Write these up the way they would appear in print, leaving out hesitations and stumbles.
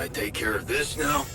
I take care of this now?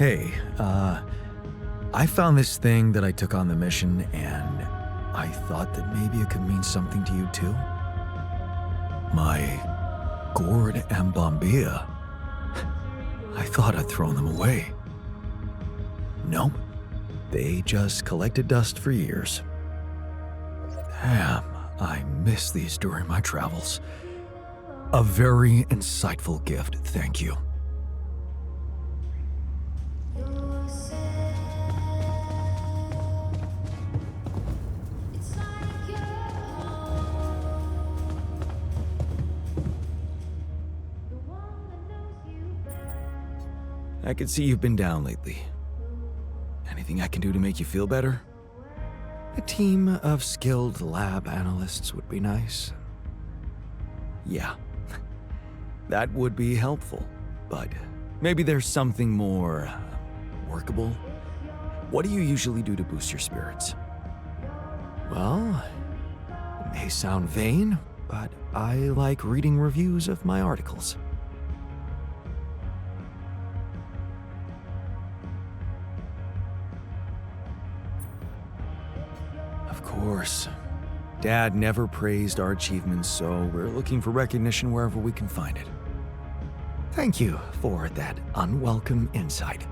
Hey, I found this thing that I took on the mission, and I thought that maybe it could mean something to you too. My gourd and bombilla. I thought I'd thrown them away. Nope. They just collected dust for years. Damn, I missed these during my travels. A very insightful gift, thank you. I can see you've been down lately. Anything I can do to make you feel better? A team of skilled lab analysts would be nice. Yeah, that would be helpful, but maybe there's something more workable. What do you usually do to boost your spirits? Well, it may sound vain, but I like reading reviews of my articles. Of course. Dad never praised our achievements, so we're looking for recognition wherever we can find it. Thank you for that unwelcome insight.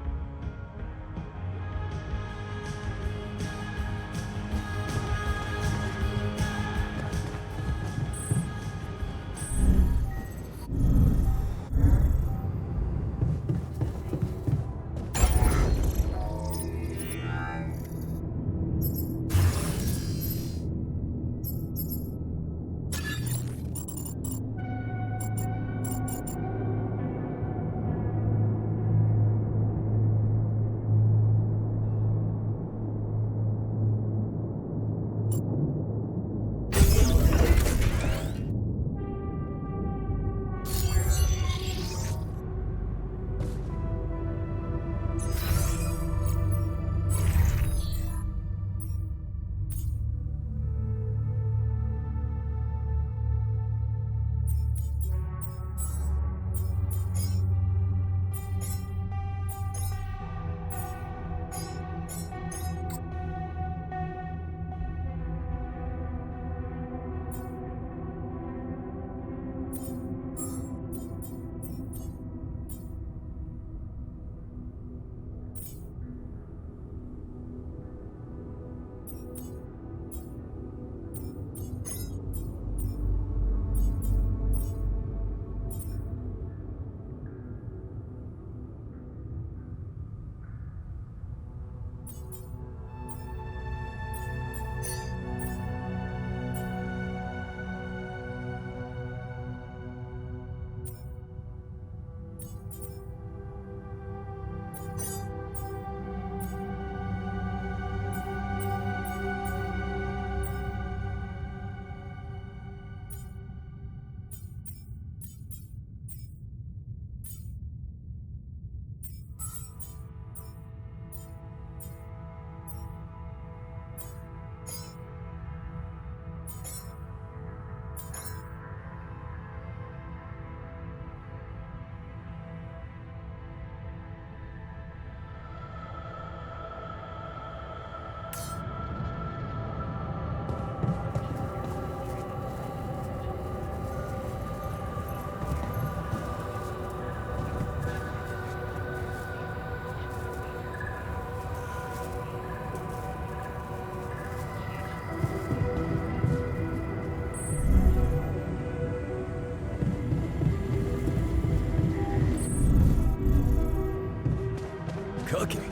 Cooking?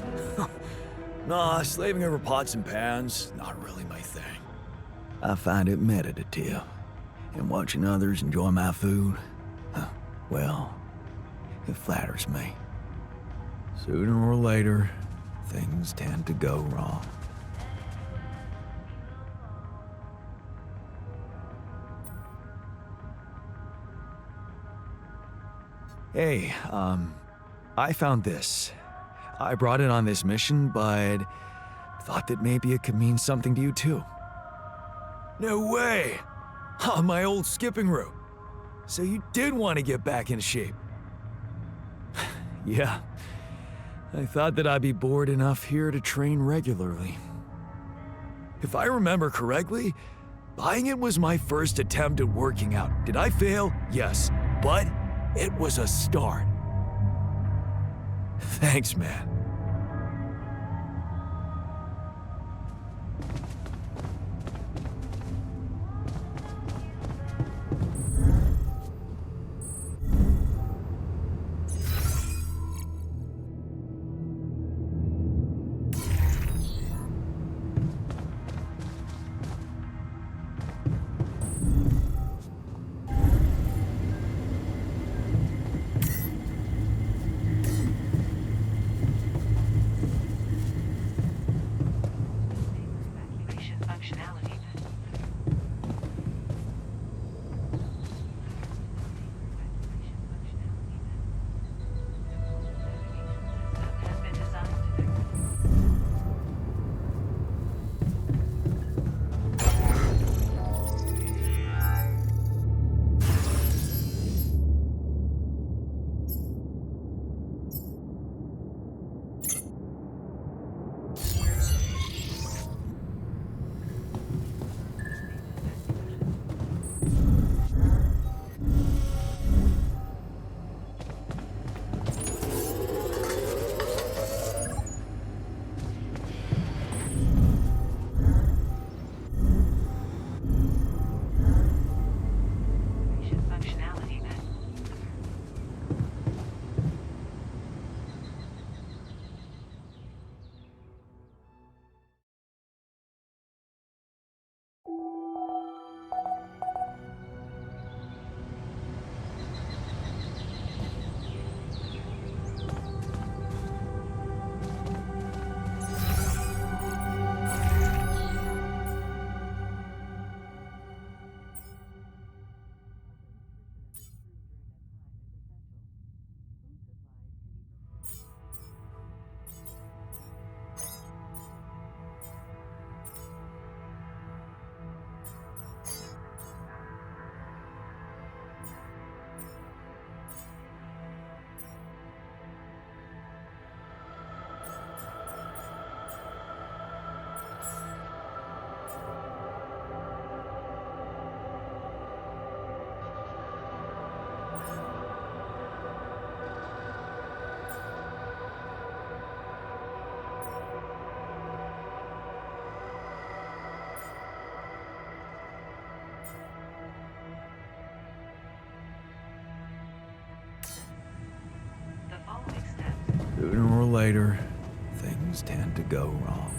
Nah, slaving over pots and pans, not really my thing. I find it meditative, and watching others enjoy my food, well, it flatters me. Sooner or later, things tend to go wrong. Hey, I found this. I brought it on this mission, but thought that maybe it could mean something to you too. No way! On my old skipping rope. So you did want to get back in shape. Yeah, I thought that I'd be bored enough here to train regularly. If I remember correctly, buying it was my first attempt at working out. Did I fail? Yes, but it was a start. Thanks, man. Sooner or later, things tend to go wrong.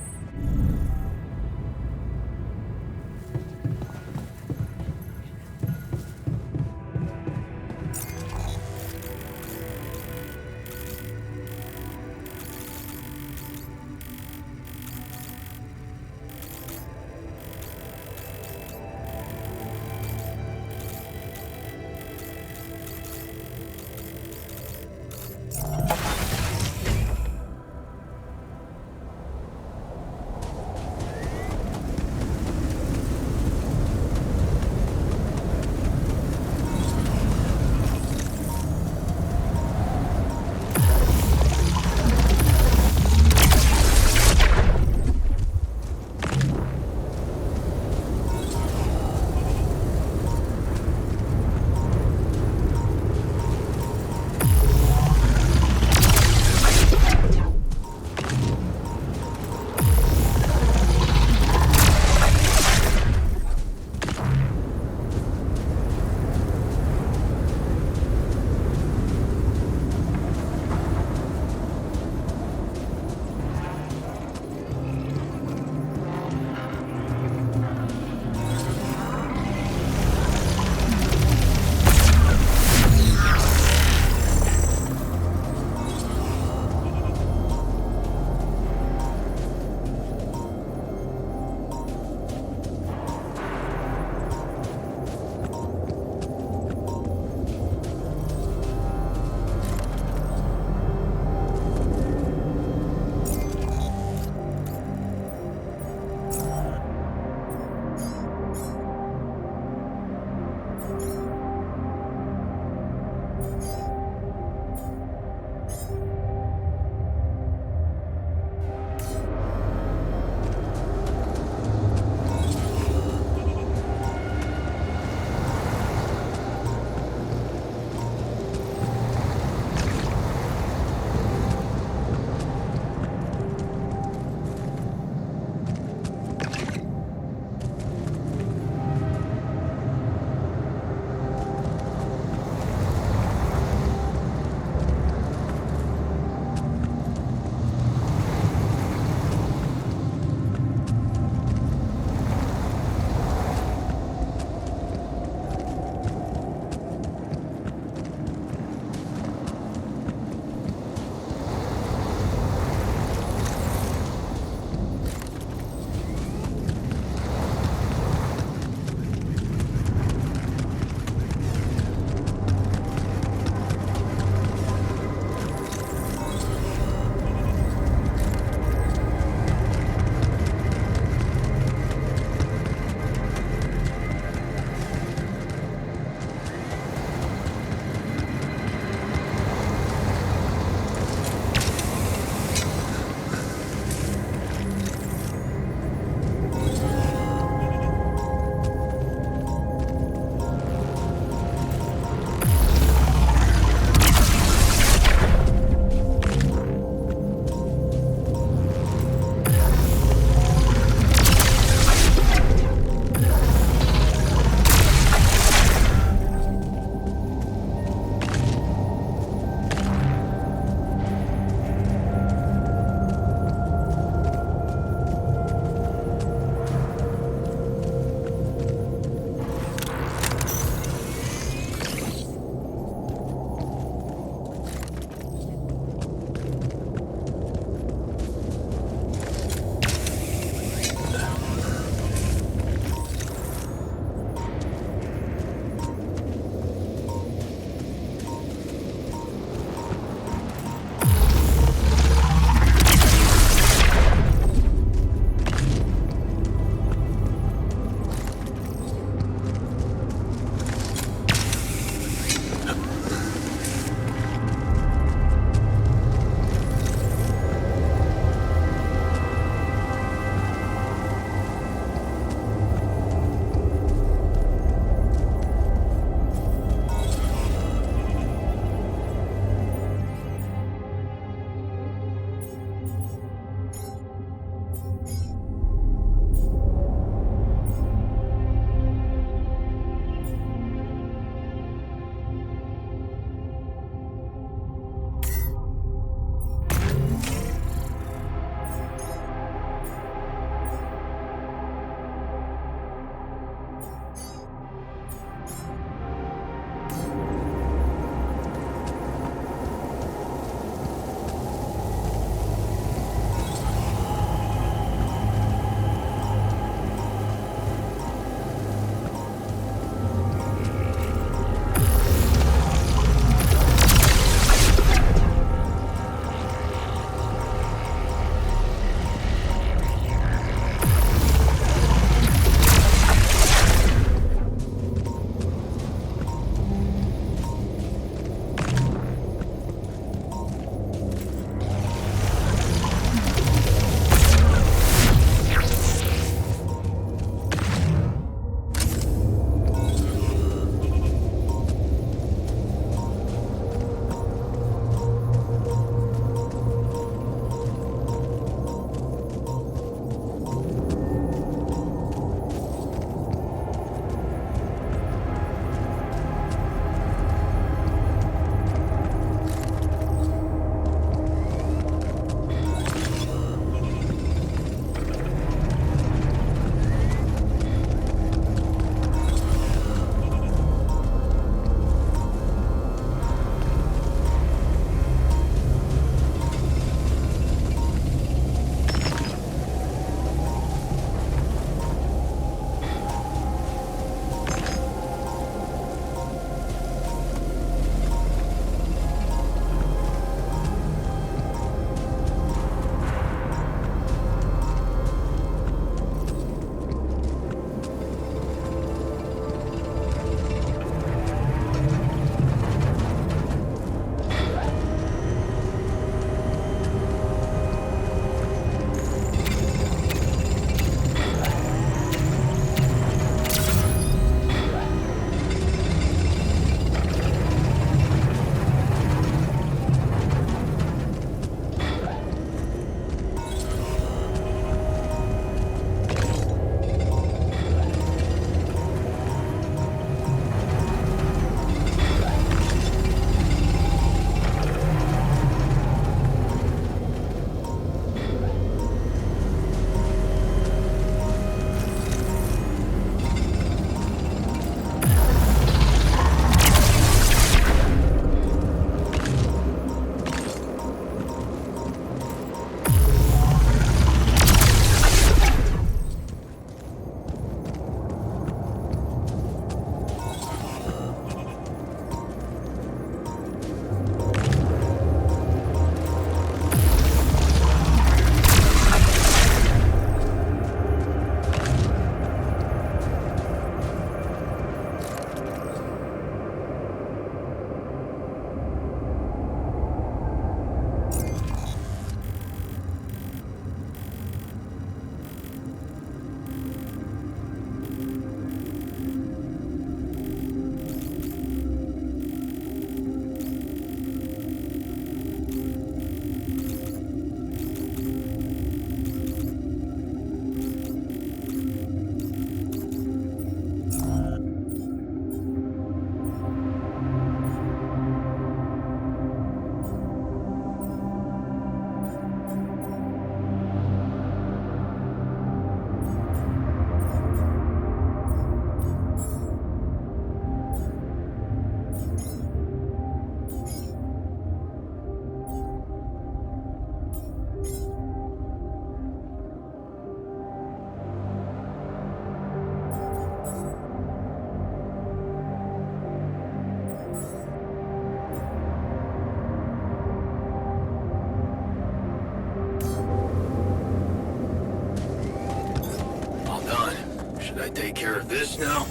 take care of this now?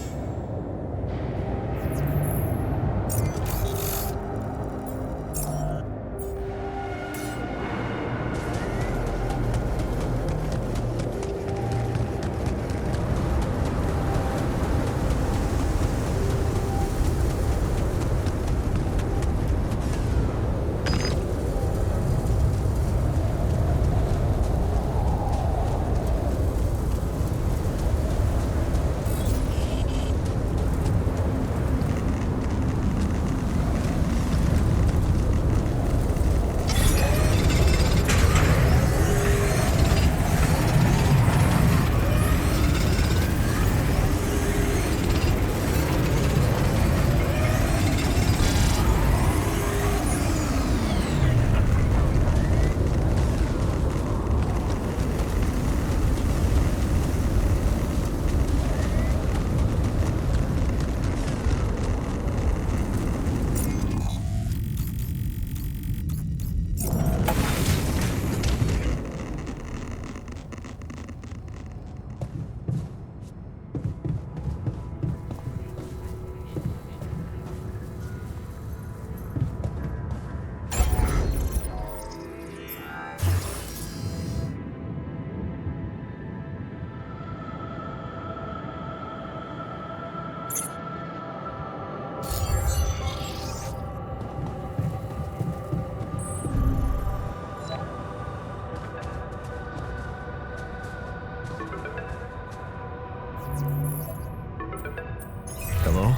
Hello?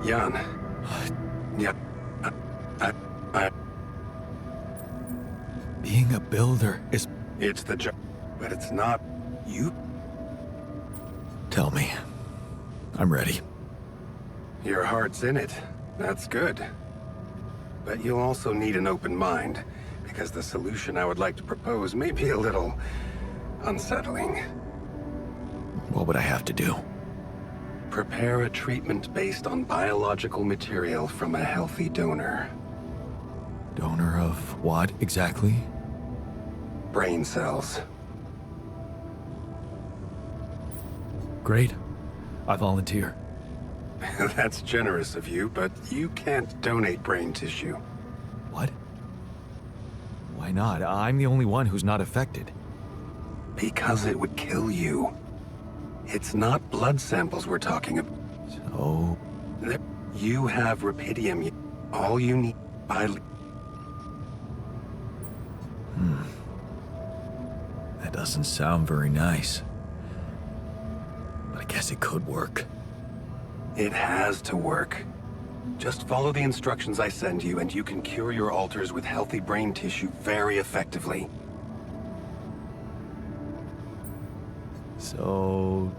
Jan. Yeah. Being a builder is... It's the job, but it's not you. Tell me. I'm ready. Your heart's in it. That's good. But you'll also need an open mind, because the solution I would like to propose may be a little unsettling. What would I have to do? Prepare a treatment based on biological material from a healthy donor. Donor of what, exactly? Brain cells. Great. I volunteer. That's generous of you, but you can't donate brain tissue. What? Why not? I'm the only one who's not affected. Because it would kill you. It's not blood samples we're talking about. So... You have rapidium. All you need by... That doesn't sound very nice. But I guess it could work. It has to work. Just follow the instructions I send you and you can cure your alters with healthy brain tissue very effectively. So...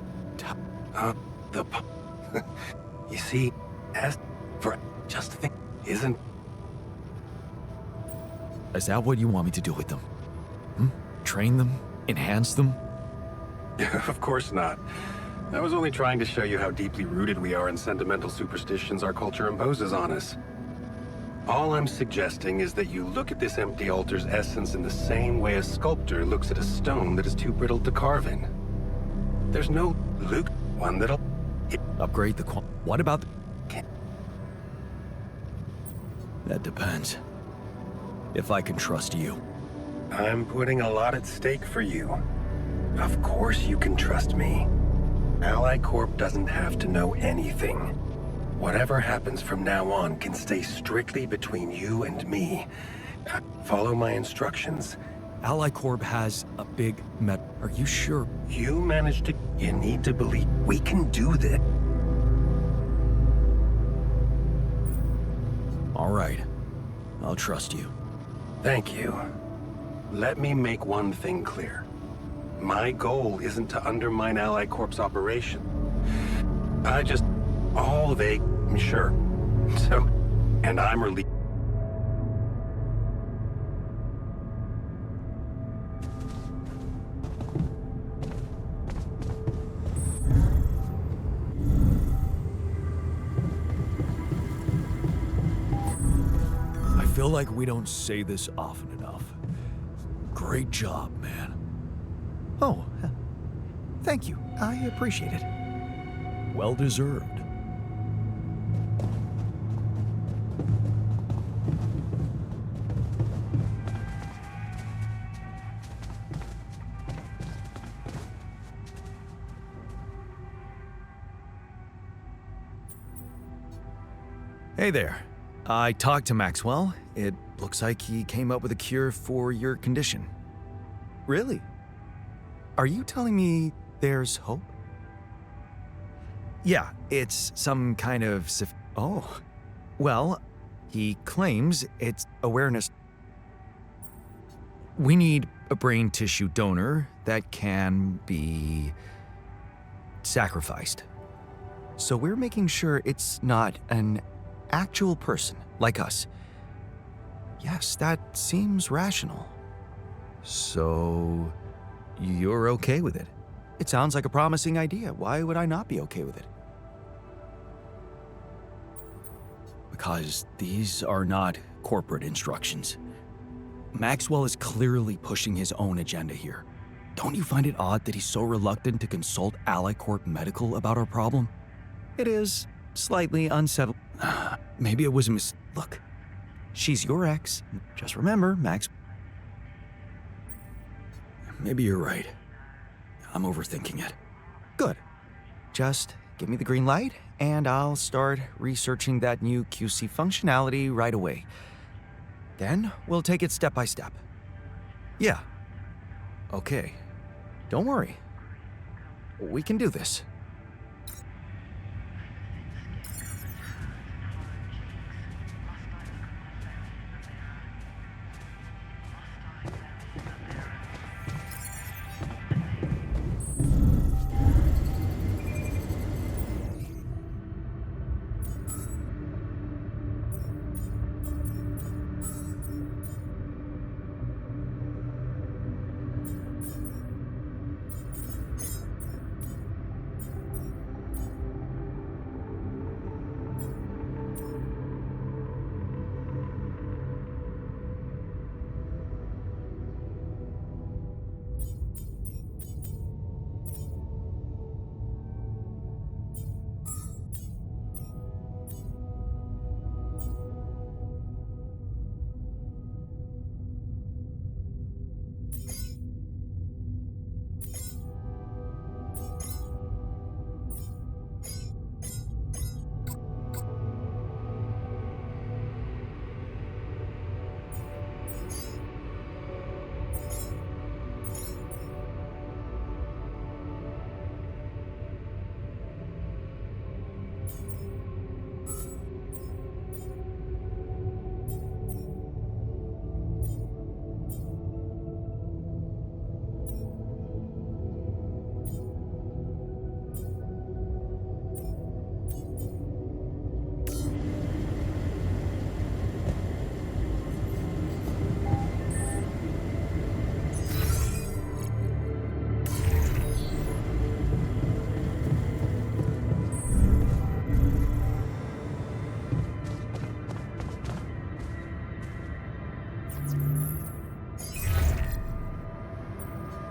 You see, as for just think, isn't... Is that what you want me to do with them? Train them? Enhance them? Of course not. I was only trying to show you how deeply rooted we are in sentimental superstitions our culture imposes on us. All I'm suggesting is that you look at this empty altar's essence in the same way a sculptor looks at a stone that is too brittle to carve in. There's no Luke one that'll... Upgrade the What about the... That depends. If I can trust you. I'm putting a lot at stake for you. Of course you can trust me. Ally Corp doesn't have to know anything. Whatever happens from now on can stay strictly between you and me. Follow my instructions. Ally Corp has a big Are you sure? You managed to... You need to believe we can do this. All right. I'll trust you. Thank you. Let me make one thing clear. My goal isn't to undermine Ally Corp's operation. I just... All they... Sure. So... And I'm relieved. I feel like we don't say this often enough. Great job, man. Oh, Thank you. I appreciate it. Well deserved. Hey there. I talked to Maxwell. It looks like he came up with a cure for your condition. Really? Are you telling me there's hope? Yeah, it's some kind of oh. Well, he claims it's awareness. We need a brain tissue donor that can be sacrificed. So we're making sure it's not an actual person like us. Yes, that seems rational. So you're okay with it? It sounds like a promising idea. Why would I not be okay with it? Because these are not corporate instructions. Maxwell is clearly pushing his own agenda here. Don't you find it odd that he's so reluctant to consult AliCorp Medical about our problem? It is slightly unsettled. Maybe it was a Look, she's your ex. Just remember, Max. Maybe you're right. I'm overthinking it. Good. Just give me the green light, and I'll start researching that new QC functionality right away. Then we'll take it step by step. Yeah. Okay. Don't worry. We can do this.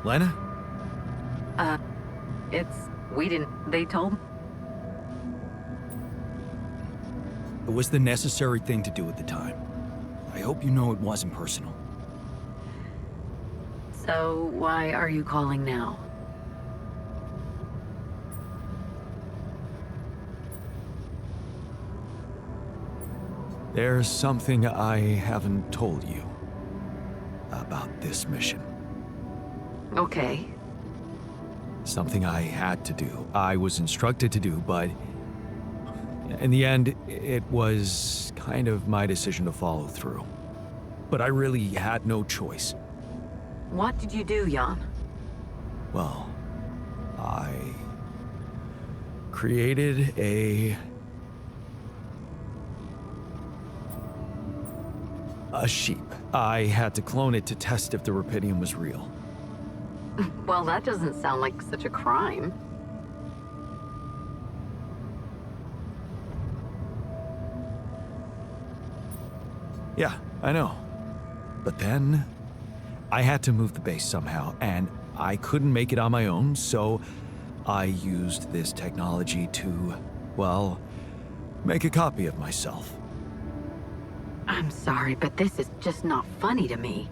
Lena? They told? It was the necessary thing to do at the time. I hope you know it wasn't personal. So why are you calling now? There's something I haven't told you about this mission. Okay. Something I had to do. I was instructed to do, but in the end, it was kind of my decision to follow through. But I really had no choice. What did you do, Jan? Well, I created a sheep. I had to clone it to test if the rupidium was real. Well, that doesn't sound like such a crime. Yeah, I know. But then, I had to move the base somehow, and I couldn't make it on my own, so I used this technology to, well, make a copy of myself. I'm sorry, but this is just not funny to me.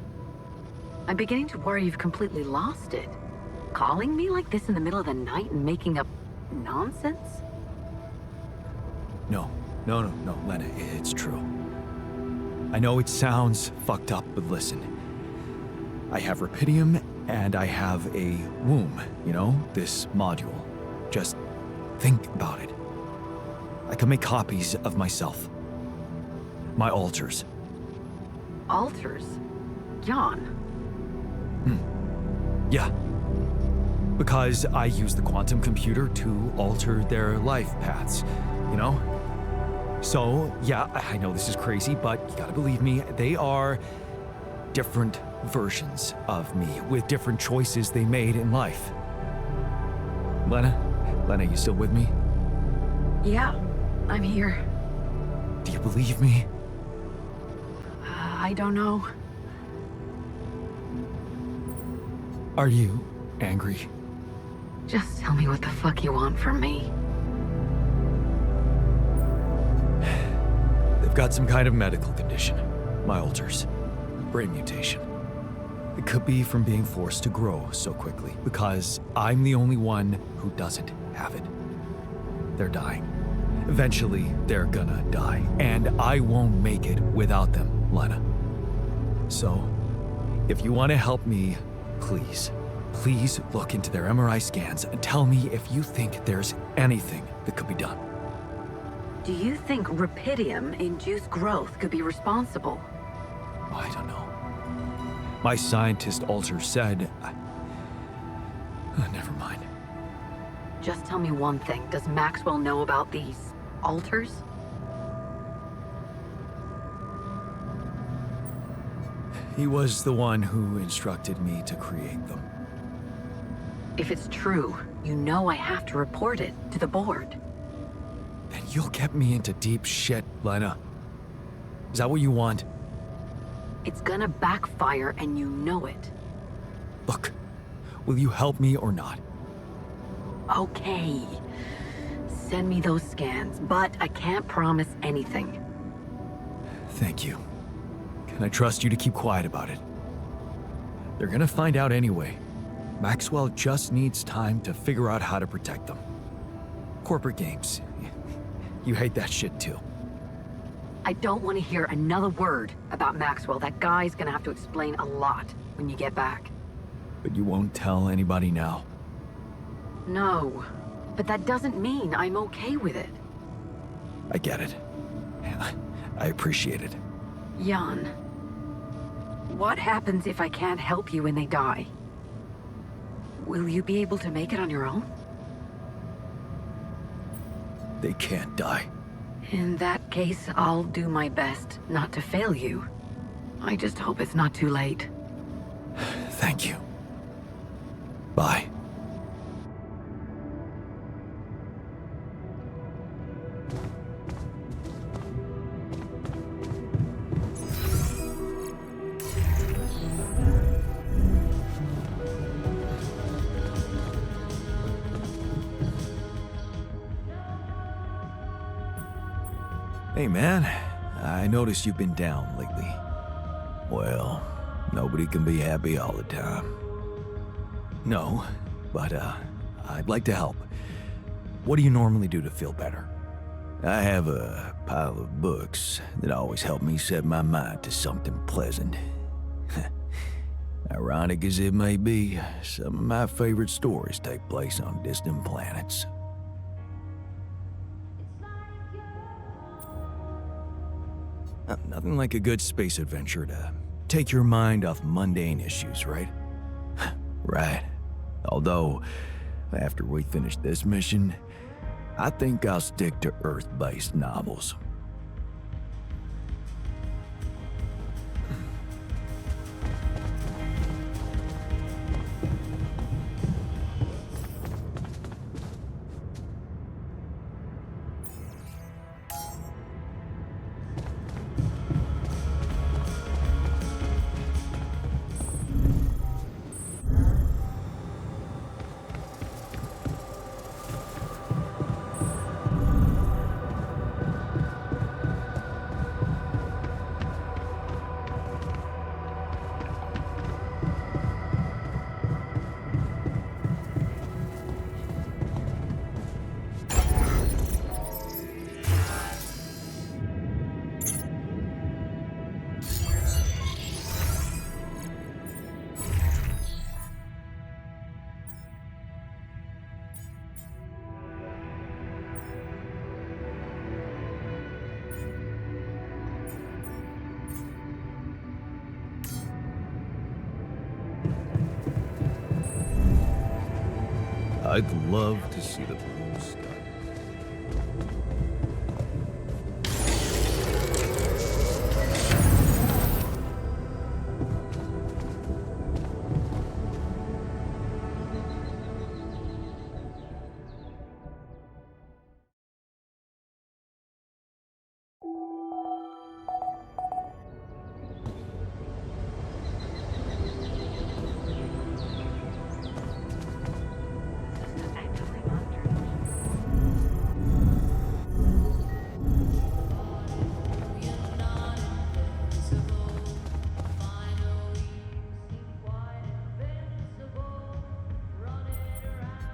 I'm beginning to worry you've completely lost it. Calling me like this in the middle of the night and making up nonsense? No, Lena, it's true. I know it sounds fucked up, but listen. I have Rapidium and I have a womb, you know, this module. Just think about it. I can make copies of myself. My alters. Alters? Jan. Yeah. Because I use the quantum computer to alter their life paths, you know? So, yeah, I know this is crazy, but you gotta believe me, they are different versions of me with different choices they made in life. Lena, you still with me? Yeah, I'm here. Do you believe me? I don't know. Are you angry? Just tell me what the fuck you want from me. They've got some kind of medical condition. My alters. Brain mutation. It could be from being forced to grow so quickly, because I'm the only one who doesn't have it. They're dying. Eventually, they're gonna die, and I won't make it without them, Lena. So, if you want to help me, please look into their MRI scans and tell me if you think there's anything that could be done. Do you think Rapidium-induced growth could be responsible? I don't know. My scientist alter said... never mind. Just tell me one thing. Does Maxwell know about these alters? He was the one who instructed me to create them. If it's true, you know I have to report it to the board. Then you'll get me into deep shit, Lena. Is that what you want? It's gonna backfire and you know it. Look, will you help me or not? Okay. Send me those scans, but I can't promise anything. Thank you. Can I trust you to keep quiet about it? They're gonna find out anyway. Maxwell just needs time to figure out how to protect them. Corporate games. You hate that shit too. I don't want to hear another word about Maxwell. That guy's gonna have to explain a lot when you get back. But you won't tell anybody now? No, but that doesn't mean I'm okay with it. I get it. I appreciate it. Jan, what happens if I can't help you when they die? Will you be able to make it on your own? They can't die. In that case, I'll do my best not to fail you. I just hope it's not too late. Thank you. Bye. Hey man, I noticed you've been down lately. Well, nobody can be happy all the time. No, but I'd like to help. What do you normally do to feel better? I have a pile of books that always help me set my mind to something pleasant. Ironic as it may be, some of my favorite stories take place on distant planets. Nothing like a good space adventure to take your mind off mundane issues, right? Right. Although, after we finish this mission, I think I'll stick to Earth-based novels. I'd love to see the blue sky.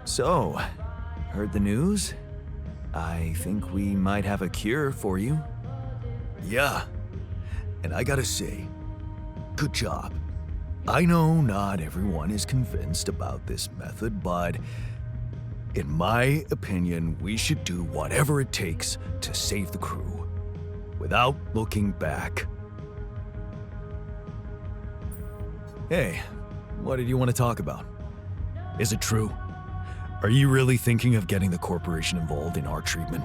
So, heard the news? I think we might have a cure for you. Yeah, and I gotta say, good job. I know not everyone is convinced about this method, but in my opinion, we should do whatever it takes to save the crew, without looking back. Hey, what did you want to talk about? Is it true? Are you really thinking of getting the corporation involved in our treatment?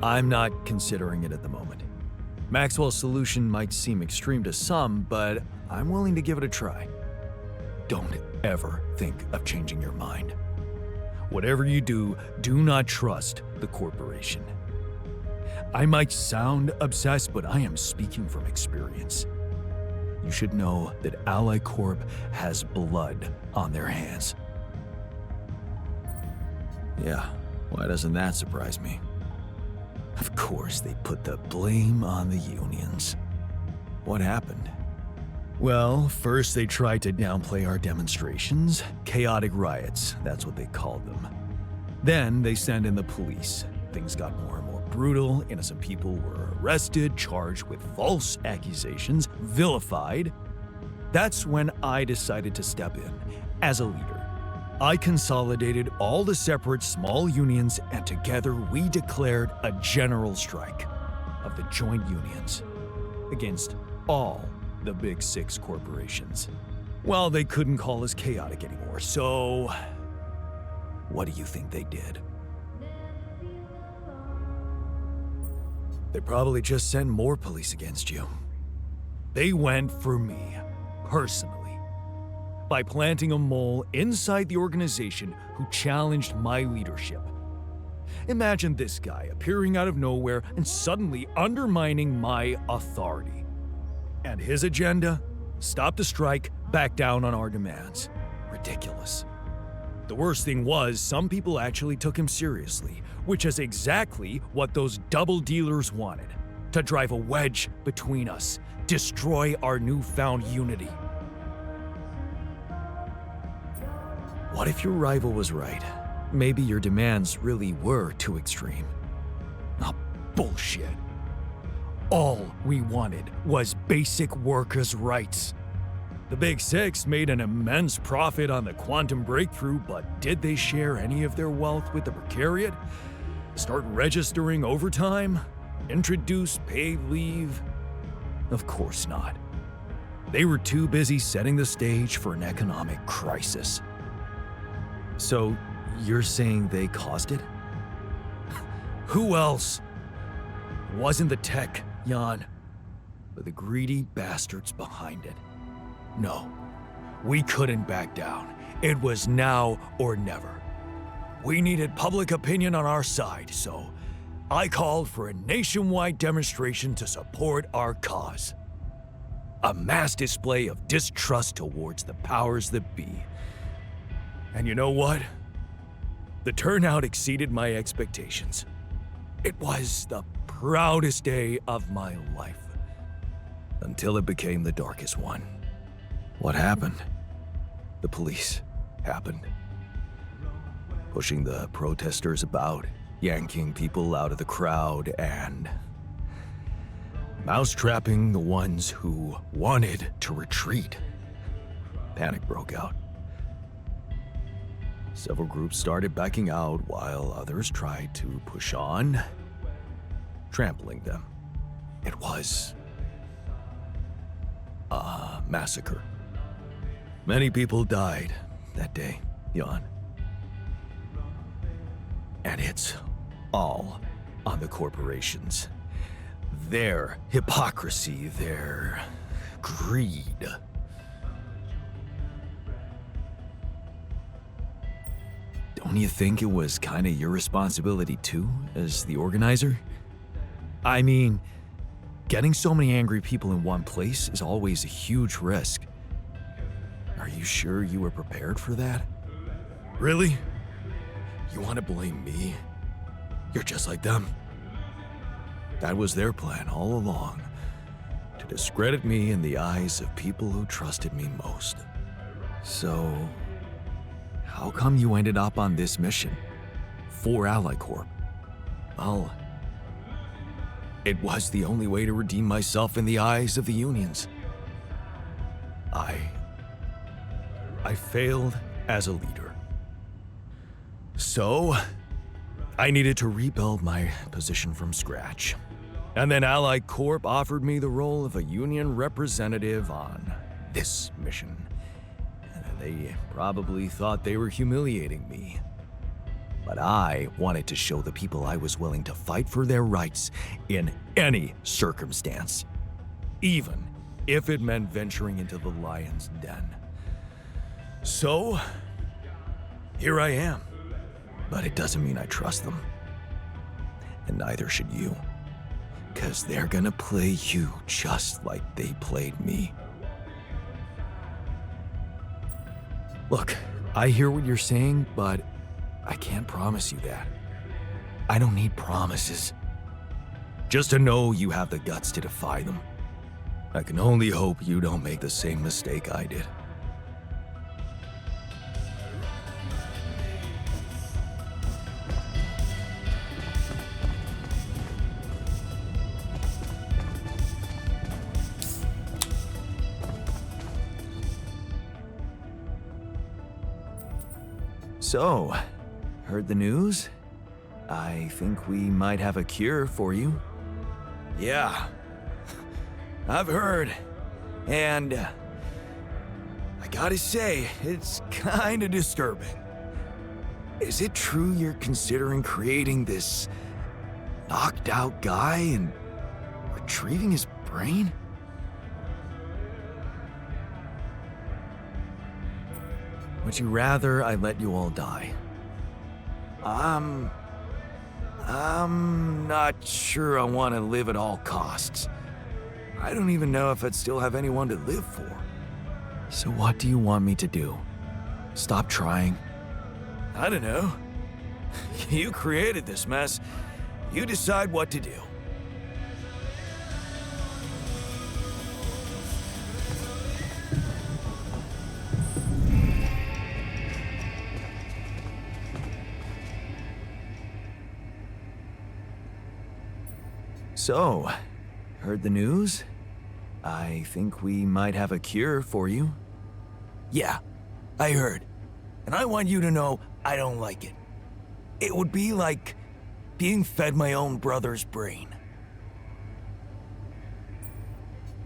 I'm not considering it at the moment. Maxwell's solution might seem extreme to some, but I'm willing to give it a try. Don't ever think of changing your mind. Whatever you do, do not trust the corporation. I might sound obsessed, but I am speaking from experience. You should know that Ally Corp has blood on their hands. Yeah, why doesn't that surprise me? Of course, they put the blame on the unions. What happened? Well, first they tried to downplay our demonstrations. Chaotic riots, that's what they called them. Then they sent in the police. Things got more and more brutal. Innocent people were arrested, charged with false accusations, vilified. That's when I decided to step in as a leader. I consolidated all the separate small unions, and together we declared a general strike of the joint unions against all the big six corporations. Well, they couldn't call us chaotic anymore, so what do you think they did? They probably just sent more police against you. They went for me, personally, by planting a mole inside the organization who challenged my leadership. Imagine this guy appearing out of nowhere and suddenly undermining my authority. And his agenda? Stop the strike, back down on our demands. Ridiculous. The worst thing was, some people actually took him seriously, which is exactly what those double dealers wanted. To drive a wedge between us, destroy our newfound unity. What if your rival was right? Maybe your demands really were too extreme. Oh, bullshit. All we wanted was basic workers' rights. The Big Six made an immense profit on the quantum breakthrough, but did they share any of their wealth with the precariat? Start registering overtime? Introduce paid leave? Of course not. They were too busy setting the stage for an economic crisis. So, you're saying they caused it? Who else? It wasn't the tech, Jan, but the greedy bastards behind it. No, we couldn't back down. It was now or never. We needed public opinion on our side, so I called for a nationwide demonstration to support our cause. A mass display of distrust towards the powers that be. And you know what? The turnout exceeded my expectations. It was the proudest day of my life. Until it became the darkest one. What happened? The police happened. Pushing the protesters about, yanking people out of the crowd, and mousetrapping the ones who wanted to retreat. Panic broke out. Several groups started backing out while others tried to push on, trampling them. It was a massacre. Many people died that day, Jan. And it's all on the corporations. Their hypocrisy, their greed. Don't you think it was kind of your responsibility too, as the organizer? I mean, getting so many angry people in one place is always a huge risk. Are you sure you were prepared for that? Really? You want to blame me? You're just like them. That was their plan all along, to discredit me in the eyes of people who trusted me most. So, how come you ended up on this mission for Ally Corp? Well, it was the only way to redeem myself in the eyes of the unions. I failed as a leader. So, I needed to rebuild my position from scratch. And then Ally Corp offered me the role of a union representative on this mission. And they probably thought they were humiliating me. But I wanted to show the people I was willing to fight for their rights in any circumstance, even if it meant venturing into the lion's den. So, here I am. But it doesn't mean I trust them. And neither should you. 'Cause they're gonna play you just like they played me. Look, I hear what you're saying, but I can't promise you that. I don't need promises. Just to know you have the guts to defy them. I can only hope you don't make the same mistake I did. So, heard the news? I think we might have a cure for you. Yeah, I've heard. And I gotta say, it's kinda disturbing. Is it true you're considering creating this knocked out guy and retrieving his brain? Would you rather I let you all die? I'm not sure I want to live at all costs. I don't even know if I'd still have anyone to live for. So what do you want me to do? Stop trying? I don't know. You created this mess. You decide what to do. So, heard the news? I think we might have a cure for you. Yeah, I heard. And I want you to know I don't like it. It would be like being fed my own brother's brain.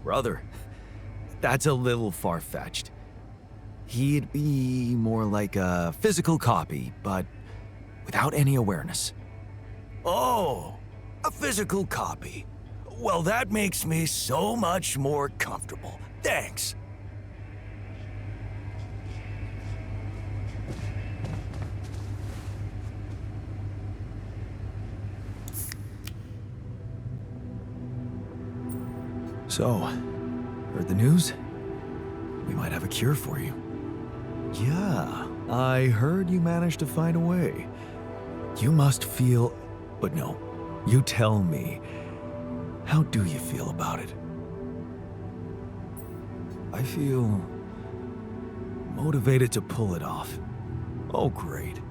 Brother? That's a little far-fetched. He'd be more like a physical copy, but without any awareness. Oh! A physical copy. Well, that makes me so much more comfortable. Thanks. So, heard the news? We might have a cure for you. Yeah, I heard you managed to find a way. You must feel... But no. You tell me, how do you feel about it? I feel motivated to pull it off. Oh, great.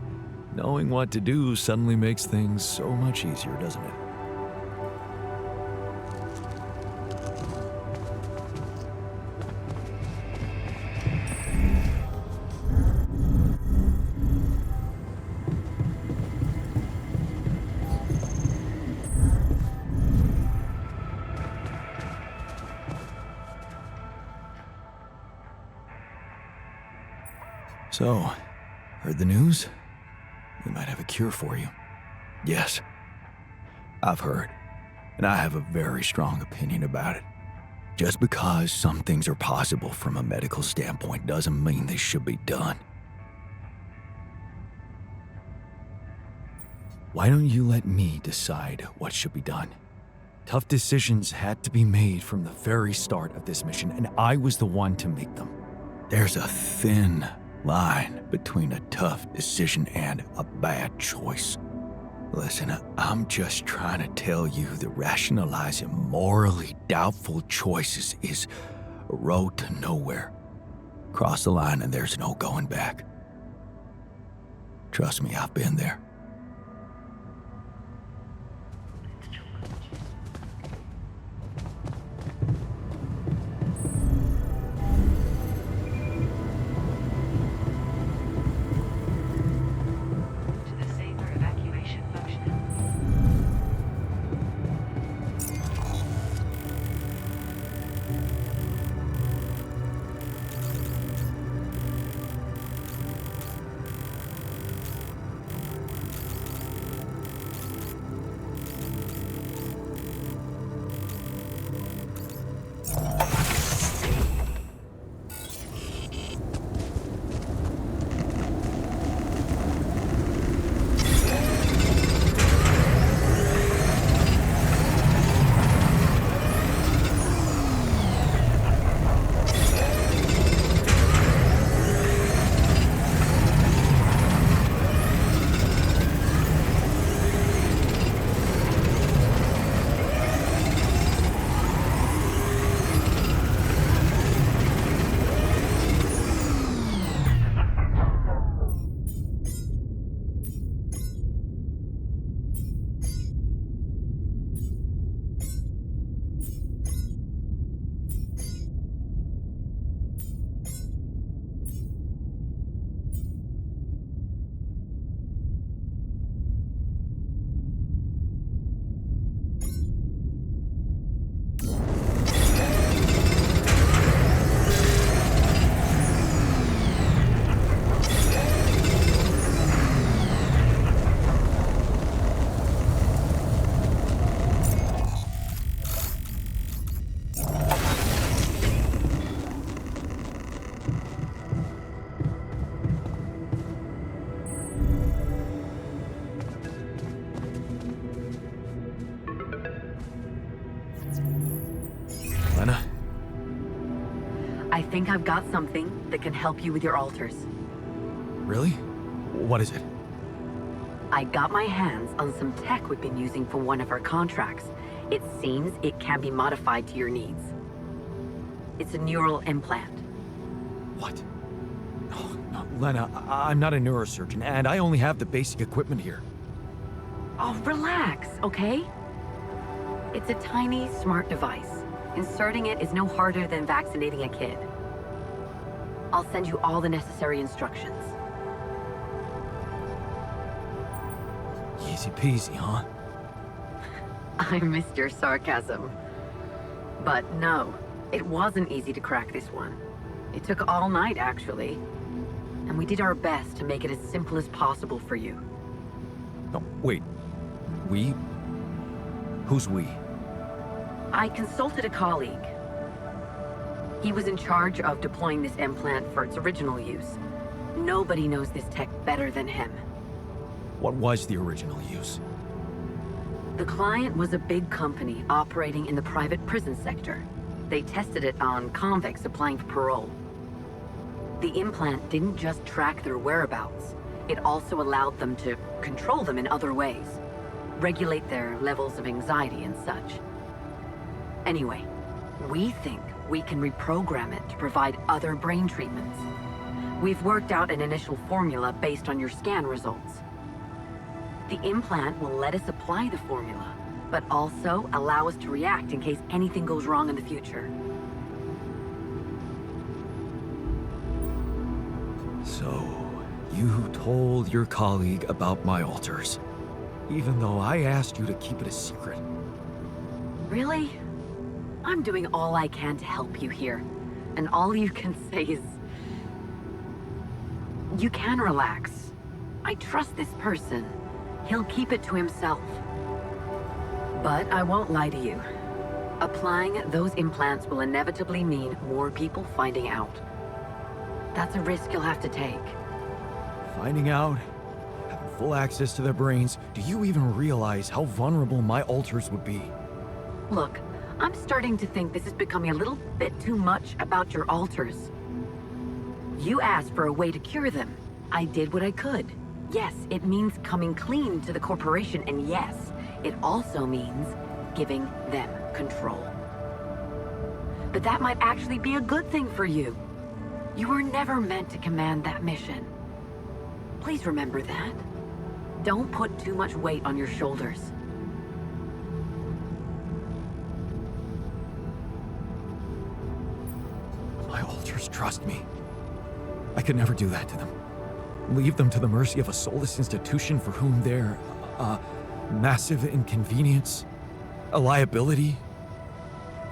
Knowing what to do suddenly makes things so much easier, doesn't it? So, heard the news? We might have a cure for you. Yes, I've heard, and I have a very strong opinion about it. Just because some things are possible from a medical standpoint doesn't mean they should be done. Why don't you let me decide what should be done? Tough decisions had to be made from the very start of this mission, and I was the one to make them. There's a thin line between a tough decision and a bad choice. Listen, I'm just trying to tell you that rationalizing morally doubtful choices is a road to nowhere. Cross the line and there's no going back. Trust me, I've been there. I think I've got something that can help you with your alters. Really? What is it? I got my hands on some tech we've been using for one of our contracts. It seems it can be modified to your needs. It's a neural implant. What? Oh, no, Lena, I'm not a neurosurgeon, and I only have the basic equipment here. Oh, relax, okay? It's a tiny, smart device. Inserting it is no harder than vaccinating a kid. I'll send you all the necessary instructions. Easy peasy, huh? I missed your sarcasm. But no, it wasn't easy to crack this one. It took all night, actually. And we did our best to make it as simple as possible for you. No, wait. We? Who's we? I consulted a colleague. He was in charge of deploying this implant for its original use. Nobody knows this tech better than him. What was the original use? The client was a big company operating in the private prison sector. They tested it on convicts applying for parole. The implant didn't just track their whereabouts. It also allowed them to control them in other ways. Regulate their levels of anxiety and such. Anyway, we think we can reprogram it to provide other brain treatments. We've worked out an initial formula based on your scan results. The implant will let us apply the formula, but also allow us to react in case anything goes wrong in the future. So, you told your colleague about my alters, even though I asked you to keep it a secret. Really? I'm doing all I can to help you here, and all you can say is... You can relax. I trust this person. He'll keep it to himself. But I won't lie to you. Applying those implants will inevitably mean more people finding out. That's a risk you'll have to take. Finding out? Having full access to their brains? Do you even realize how vulnerable my alters would be? Look, I'm starting to think this is becoming a little bit too much about your alters. You asked for a way to cure them. I did what I could. Yes, it means coming clean to the corporation, and yes, it also means giving them control. But that might actually be a good thing for you. You were never meant to command that mission. Please remember that. Don't put too much weight on your shoulders. My alters trust me. I could never do that to them. Leave them to the mercy of a soulless institution for whom they're a massive inconvenience, a liability.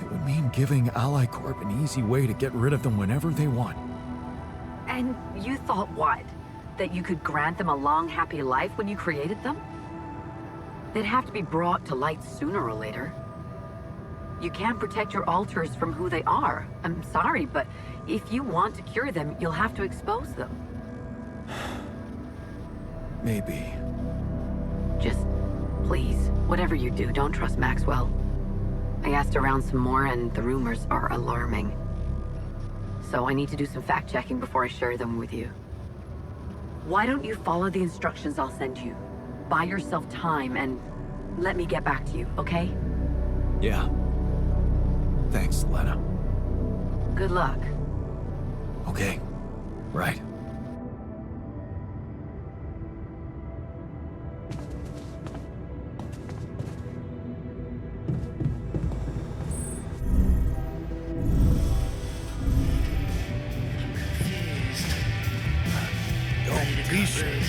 It would mean giving Ally Corp an easy way to get rid of them whenever they want. And you thought what? That you could grant them a long, happy life when you created them? They'd have to be brought to light sooner or later. You can't protect your alters from who they are. I'm sorry, but if you want to cure them, you'll have to expose them. Maybe. Just, please, whatever you do, don't trust Maxwell. I asked around some more, and the rumors are alarming. So I need to do some fact-checking before I share them with you. Why don't you follow the instructions I'll send you? Buy yourself time and let me get back to you, okay? Yeah. Thanks, Lena. Good luck. Okay. Right.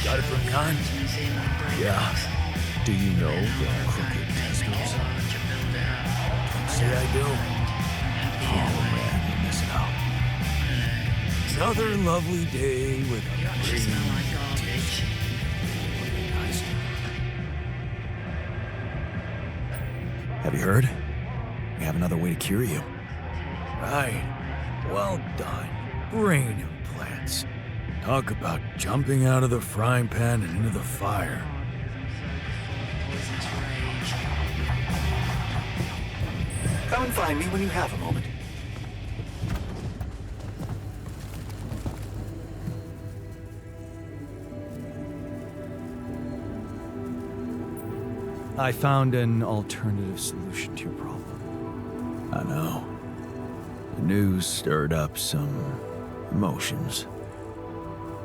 Got it from Khan? Yeah. Do you know the crooked testers? Say I do. Oh man, you're missing out. Another lovely day with a pretty teacher. Nice. Have you heard? We have another way to cure you. Right. Well done. Brain implants. Talk about jumping out of the frying pan and into the fire. Come and find me when you have a moment. I found an alternative solution to your problem. I know. The news stirred up some emotions.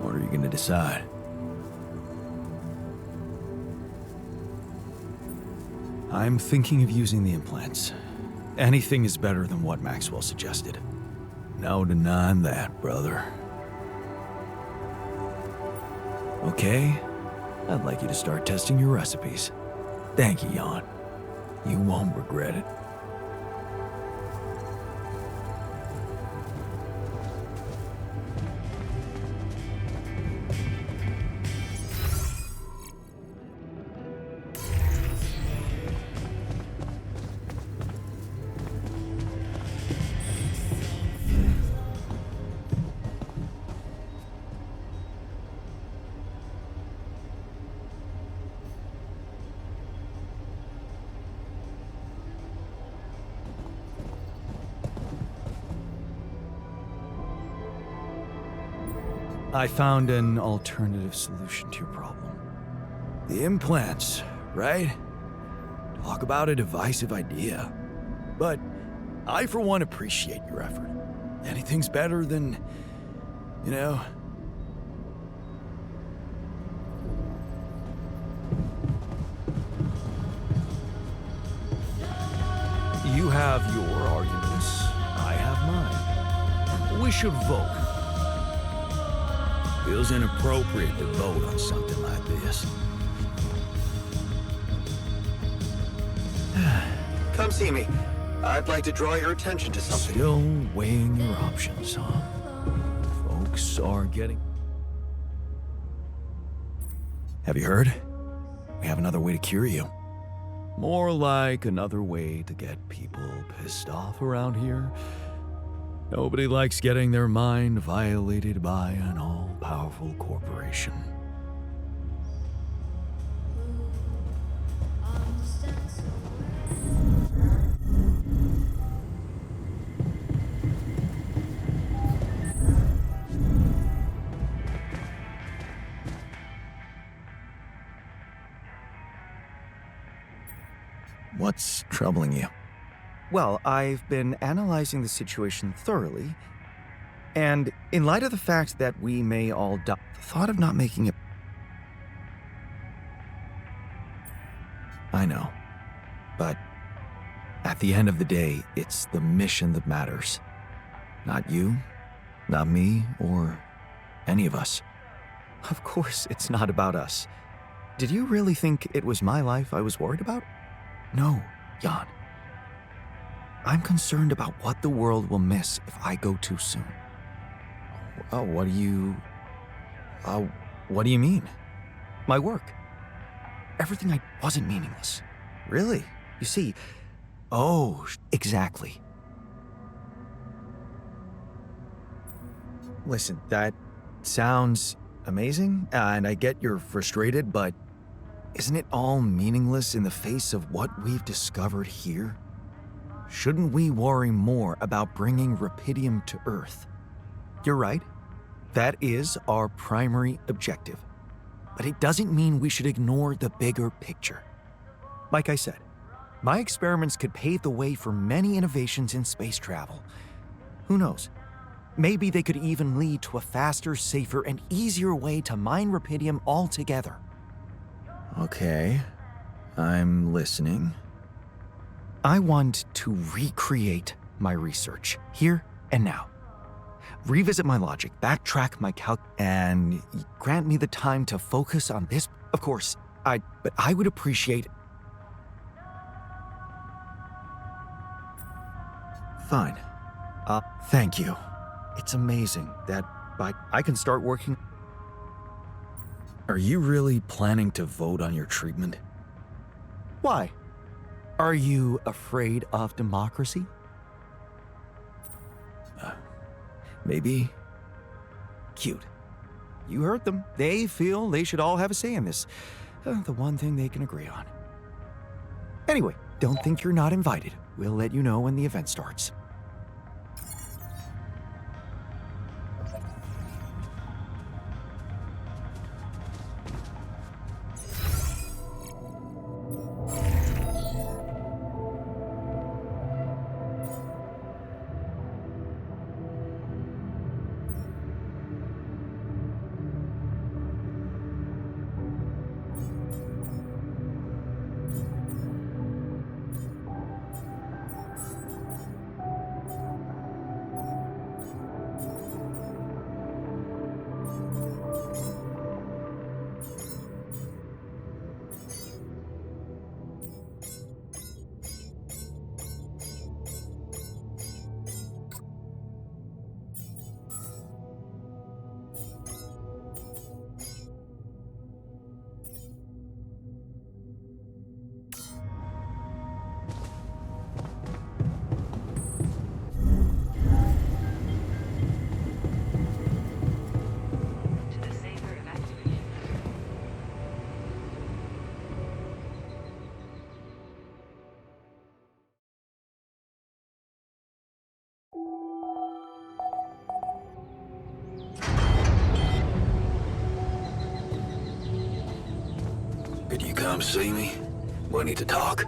What are you going to decide? I'm thinking of using the implants. Anything is better than what Maxwell suggested. No denying that, brother. Okay, I'd like you to start testing your recipes. Thank you, Jan. You won't regret it. I found an alternative solution to your problem. The implants, right? Talk about a divisive idea. But I, for one, appreciate your effort. Anything's better than, you know... You have your arguments, I have mine. We should vote. Feels inappropriate to vote on something like this. Come see me. I'd like to draw your attention to something. Still weighing your options, huh? Folks are getting... Have you heard? We have another way to cure you. More like another way to get people pissed off around here. Nobody likes getting their mind violated by an all-powerful corporation. What's troubling you? Well, I've been analyzing the situation thoroughly, and in light of the fact that we may all die, the thought of not making it... I know. But at the end of the day, it's the mission that matters. Not you, not me, or any of us. Of course, it's not about us. Did you really think it was my life I was worried about? No, Jan. I'm concerned about what the world will miss if I go too soon. Oh, what do you mean? My work. Everything I wasn't meaningless. Really? You see, oh, exactly. Listen, that sounds amazing, and I get you're frustrated, but isn't it all meaningless in the face of what we've discovered here? Shouldn't we worry more about bringing Rapidium to Earth? You're right. That is our primary objective. But it doesn't mean we should ignore the bigger picture. Like I said, my experiments could pave the way for many innovations in space travel. Who knows? Maybe they could even lead to a faster, safer, and easier way to mine Rapidium altogether. Okay, I'm listening. I want to recreate my research, here and now. Revisit my logic, backtrack my and grant me the time to focus on this. Of course, but I would appreciate... Fine. Thank you. It's amazing that I can start working... Are you really planning to vote on your treatment? Why? Are you afraid of democracy? Maybe. Cute. You heard them. They feel they should all have a say in this. The one thing they can agree on. Anyway, don't think you're not invited. We'll let you know when the event starts. Could you come see me? We need to talk.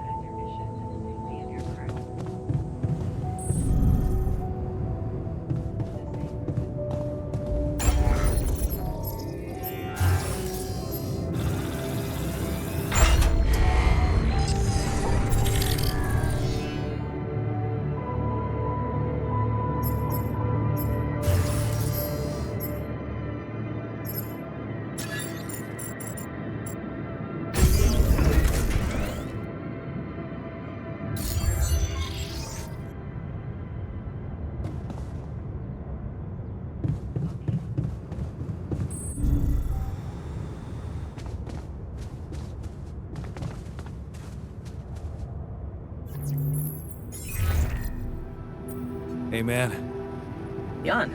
Hey, man. Jan,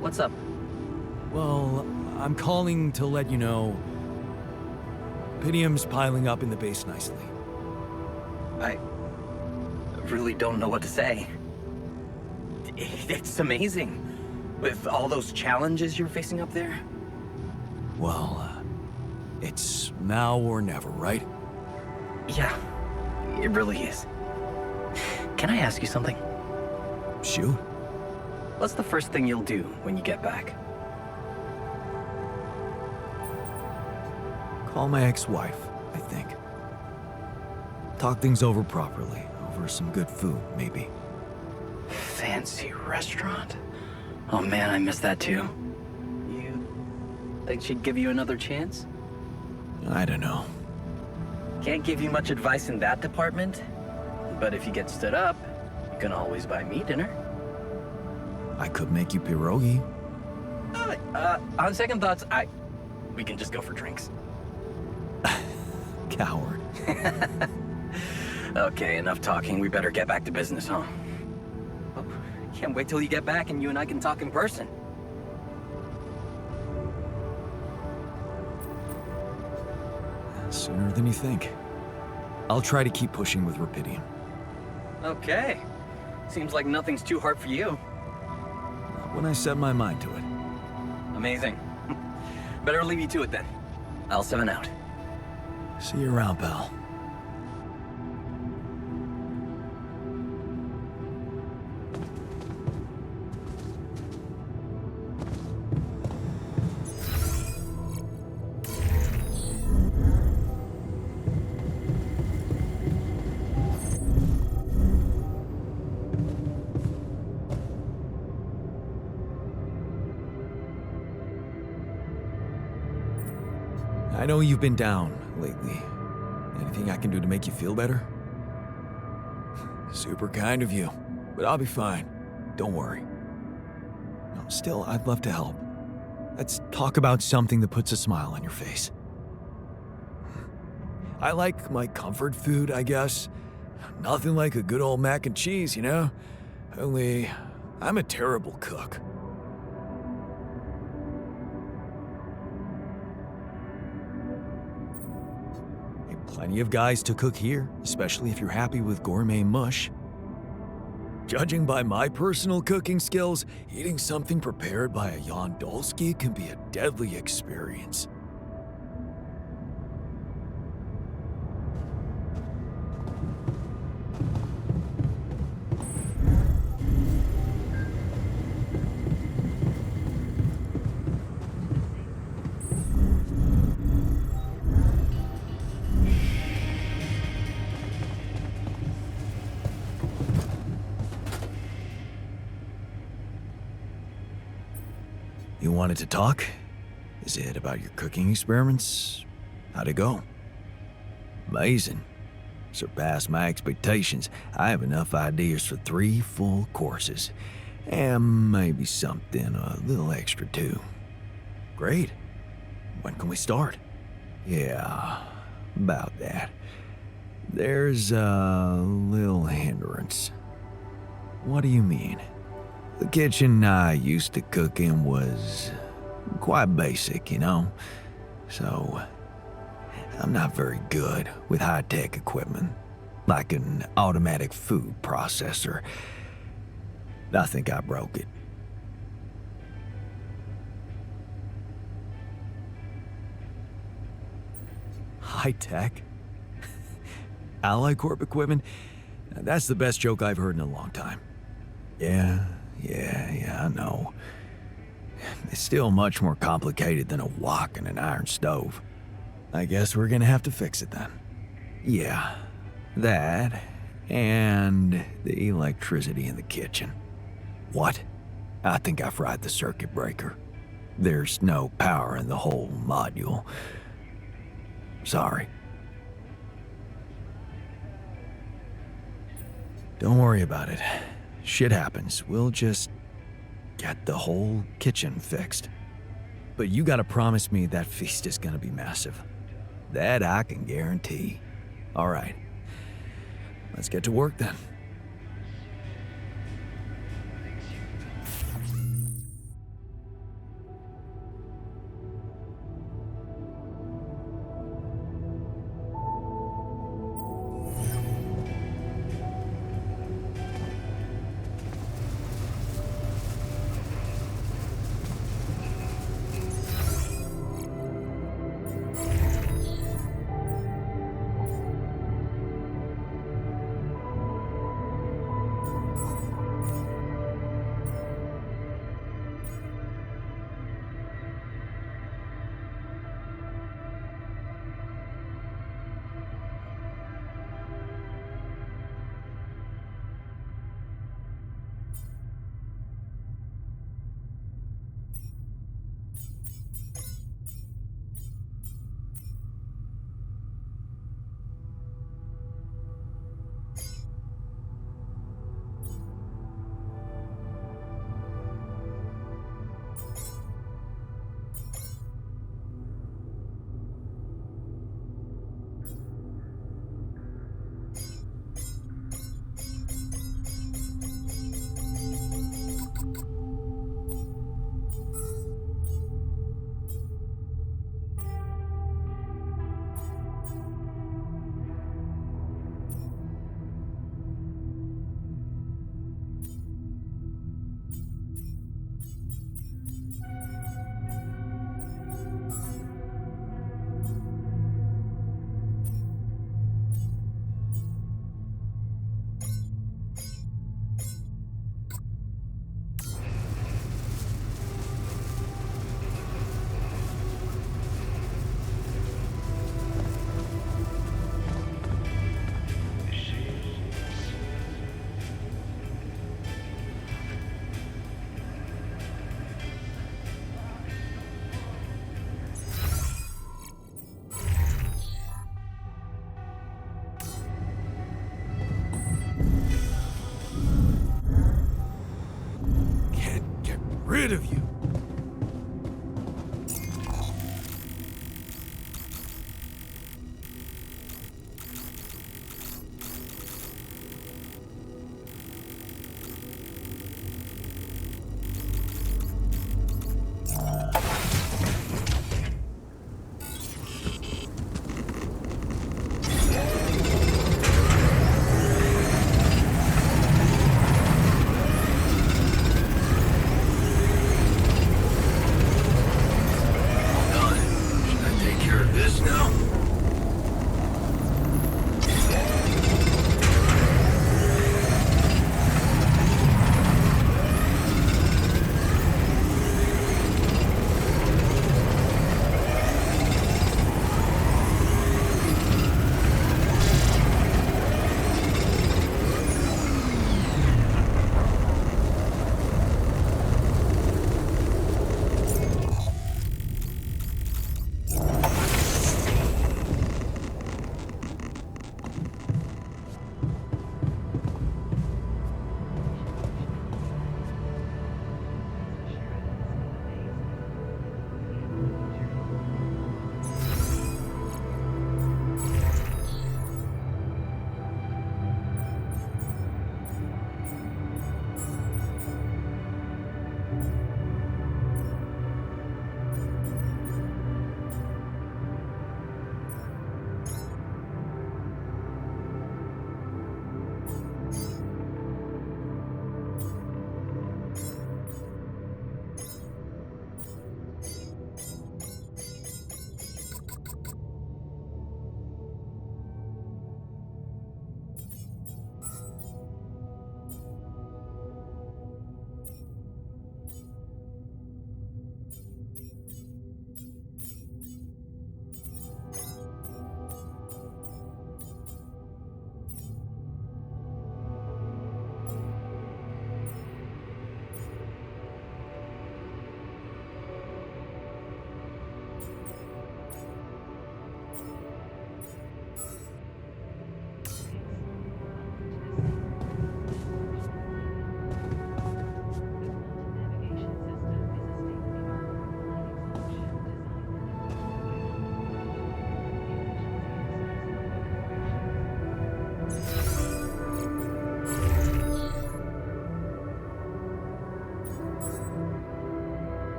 what's up? Well, I'm calling to let you know Pitium's piling up in the base nicely. I really don't know what to say. It's amazing. With all those challenges you're facing up there. Well, it's now or never, right? Yeah, it really is. Can I ask you something? Shoot. What's the first thing you'll do when you get back? Call my ex-wife, I think. Talk things over properly, over some good food, maybe. Fancy restaurant? Oh man, I miss that too. You think she'd give you another chance? I don't know. Can't give you much advice in that department, but if you get stood up, you can always buy me dinner. I could make you pierogi. On second thoughts, we can just go for drinks. Coward. Okay, enough talking. We better get back to business, huh? Oh, can't wait till you get back and you and I can talk in person. Sooner than you think. I'll try to keep pushing with Rapidium. Okay. Seems like nothing's too hard for you. Not when I set my mind to it. Amazing. Better leave you to it then. I'll 7 out. See you around, pal. I know you've been down lately. Anything I can do to make you feel better? Super kind of you, but I'll be fine. Don't worry. No, still, I'd love to help. Let's talk about something that puts a smile on your face. I like my comfort food, I guess. Nothing like a good old mac and cheese, you know? Only, I'm a terrible cook. Plenty of guys to cook here, especially if you're happy with gourmet mush. Judging by my personal cooking skills, eating something prepared by a Jan Dolsky can be a deadly experience. You wanted to talk? Is it about your cooking experiments? How'd it go? Amazing. Surpassed my expectations. I have enough ideas for 3 full courses. And maybe something a little extra too. Great. When can we start? Yeah, about that. There's a little hindrance. What do you mean? The kitchen I used to cook in was quite basic, you know? So, I'm not very good with high-tech equipment, like an automatic food processor. I think I broke it. High-tech? Ally Corp equipment? That's the best joke I've heard in a long time. Yeah, I know. It's still much more complicated than a wok and an iron stove. I guess we're gonna have to fix it then. Yeah, that, and the electricity in the kitchen. What? I think I fried the circuit breaker. There's no power in the whole module. Sorry. Don't worry about it. Shit happens. We'll just get the whole kitchen fixed. But you gotta promise me that feast is gonna be massive. That I can guarantee. All right. Let's get to work then.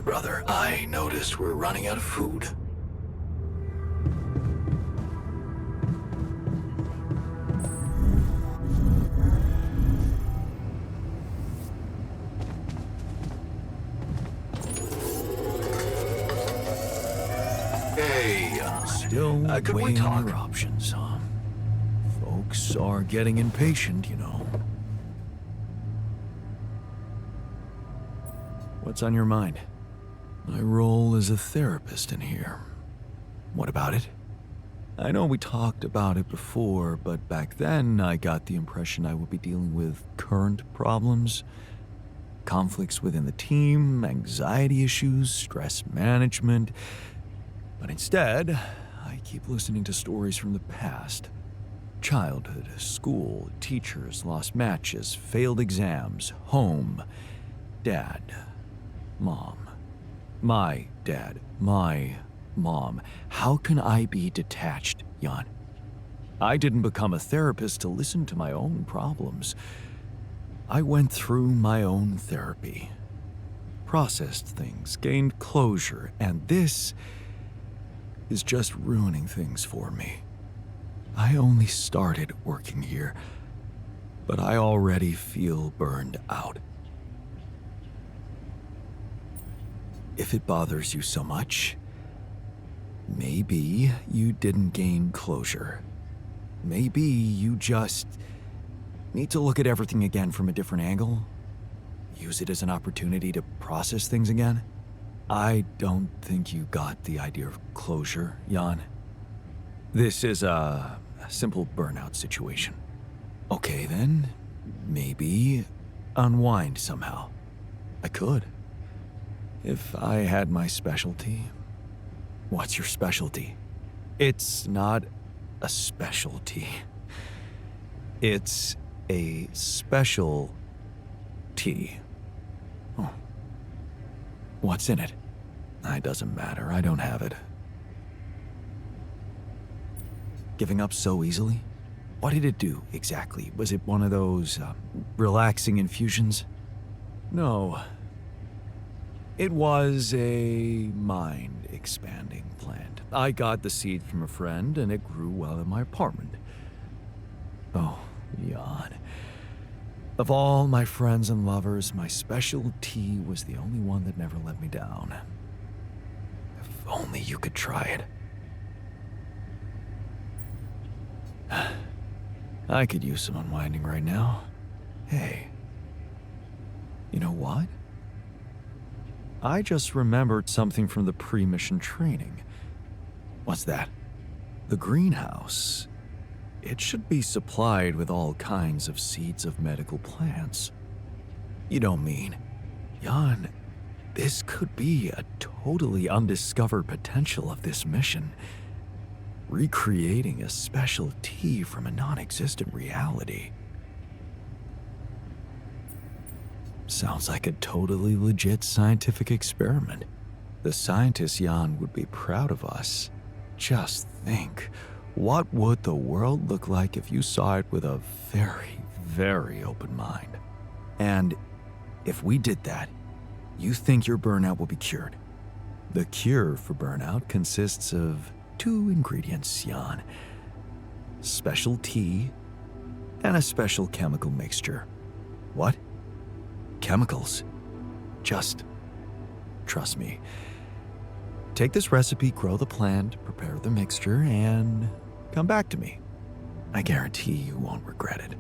brother. I noticed we're running out of food. Hey, Still could we weighing talk? your options, huh? Folks are getting impatient, you know. What's on your mind? My role as a therapist in here. What about it? I know we talked about it before, but back then I got the impression I would be dealing with current problems, conflicts within the team, anxiety issues, stress management. But instead, I keep listening to stories from the past. Childhood, school, teachers, lost matches, failed exams, home, dad, mom. My dad, my mom. How can I be detached, Jan? I didn't become a therapist to listen to my own problems. I went through my own therapy, processed things, gained closure, and this is just ruining things for me. I only started working here, but I already feel burned out. If it bothers you so much, maybe you didn't gain closure. Maybe you just need to look at everything again from a different angle. Use it as an opportunity to process things again. I don't think you got the idea of closure, Jan. This is a simple burnout situation. Okay then, maybe unwind somehow. I could. If I had my specialty. What's your specialty? It's not a specialty. It's a special tea. Oh. What's in it? It doesn't matter. I don't have it. Giving up so easily? What did it do exactly? Was it one of those relaxing infusions? No. It was a mind-expanding plant. I got the seed from a friend, and it grew well in my apartment. Oh, Jan. Of all my friends and lovers, my special tea was the only one that never let me down. If only you could try it. I could use some unwinding right now. Hey. You know what? I just remembered something from the pre-mission training. What's that? The greenhouse. It should be supplied with all kinds of seeds of medical plants. You don't mean? Jan, this could be a totally undiscovered potential of this mission. Recreating a special tea from a non-existent reality. Sounds like a totally legit scientific experiment. The scientists, Jan, would be proud of us. Just think, what would the world look like if you saw it with a very, very open mind? And if we did that, you think your burnout will be cured? The cure for burnout consists of 2 ingredients, Jan. Special tea and a special chemical mixture. What? Chemicals? Just trust me. Take this recipe, grow the plant, prepare the mixture, and come back to me. I guarantee you won't regret it.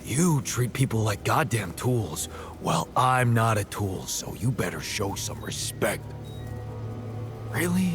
You treat people like goddamn tools. Well, I'm not a tool, so you better show some respect. Really?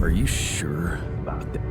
Are you sure about that?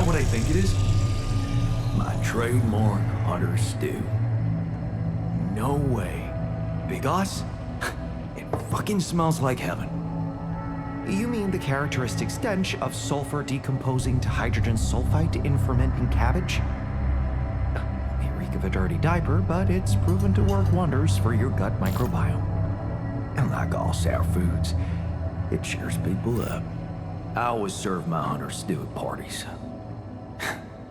What I think it is? My trademark hunter stew. No way. Big Us? It fucking smells like heaven. You mean the characteristic stench of sulfur decomposing to hydrogen sulfide in fermenting cabbage? May reek of a dirty diaper, but it's proven to work wonders for your gut microbiome. And like all sour foods, it cheers people up. I always serve my hunter stew at parties.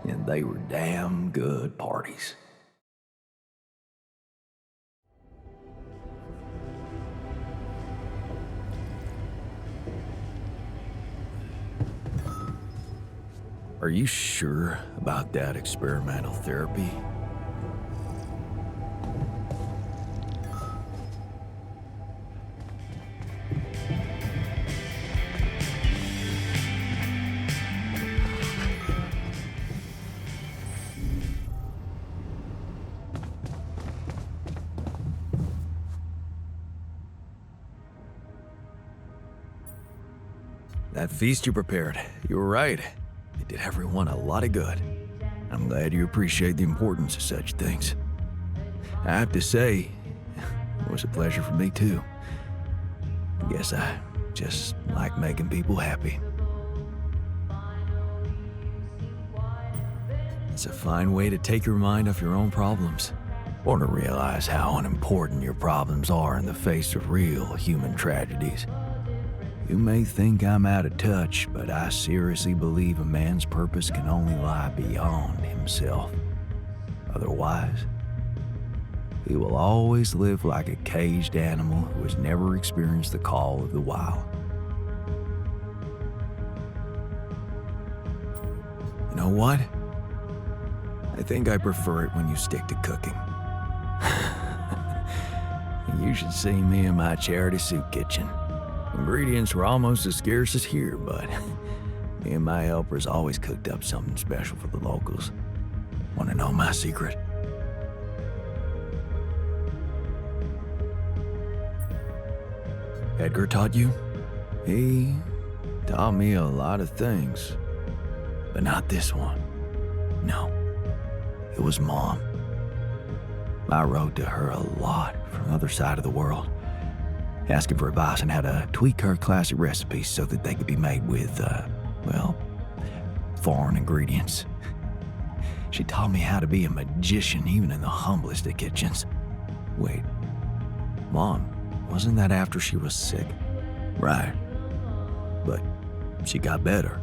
And they were damn good parties. Are you sure about that experimental therapy? That feast you prepared, you were right. It did everyone a lot of good. I'm glad you appreciate the importance of such things. I have to say, It was a pleasure for me, too. I guess I just like making people happy. It's a fine way to take your mind off your own problems, or to realize how unimportant your problems are in the face of real human tragedies. You may think I'm out of touch, but I seriously believe a man's purpose can only lie beyond himself. Otherwise, he will always live like a caged animal who has never experienced the call of the wild. You know what? I think I prefer it when you stick to cooking. You should see me in my charity soup kitchen. Ingredients were almost as scarce as here, but me and my helpers always cooked up something special for the locals. Want to know my secret? Edgar taught you? He taught me a lot of things, but not this one. No, it was Mom. I wrote to her a lot from the other side of the world, asking for advice on how to tweak her classic recipes so that they could be made with, foreign ingredients. She taught me how to be a magician even in the humblest of kitchens. Wait, Mom, wasn't that after she was sick? Right, but she got better.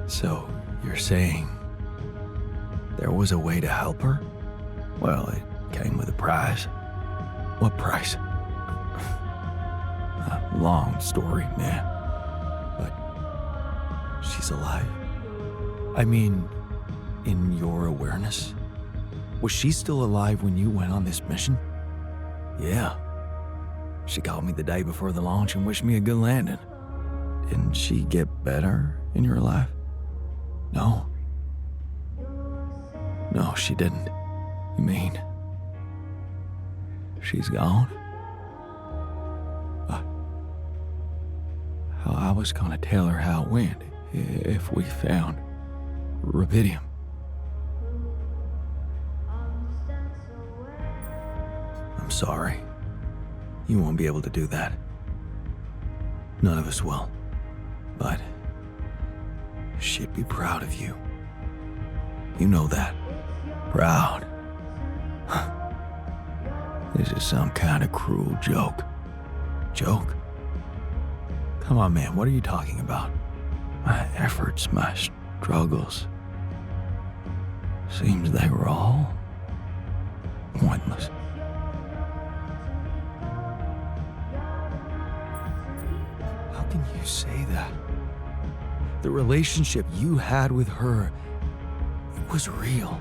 So, you're saying there was a way to help her? Well, it came with a price. What price? A long story, man. But she's alive? I mean, in your awareness? Was she still alive when you went on this mission? Yeah. She called me the day before the launch and wished me a good landing. Didn't she get better in your life? No. No, she didn't. You mean she's gone? I was gonna tell her how it went if we found rubidium. I'm sorry. You won't be able to do that. None of us will. But she'd be proud of you. You know that. Proud. This is some kind of cruel joke. Joke? Come on, man, what are you talking about? My efforts, my struggles. Seems they were all pointless. How can you say that? The relationship you had with her, it was real.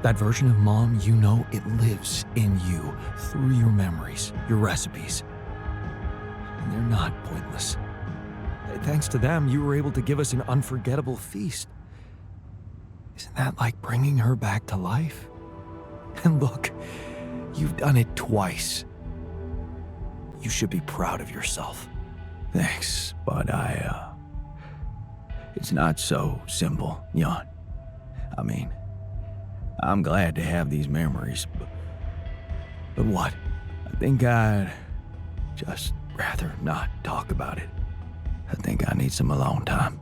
That version of Mom, you know, it lives in you through your memories, your recipes. And they're not pointless. Thanks to them, you were able to give us an unforgettable feast. Isn't that like bringing her back to life? And look, you've done it twice. You should be proud of yourself. Thanks, but it's not so simple, Jan. I mean, I'm glad to have these memories, but what? I think I'd just rather not talk about it. I think I need some alone time.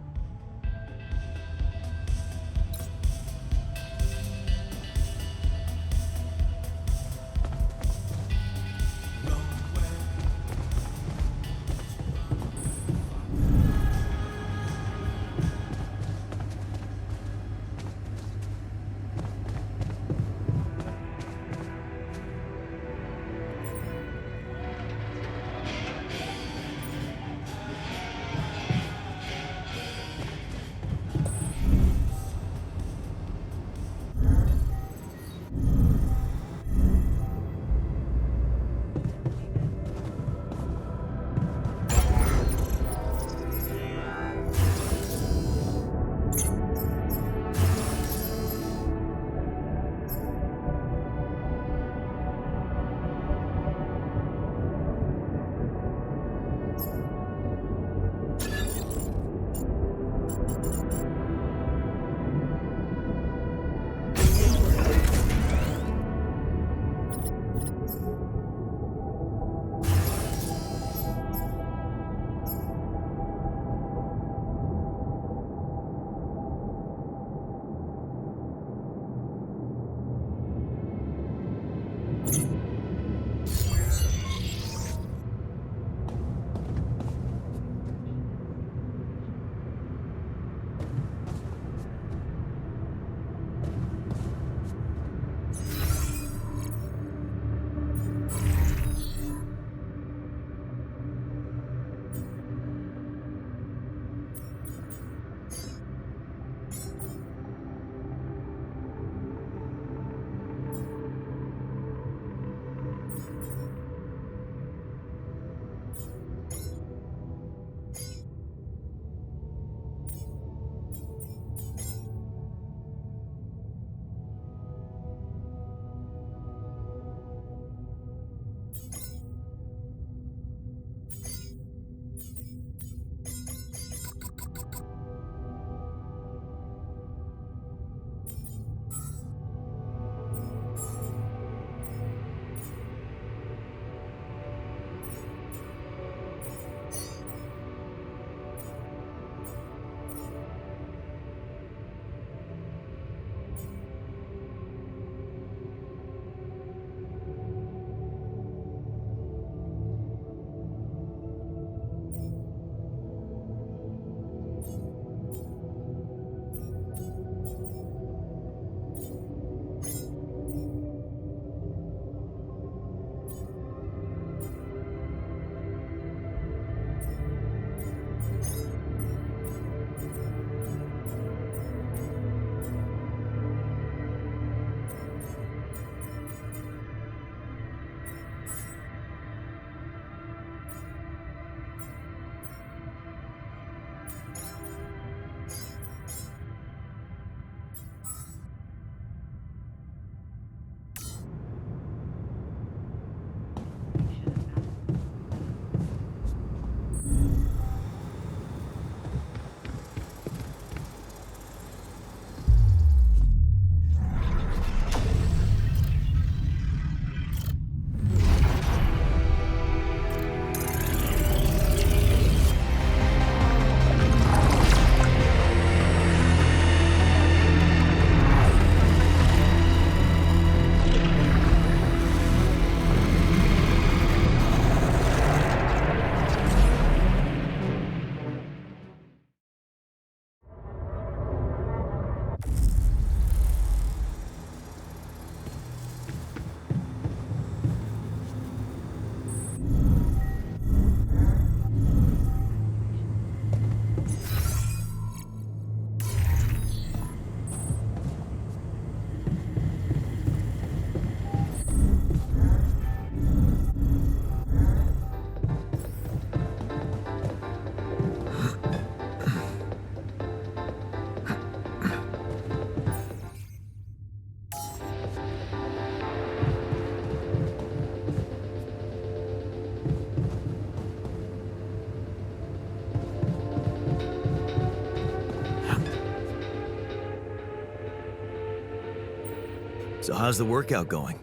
So how's the workout going?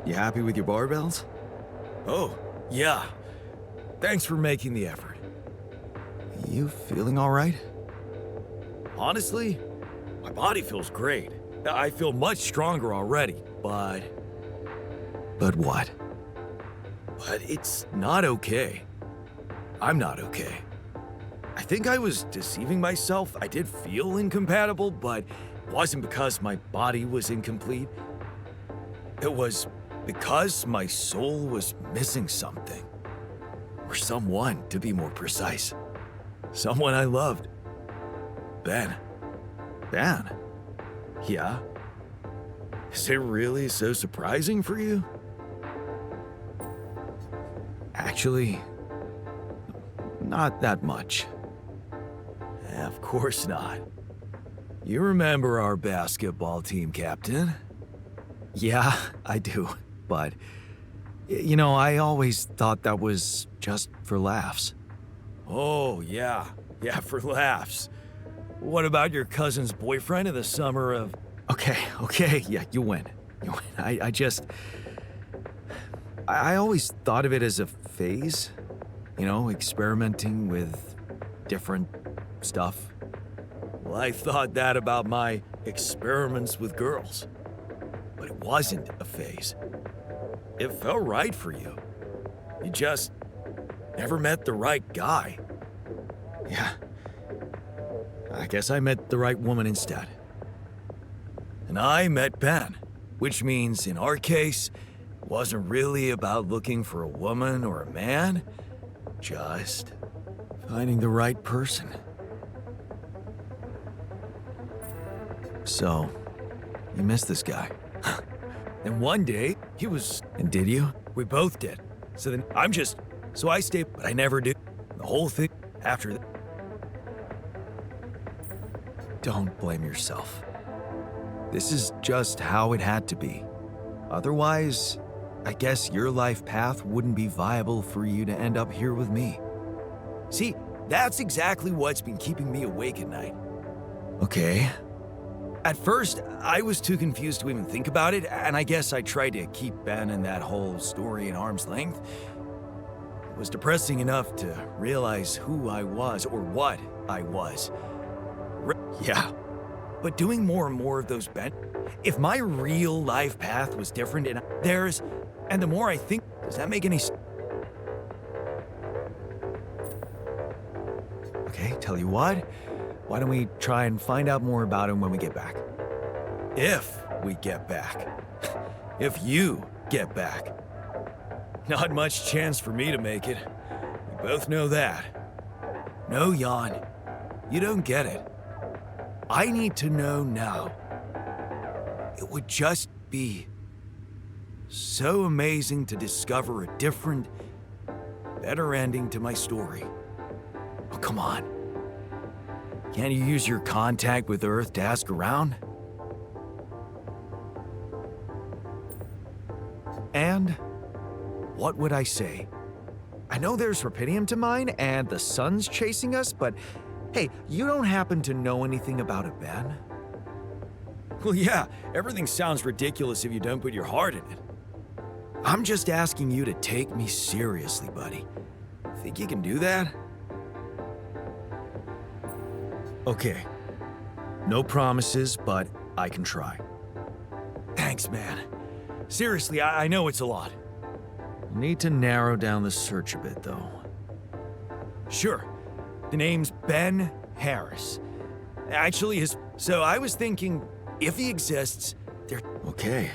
You happy with your barbells? Oh, yeah. Thanks for making the effort. You feeling all right? Honestly, my body feels great. I feel much stronger already, but... But what? But it's not okay. I'm not okay. I think I was deceiving myself. I did feel incompatible, but it wasn't because my body was incomplete. It was because my soul was missing something. Or someone, to be more precise. Someone I loved. Ben. Ben? Yeah? Is it really so surprising for you? Actually, not that much. Of course not. You remember our basketball team captain? Yeah, I do, but... You know, I always thought that was just for laughs. Oh, yeah. Yeah, for laughs. What about your cousin's boyfriend in the summer of... Okay, yeah, you win. You win. I always thought of it as a phase. You know, experimenting with different stuff. Well, I thought that about my experiments with girls. But it wasn't a phase. It felt right for you. You just never met the right guy. Yeah. I guess I met the right woman instead. And I met Ben, which means in our case, it wasn't really about looking for a woman or a man, just finding the right person. So, you missed this guy. And one day, he was... And did you? We both did. So then, So I stayed, but I never did. The whole thing, after that... Don't blame yourself. This is just how it had to be. Otherwise, I guess your life path wouldn't be viable for you to end up here with me. See, that's exactly what's been keeping me awake at night. Okay. At first, I was too confused to even think about it, and I guess I tried to keep Ben and that whole story at arm's length. It was depressing enough to realize who I was, or what I was. Yeah. But doing more and more of those, Ben, if my real life path was different and theirs, and the more I think, does that make any sense? Okay, tell you what, why don't we try and find out more about him when we get back? If we get back. If you get back. Not much chance for me to make it. We both know that. No, Jan, you don't get it. I need to know now. It would just be so amazing to discover a different, better ending to my story. Oh, come on. Can't you use your contact with Earth to ask around? And what would I say? I know there's rupidium to mine and the sun's chasing us, but hey, you don't happen to know anything about it, Ben? Well, yeah, everything sounds ridiculous if you don't put your heart in it. I'm just asking you to take me seriously, buddy. Think you can do that? Okay. No promises, but I can try. Thanks, man. Seriously, I know it's a lot. Need to narrow down the search a bit, though. Sure. The name's Ben Harris. Actually, so I was thinking, if he exists, there... Okay.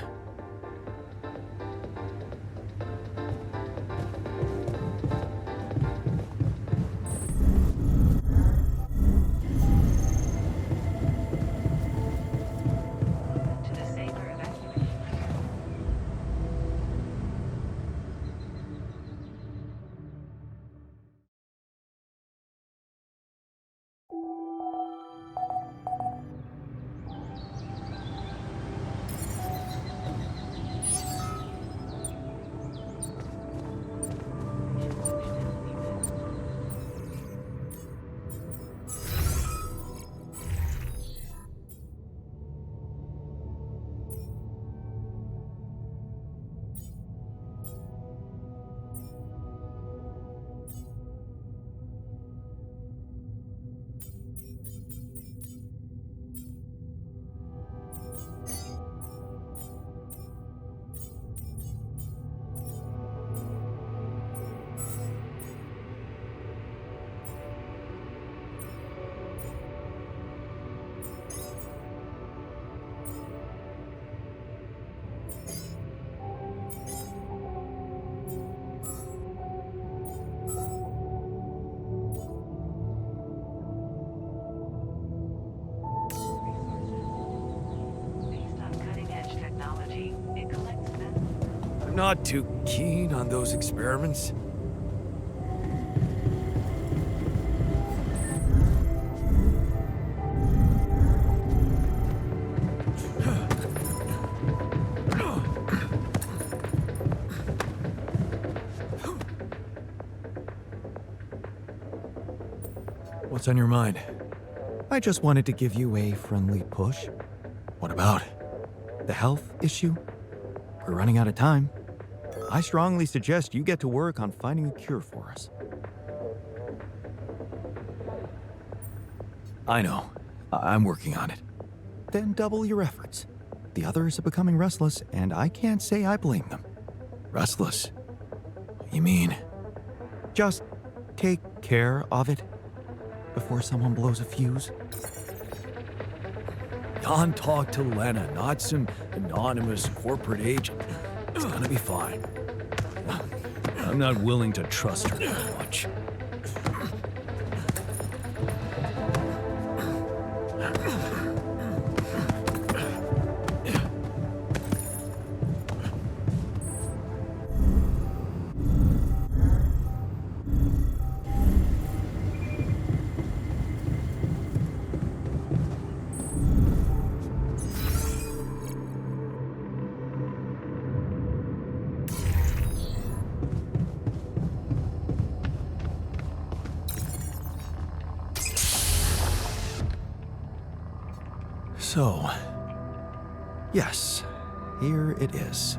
not too keen on those experiments. What's on your mind? I just wanted to give you a friendly push. What about? The health issue? We're running out of time. I strongly suggest you get to work on finding a cure for us. I know. I'm working on it. Then double your efforts. The others are becoming restless, and I can't say I blame them. Restless? You mean? Just take care of it before someone blows a fuse. Don talked to Lena, not some anonymous corporate agent. It's gonna be fine. I'm not willing to trust her that much. So, yes, here it is.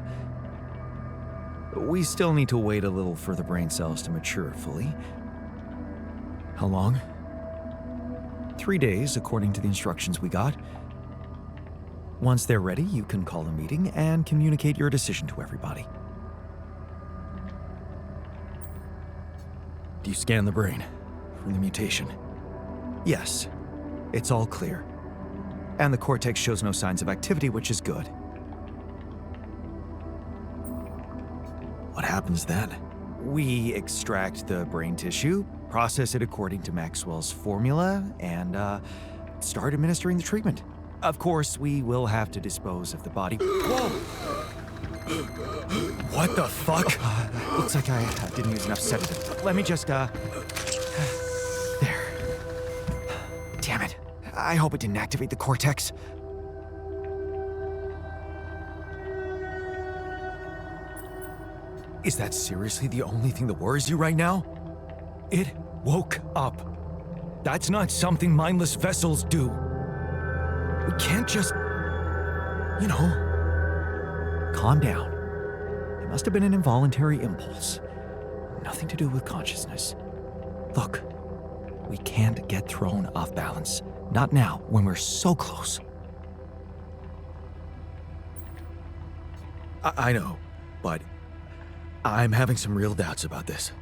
We still need to wait a little for the brain cells to mature fully. How long? 3 days, according to the instructions we got. Once they're ready, you can call a meeting and communicate your decision to everybody. Do you scan the brain for the mutation? Yes, it's all clear. And the cortex shows no signs of activity, which is good. What happens then? We extract the brain tissue, process it according to Maxwell's formula, and start administering the treatment. Of course, we will have to dispose of the body. Whoa! What the fuck? Looks like I didn't use enough sedative. Let me just, There. Damn it. I hope it didn't activate the cortex. Is that seriously the only thing that worries you right now? It woke up. That's not something mindless vessels do. We can't just... you know... Calm down. It must have been an involuntary impulse. Nothing to do with consciousness. Look, we can't get thrown off balance. Not now, when we're so close. I know, but I'm having some real doubts about this.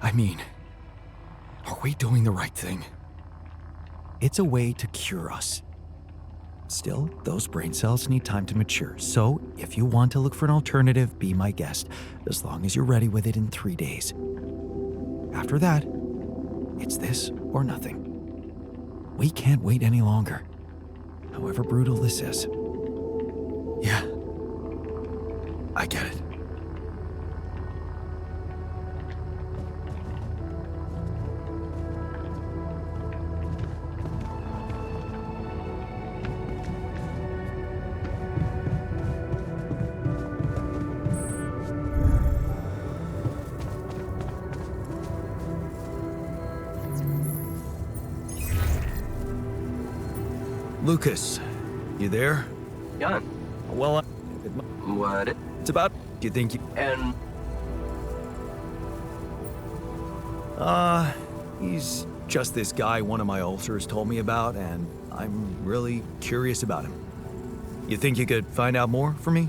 I mean, are we doing the right thing? It's a way to cure us. Still, those brain cells need time to mature, so if you want to look for an alternative, be my guest, as long as you're ready with it in 3 days. After that, it's this or nothing. We can't wait any longer, however brutal this is. Yeah, I get it. Lucas, you there? Jan, Well, what? it's about... Do you think you... And He's just this guy one of my alters told me about, and I'm really curious about him. You think you could find out more for me?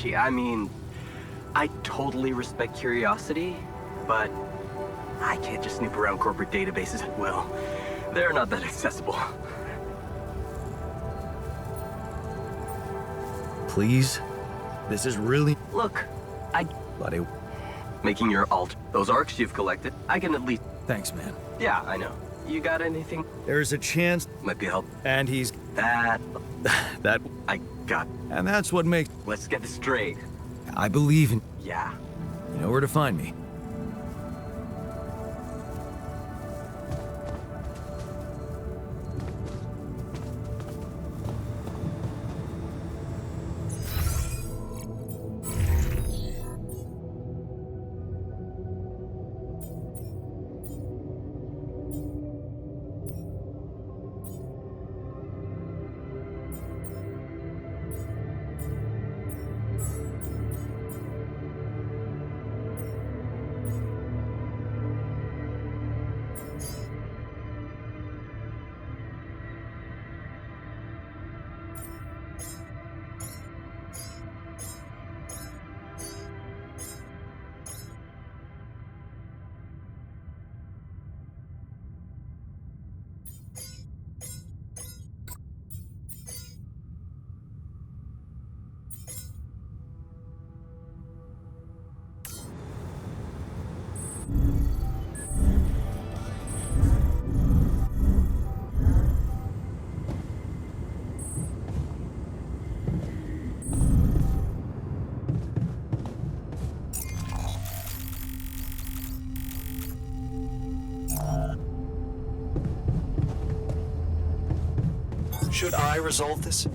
gee, I mean, I totally respect curiosity, but I can't just snoop around corporate databases at will. They're not that accessible. Please? This is really... Look, Buddy, making your alt, those arcs you've collected, I can at least... thanks, man. Yeah, I know. You got anything? There's a chance... Might be help. And he's... That... That... I God. And that's what makes... Let's get this straight. I believe in... Yeah. You know where to find me. Should I resolve this?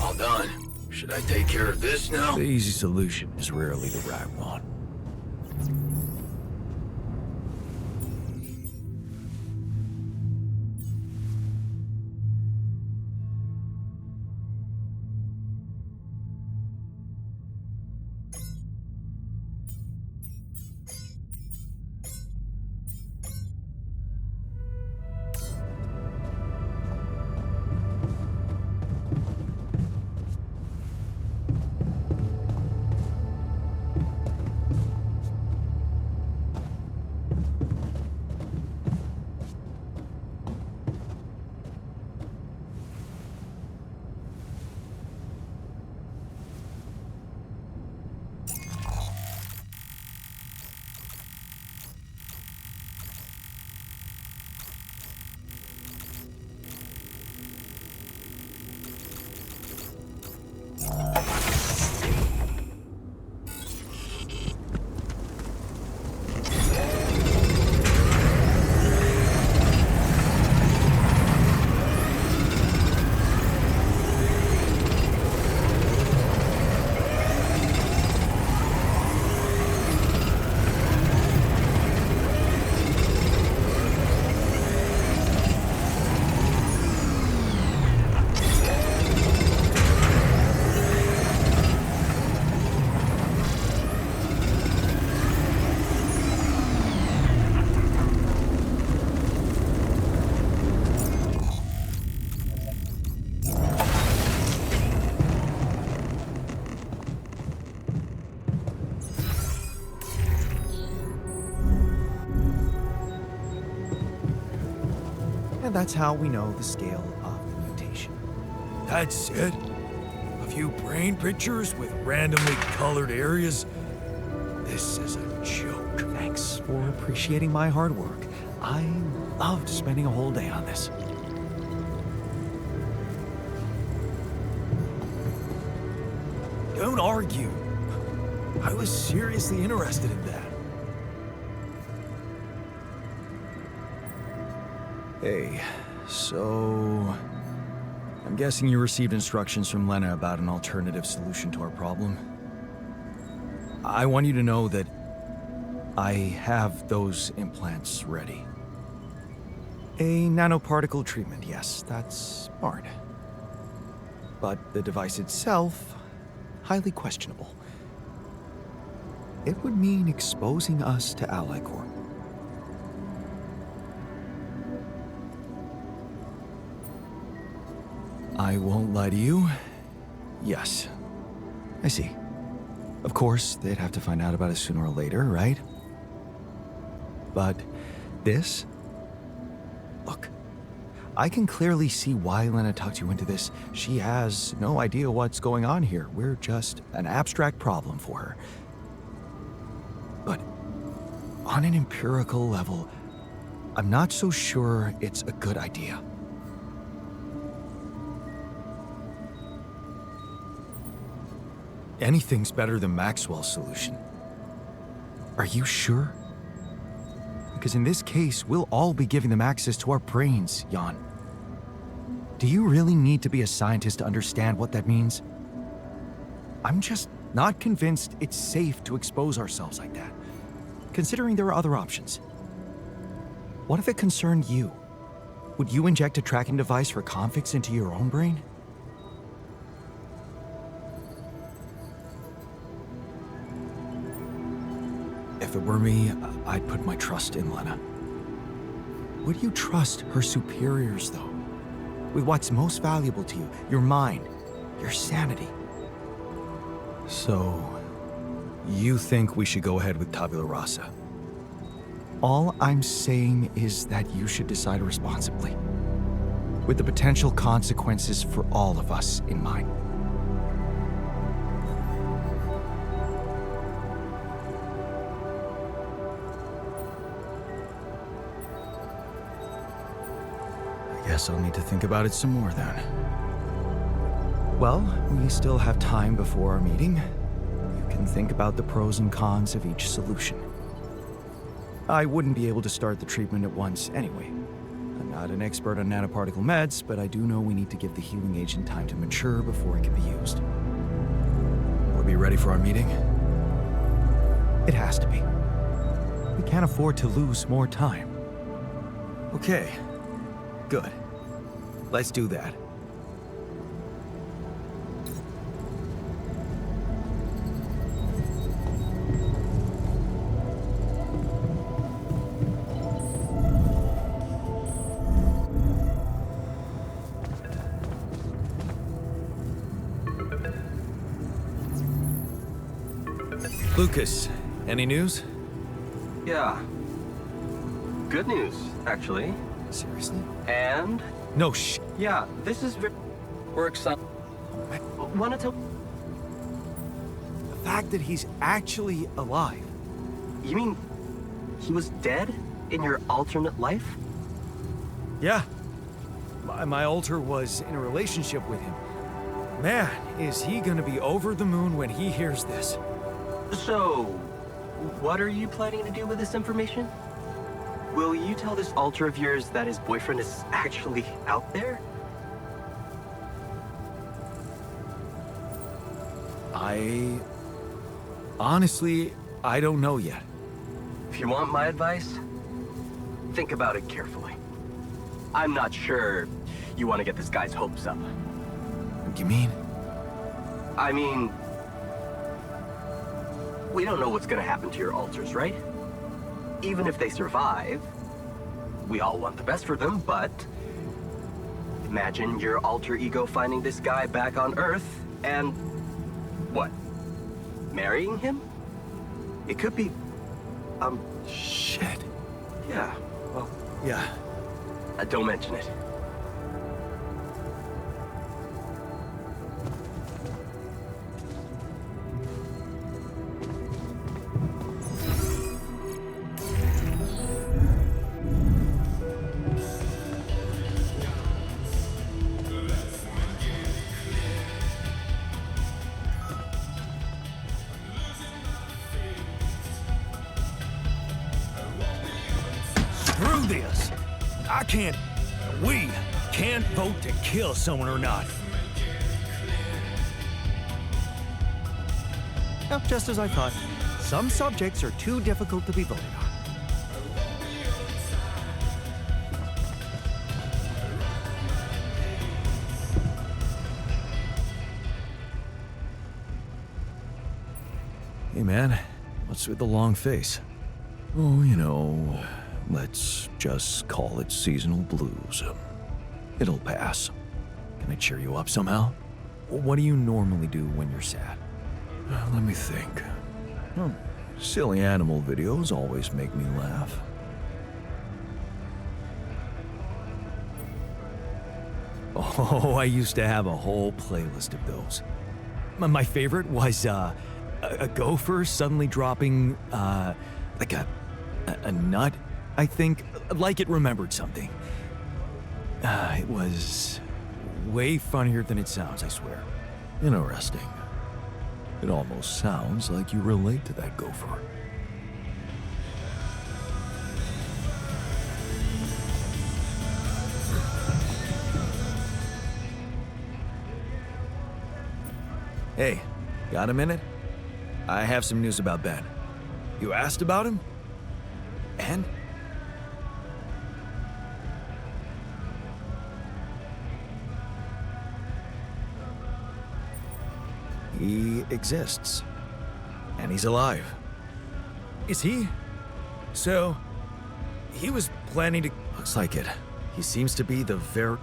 All done. Should I take care of this now? The easy solution is rarely the right one. And that's how we know the scale of the mutation. That's it? A few brain pictures with randomly colored areas? This is a joke. Thanks for appreciating my hard work. I loved spending a whole day on this. Don't argue. I was seriously interested in that. Hey, so... I'm guessing you received instructions from Lena about an alternative solution to our problem. I want you to know that I have those implants ready. A nanoparticle treatment, yes, that's smart. But the device itself, highly questionable. It would mean exposing us to Ally Corp. I won't lie to you. Yes. I see. Of course, they'd have to find out about it sooner or later, right? But this? Look, I can clearly see why Lena talked you into this. She has no idea what's going on here. We're just an abstract problem for her. But on an empirical level, I'm not so sure it's a good idea. Anything's better than Maxwell's solution. Are you sure? Because in this case, we'll all be giving them access to our brains, Jan. Do you really need to be a scientist to understand what that means? I'm just not convinced it's safe to expose ourselves like that, considering there are other options. What if it concerned you? Would you inject a tracking device for convicts into your own brain? If it were me, I'd put my trust in Lena. Would you trust her superiors, though? With what's most valuable to you, your mind, your sanity. So, you think we should go ahead with Tabuleh Rasa? All I'm saying is that you should decide responsibly, with the potential consequences for all of us in mind. Guess I'll need to think about it some more then. Well, we still have time before our meeting. You can think about the pros and cons of each solution. I wouldn't be able to start the treatment at once anyway. I'm not an expert on nanoparticle meds, but I do know we need to give the healing agent time to mature before it can be used. We'll be ready for our meeting? It has to be. We can't afford to lose more time. Okay. Good. Let's do that. Lucas, any news? Yeah. Good news, actually. Seriously? And? No, Yeah, this is we're excited. Wanna tell? The fact that he's actually alive. You mean he was dead in your alternate life? Yeah. My alter was in a relationship with him. Man, is he gonna be over the moon when he hears this. So, what are you planning to do with this information? Will you tell this alter of yours that his boyfriend is actually out there? Honestly, I don't know yet. If you want my advice, think about it carefully. I'm not sure you want to get this guy's hopes up. What do you mean? I mean, we don't know what's gonna happen to your alters, right? Even if they survive, we all want the best for them, but imagine your alter ego finding this guy back on Earth and what? Marrying him? It could be, Shit. yeah, well, Yeah. don't mention it. Screw this! We can't vote to kill someone or not. Well, just as I thought. Some subjects are too difficult to be voted on. Hey man, what's with the long face? Oh, you know, let's just call it seasonal blues. It'll pass. Can I cheer you up somehow? What do you normally do when you're sad? Let me think. Silly animal videos always make me laugh. Oh, I used to have a whole playlist of those. My favorite was a gopher suddenly dropping like a nut I think, like it remembered something. It was way funnier than it sounds, I swear. Interesting. It almost sounds like you relate to that gopher. Hey, got a minute? I have some news about Ben. You asked about him? And? He exists. And he's alive. Is he? So, he was planning to... Looks like it. He seems to be the very...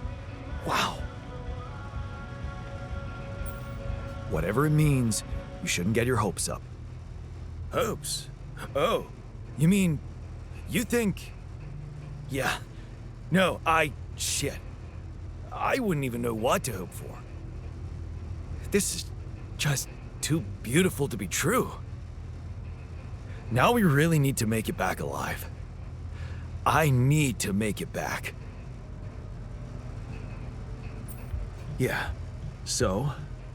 Wow. Whatever it means, you shouldn't get your hopes up. Hopes? Oh, you mean... You think... Yeah. No, shit. I wouldn't even know what to hope for. This is just too beautiful to be true. Now we really need to make it back alive. I need to make it back. Yeah, so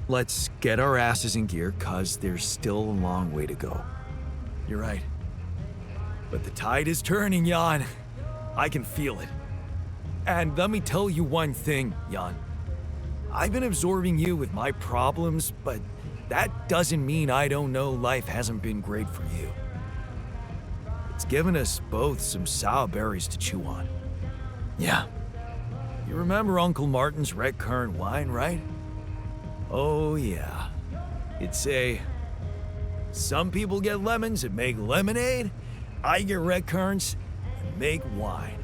let's get our asses in gear, cause there's still a long way to go. You're right. But the tide is turning, Jan. I can feel it. And let me tell you one thing, Jan. I've been absorbing you with my problems, but that doesn't mean I don't know life hasn't been great for you. It's given us both some sour berries to chew on. Yeah. You remember Uncle Martin's red currant wine, right? Oh, yeah. It'd say, some people get lemons and make lemonade. I get red currants and make wine.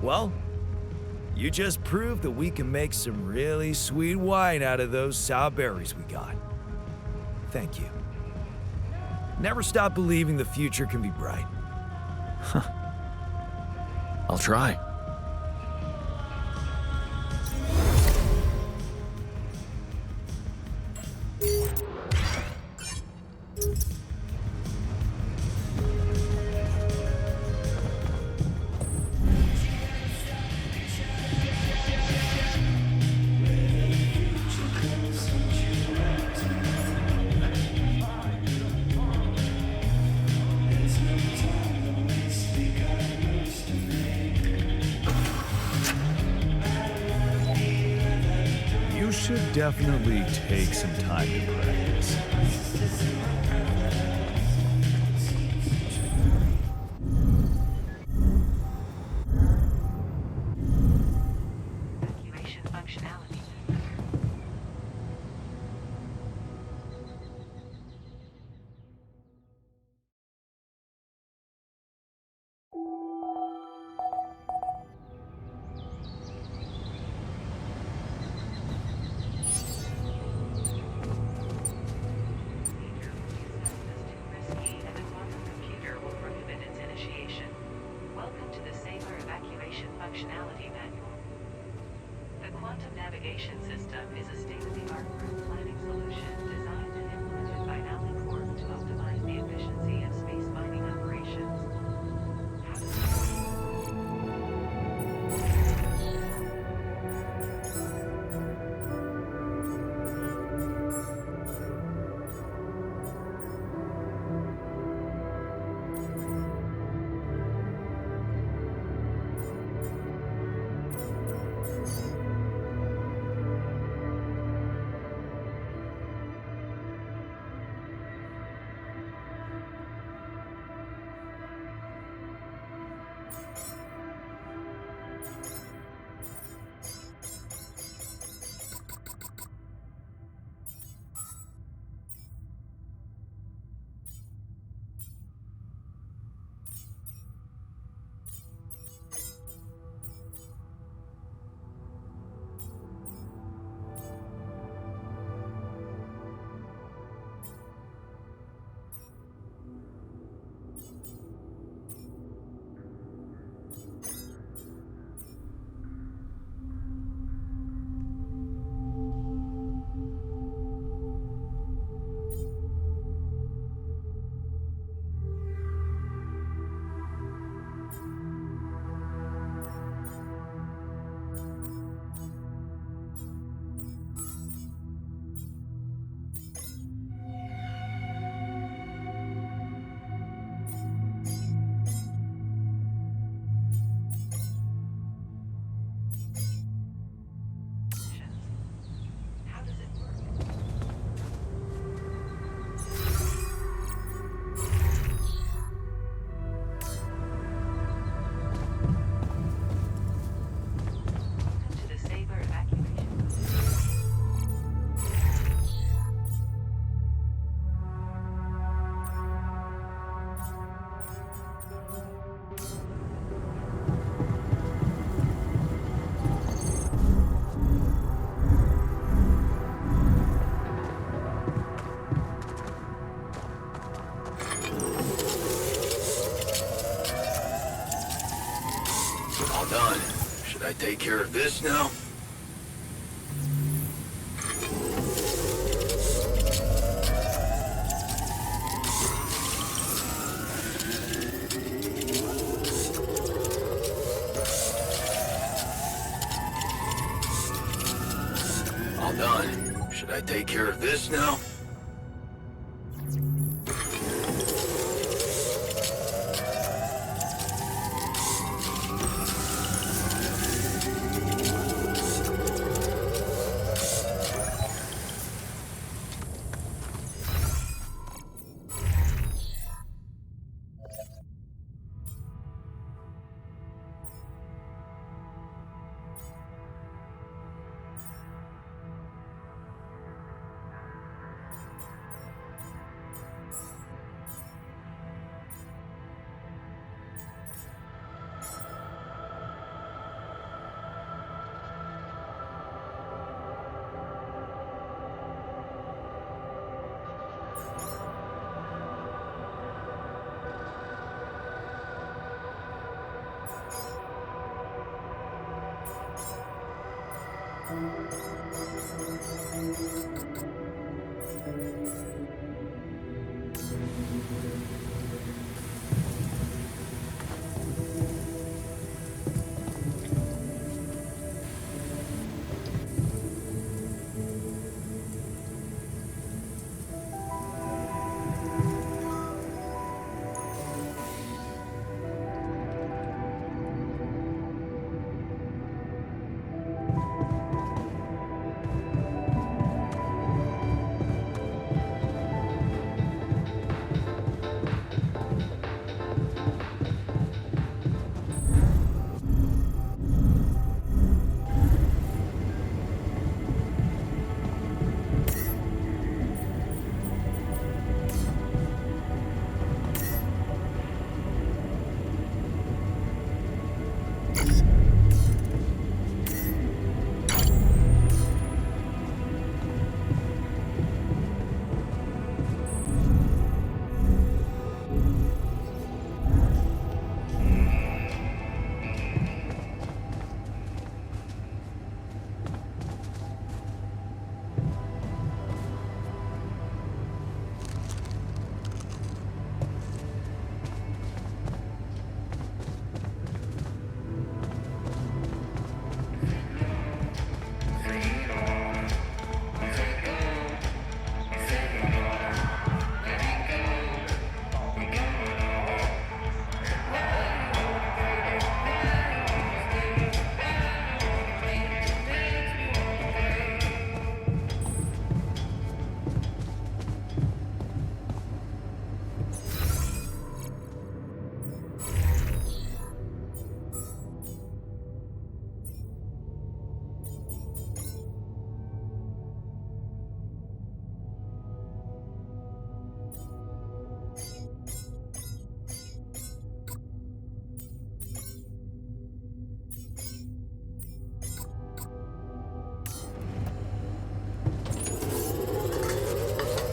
Well, you just proved that we can make some really sweet wine out of those sour berries we got. Thank you. Never stop believing the future can be bright. I'll try. You should definitely take some time to practice. Evacuation functionality. take care of this now? All done. Should I take care of this now?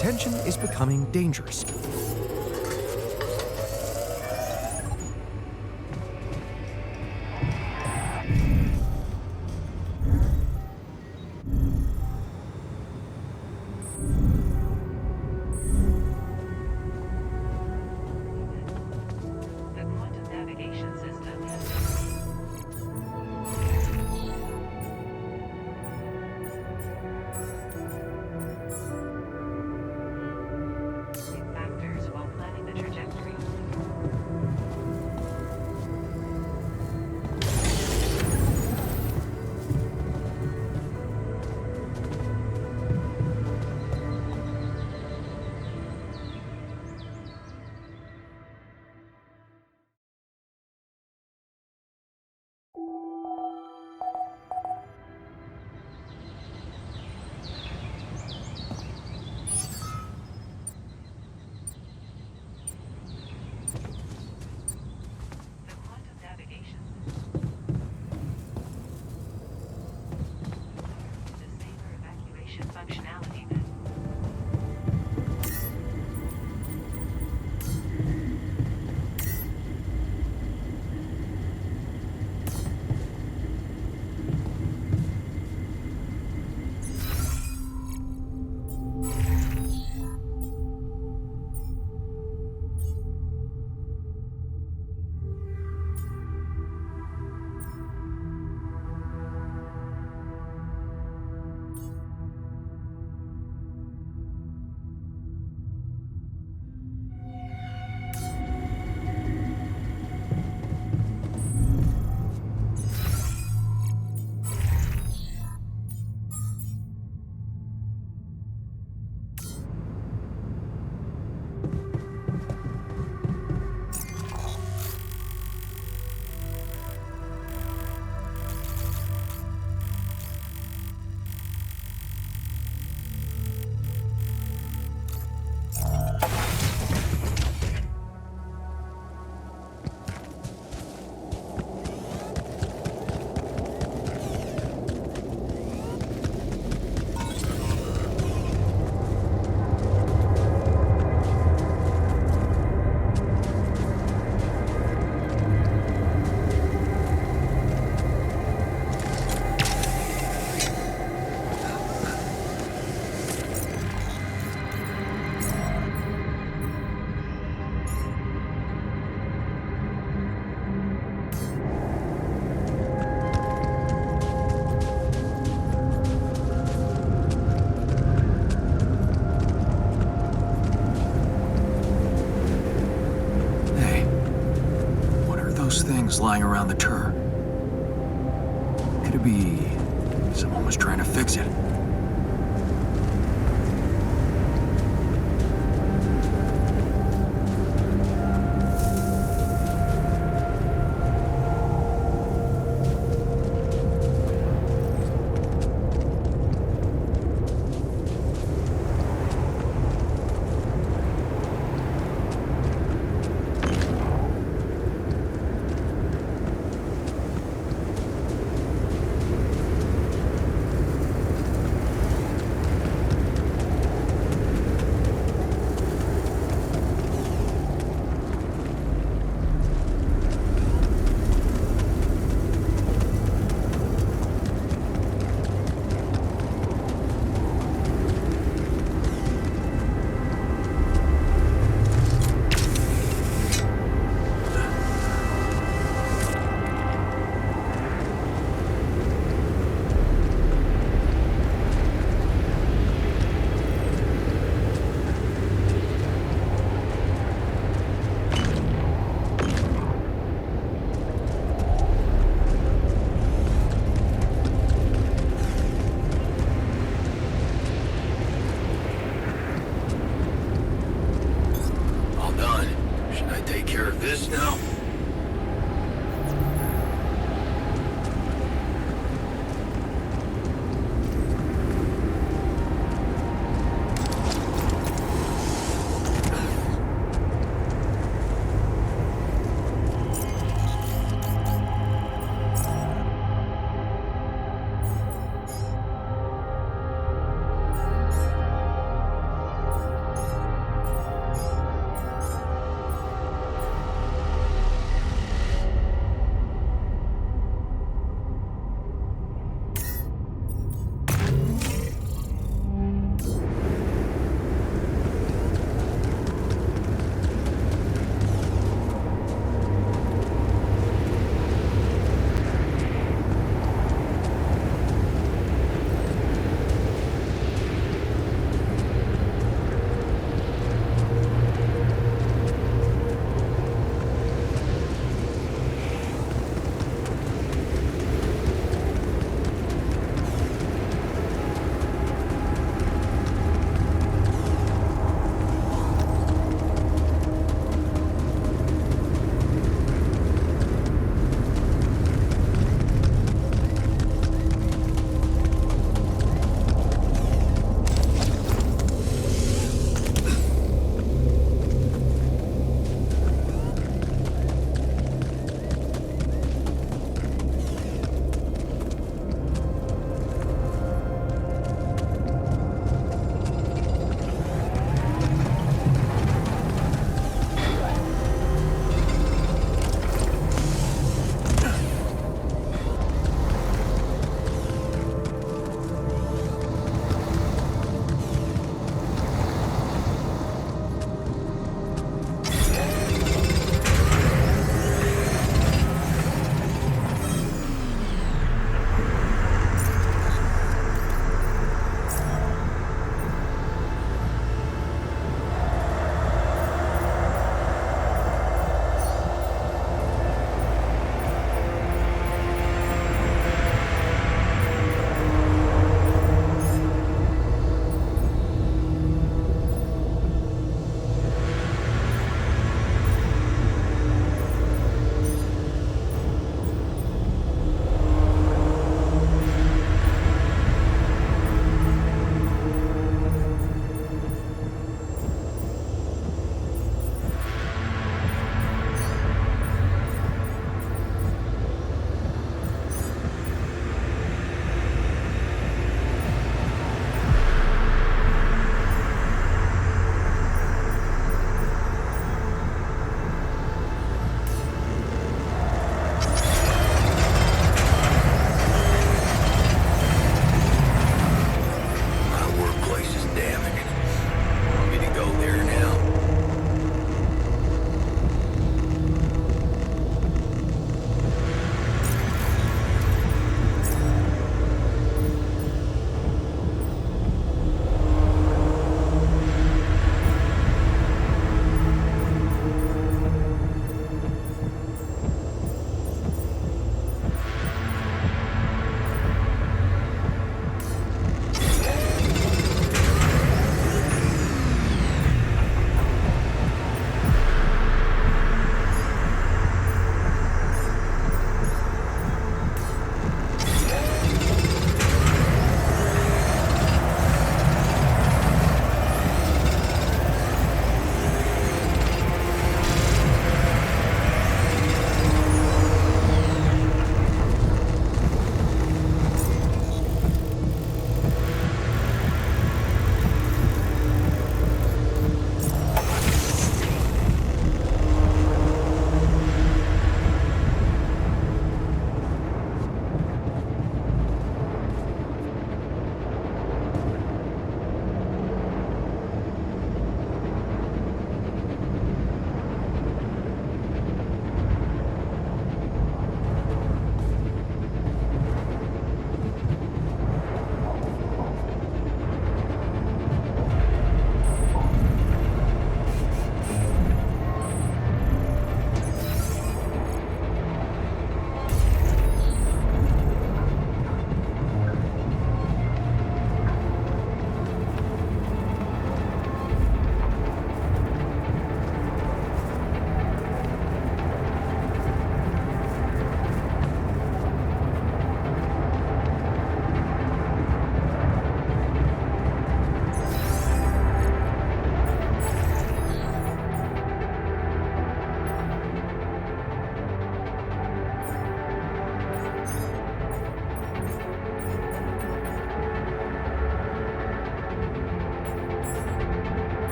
Tension is becoming dangerous. The quantum navigation system has factors while planning the trajectory. The quantum navigation disable evacuation functionality. parts lying around the turret. Could it be someone was trying to fix it?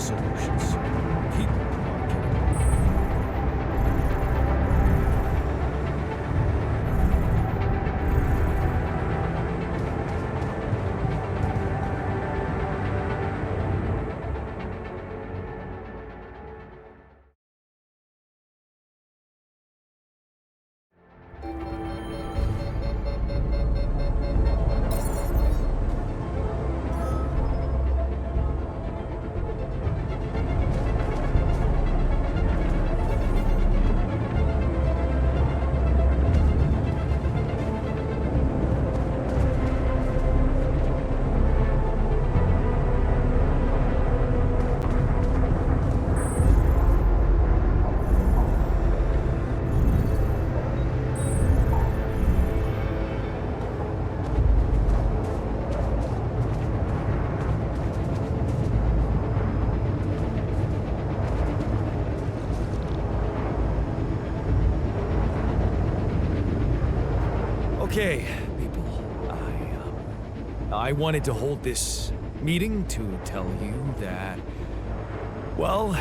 solutions. Keep marketing. Okay, people, I wanted to hold this meeting to tell you that, well,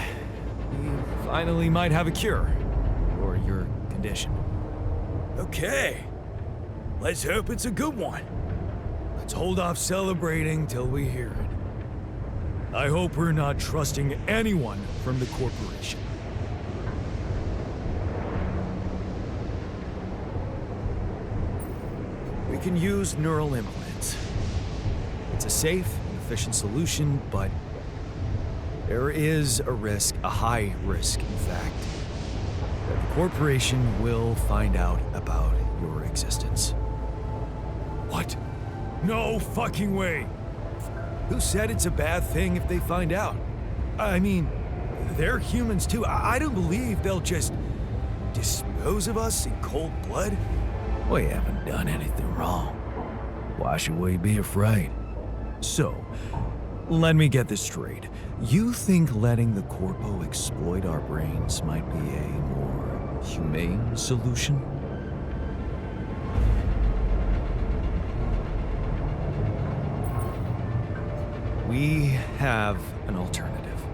we finally might have a cure for your condition. Okay. Let's hope it's a good one. Let's hold off celebrating till we hear it. I hope we're not trusting anyone from the corporation. We can use neural implants. It's a safe and efficient solution, but there is a risk, a high risk, in fact, that the corporation will find out about your existence. What? No fucking way! Who said it's a bad thing if they find out? I mean, they're humans too. I don't believe they'll just dispose of us in cold blood. We haven't done anything wrong. Why should we be afraid? So, let me get this straight. You think letting the corpo exploit our brains might be a more humane solution? We have an alternative.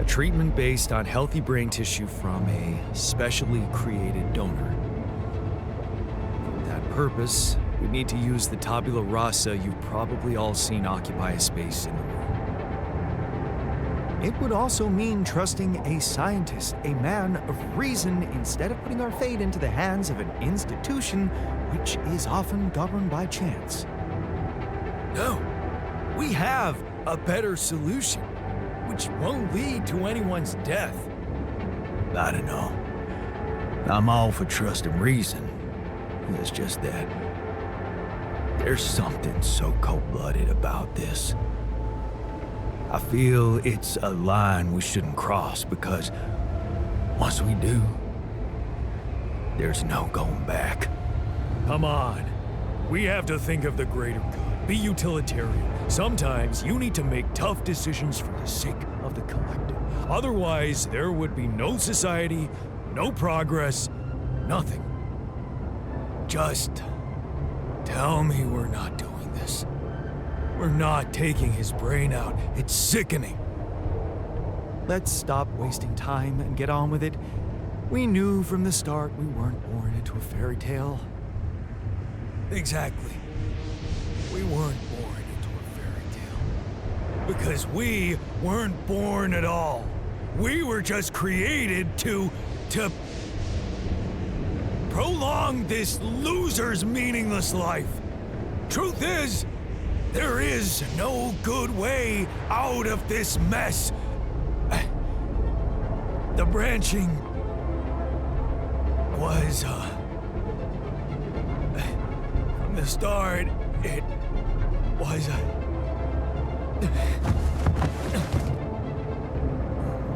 A treatment based on healthy brain tissue from a specially created donor. For that purpose, we need to use the Tabuleh Rasa you've probably all seen occupy a space in the room. It would also mean trusting a scientist, a man of reason, instead of putting our fate into the hands of an institution which is often governed by chance. No, we have a better solution, which won't lead to anyone's death. I don't know. I'm all for trusting reason. It's just that there's something so cold-blooded about this. I feel it's a line we shouldn't cross because once we do, there's no going back. Come on. We have to think of the greater good. Be utilitarian. Sometimes you need to make tough decisions for the sake of the collective. Otherwise, there would be no society, no progress, nothing. Just tell me we're not doing this. We're not taking his brain out. It's sickening. Let's stop wasting time and get on with it. We knew from the start we weren't born into a fairy tale. Exactly. We weren't born into a fairy tale. Because we weren't born at all. We were just created to prolong this loser's meaningless life. Truth is, there is no good way out of this mess. The branching was, from the start, it was,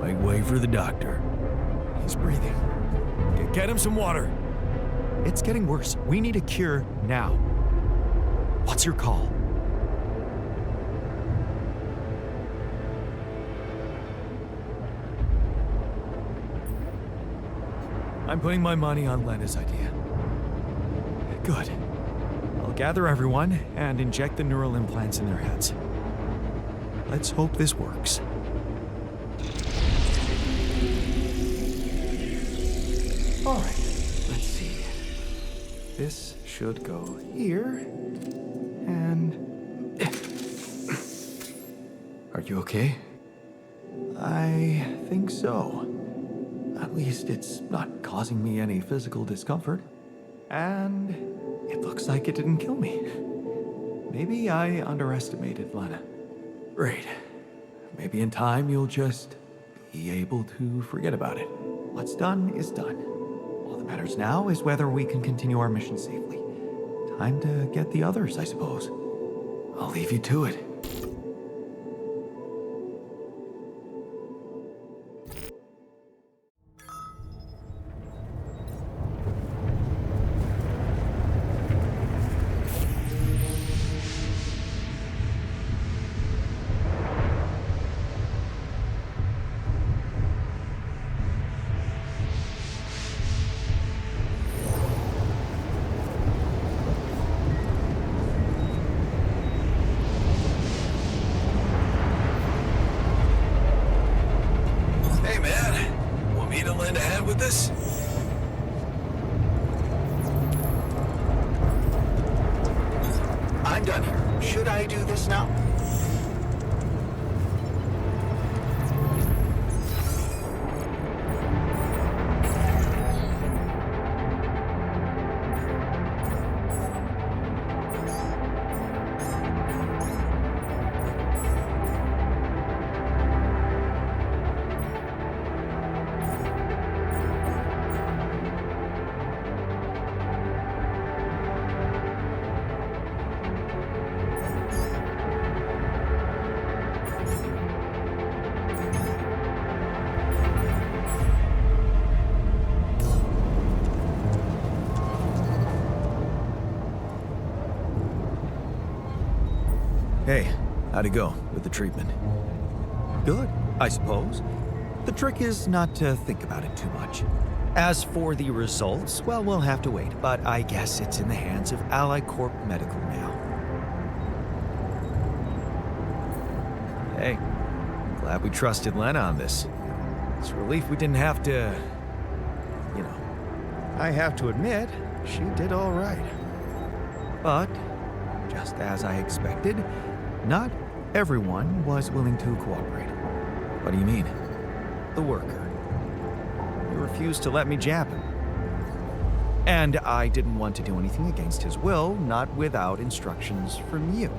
Make way for the doctor. He's breathing. Get him some water. It's getting worse. We need a cure now. What's your call? I'm putting my money on Lena's idea. Good. I'll gather everyone and inject the neural implants in their heads. Let's hope this works. All right, let's see. This should go here, and... Are you okay? I think so. At least it's not causing me any physical discomfort. And it looks like it didn't kill me. Maybe I underestimated Lena. Great. Maybe in time you'll just be able to forget about it. What's done is done. All that matters now is whether we can continue our mission safely. Time to get the others, I suppose. I'll leave you to it. With this? I'm done here. Should I do this now? Hey, how'd it go with the treatment? Good, I suppose. The trick is not to think about it too much. As for the results, well, we'll have to wait, but I guess it's in the hands of Ally Corp Medical now. Hey, glad we trusted Lena on this. It's a relief we didn't have to... You know, I have to admit, she did all right. But, just as I expected, not everyone was willing to cooperate. What do you mean? The worker. He refused to let me jab him. And I didn't want to do anything against his will, not without instructions from you.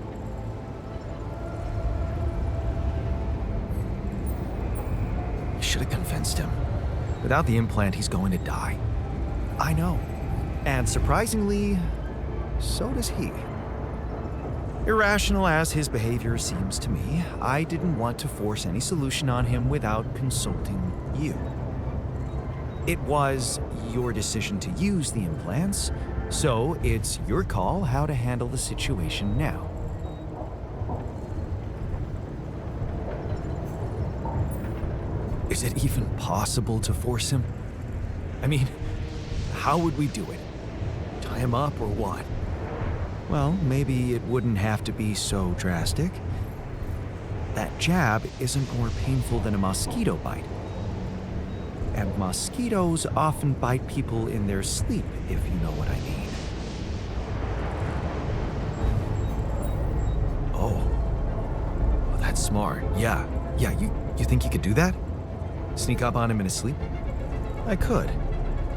You should have convinced him. Without the implant, he's going to die. I know. And surprisingly, so does he. Irrational as his behavior seems to me, I didn't want to force any solution on him without consulting you. It was your decision to use the implants, so it's your call how to handle the situation now. Is it even possible to force him? I mean, how would we do it? Tie him up or what? Well, maybe it wouldn't have to be so drastic. That jab isn't more painful than a mosquito bite. And mosquitoes often bite people in their sleep, if you know what I mean. Oh, that's smart. Yeah, you think you could do that? Sneak up on him in his sleep? I could.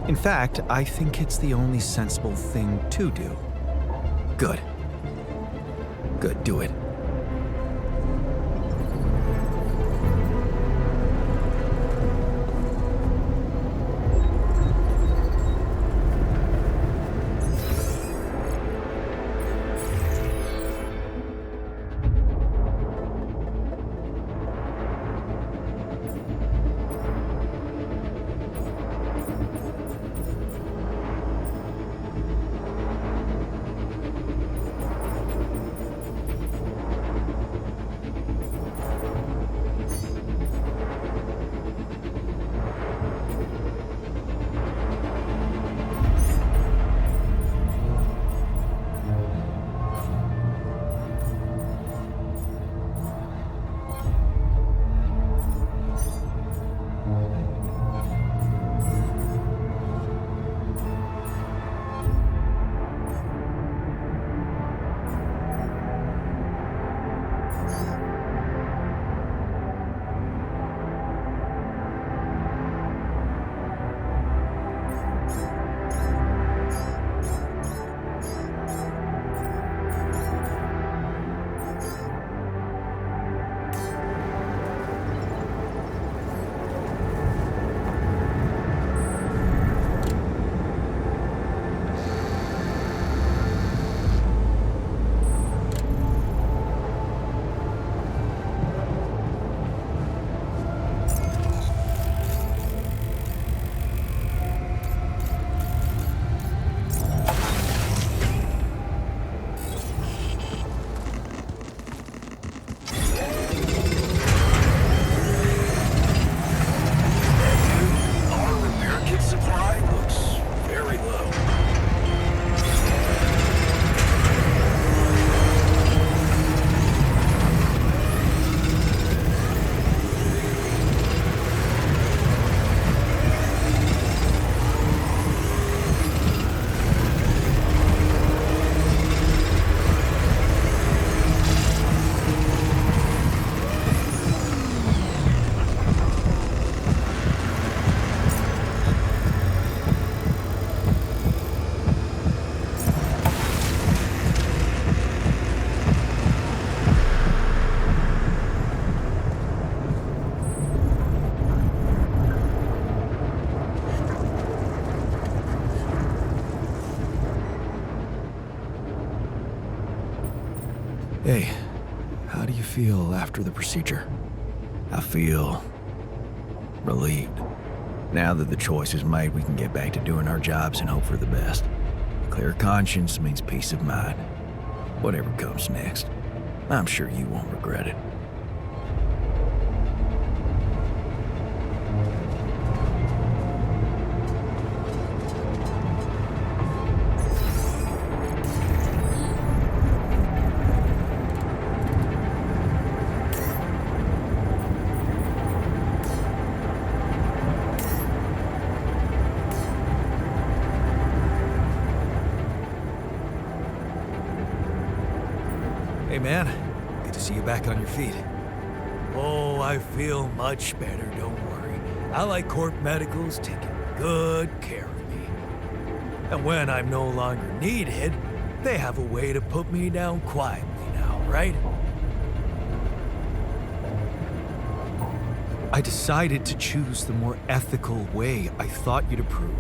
In fact, I think it's the only sensible thing to do. Good. Good, do it. Hey, how do you feel after the procedure? I feel relieved. Now that the choice is made, we can get back to doing our jobs and hope for the best. A clear conscience means peace of mind. Whatever comes next, I'm sure you won't regret it. Hey man, good to see you back on your feet. Oh, I feel much better, don't worry. I like Corp Medical's taking good care of me. And when I'm no longer needed, they have a way to put me down quietly now, right? I decided to choose the more ethical way I thought you'd approve.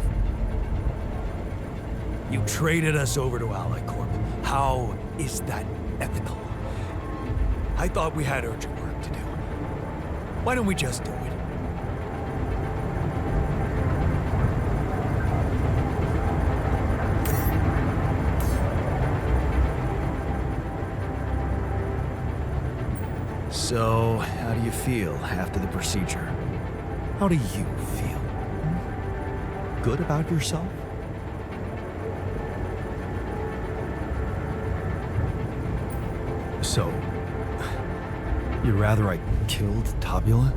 You traded us over to Ally Corp. How is that ethical? I thought we had urgent work to do. Why don't we just do it? So, how do you feel after the procedure? How do you feel? Good about yourself? So, you'd rather I killed Tabuleh?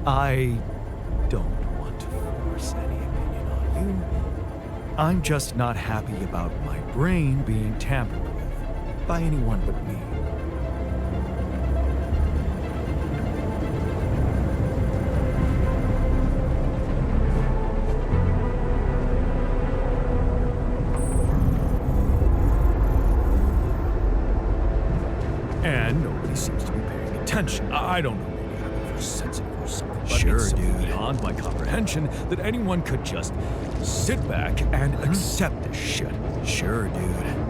I don't want to force any opinion on you. I'm just not happy about my brain being tampered with by anyone but me. And nobody seems to be paying attention. I don't know, maybe I'm oversensitive or something. But Sure, it's so dude. beyond my comprehension that anyone could just sit back and accept this shit. Sure, dude.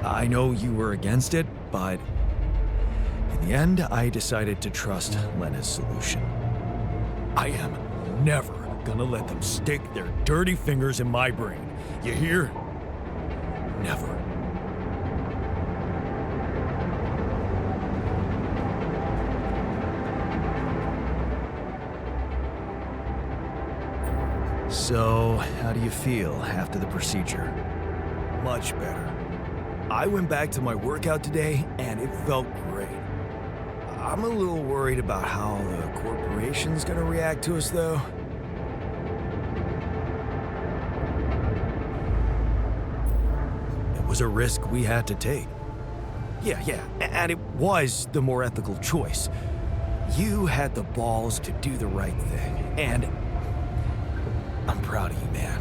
I know you were against it, but in the end, I decided to trust Lena's solution. I am never gonna let them stick their dirty fingers in my brain. You hear? Never. So, how do you feel after the procedure? Much better. I went back to my workout today, and it felt great. I'm a little worried about how the corporation's gonna react to us, though. It was a risk we had to take. Yeah, and it was the more ethical choice. You had the balls to do the right thing, and I'm proud of you, man.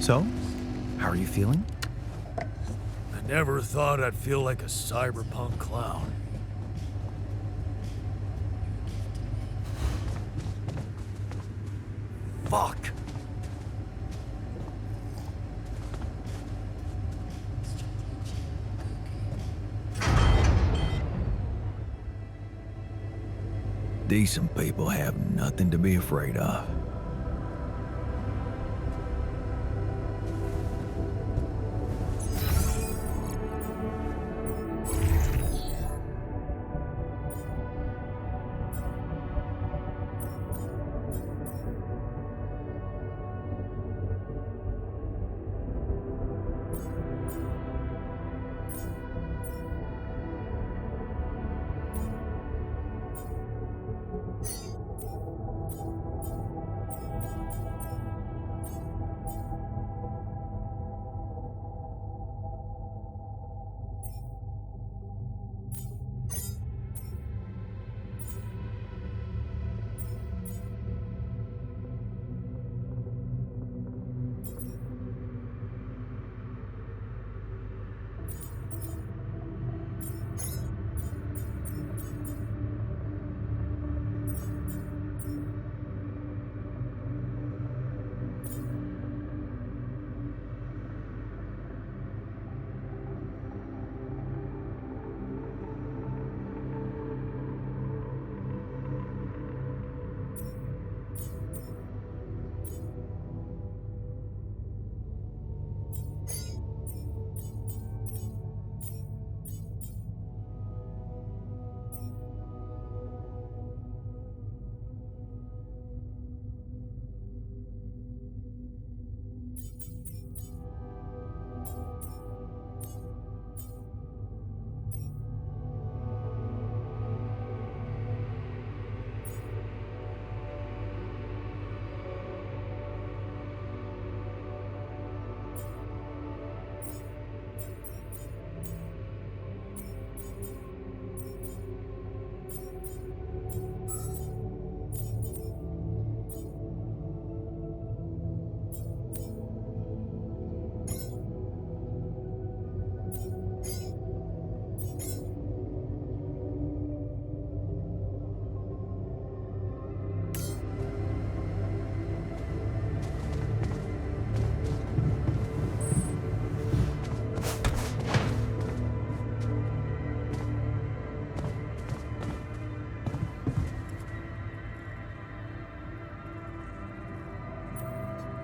So, how are you feeling? I never thought I'd feel like a cyberpunk clown. Fuck! Decent people have nothing to be afraid of.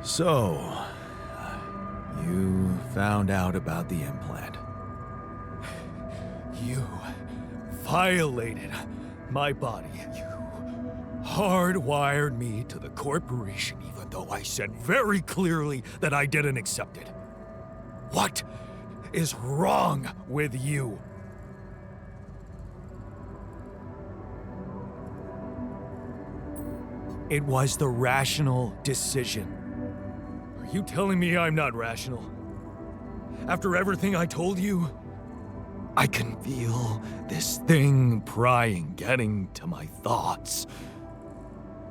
So, you found out about the implant. You violated my body. You hardwired me to the corporation, even though I said very clearly that I didn't accept it. What is wrong with you? It was the rational decision. Are you telling me I'm not rational? After everything I told you? I can feel this thing prying, getting to my thoughts.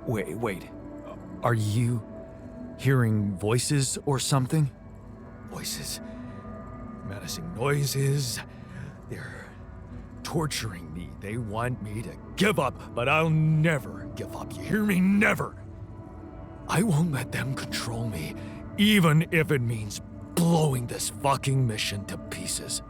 Wait. Are you hearing voices or something? Voices, menacing noises. They're torturing me. They want me to give up, but I'll never give up. You hear me? Never. I won't let them control me, even if it means blowing this fucking mission to pieces.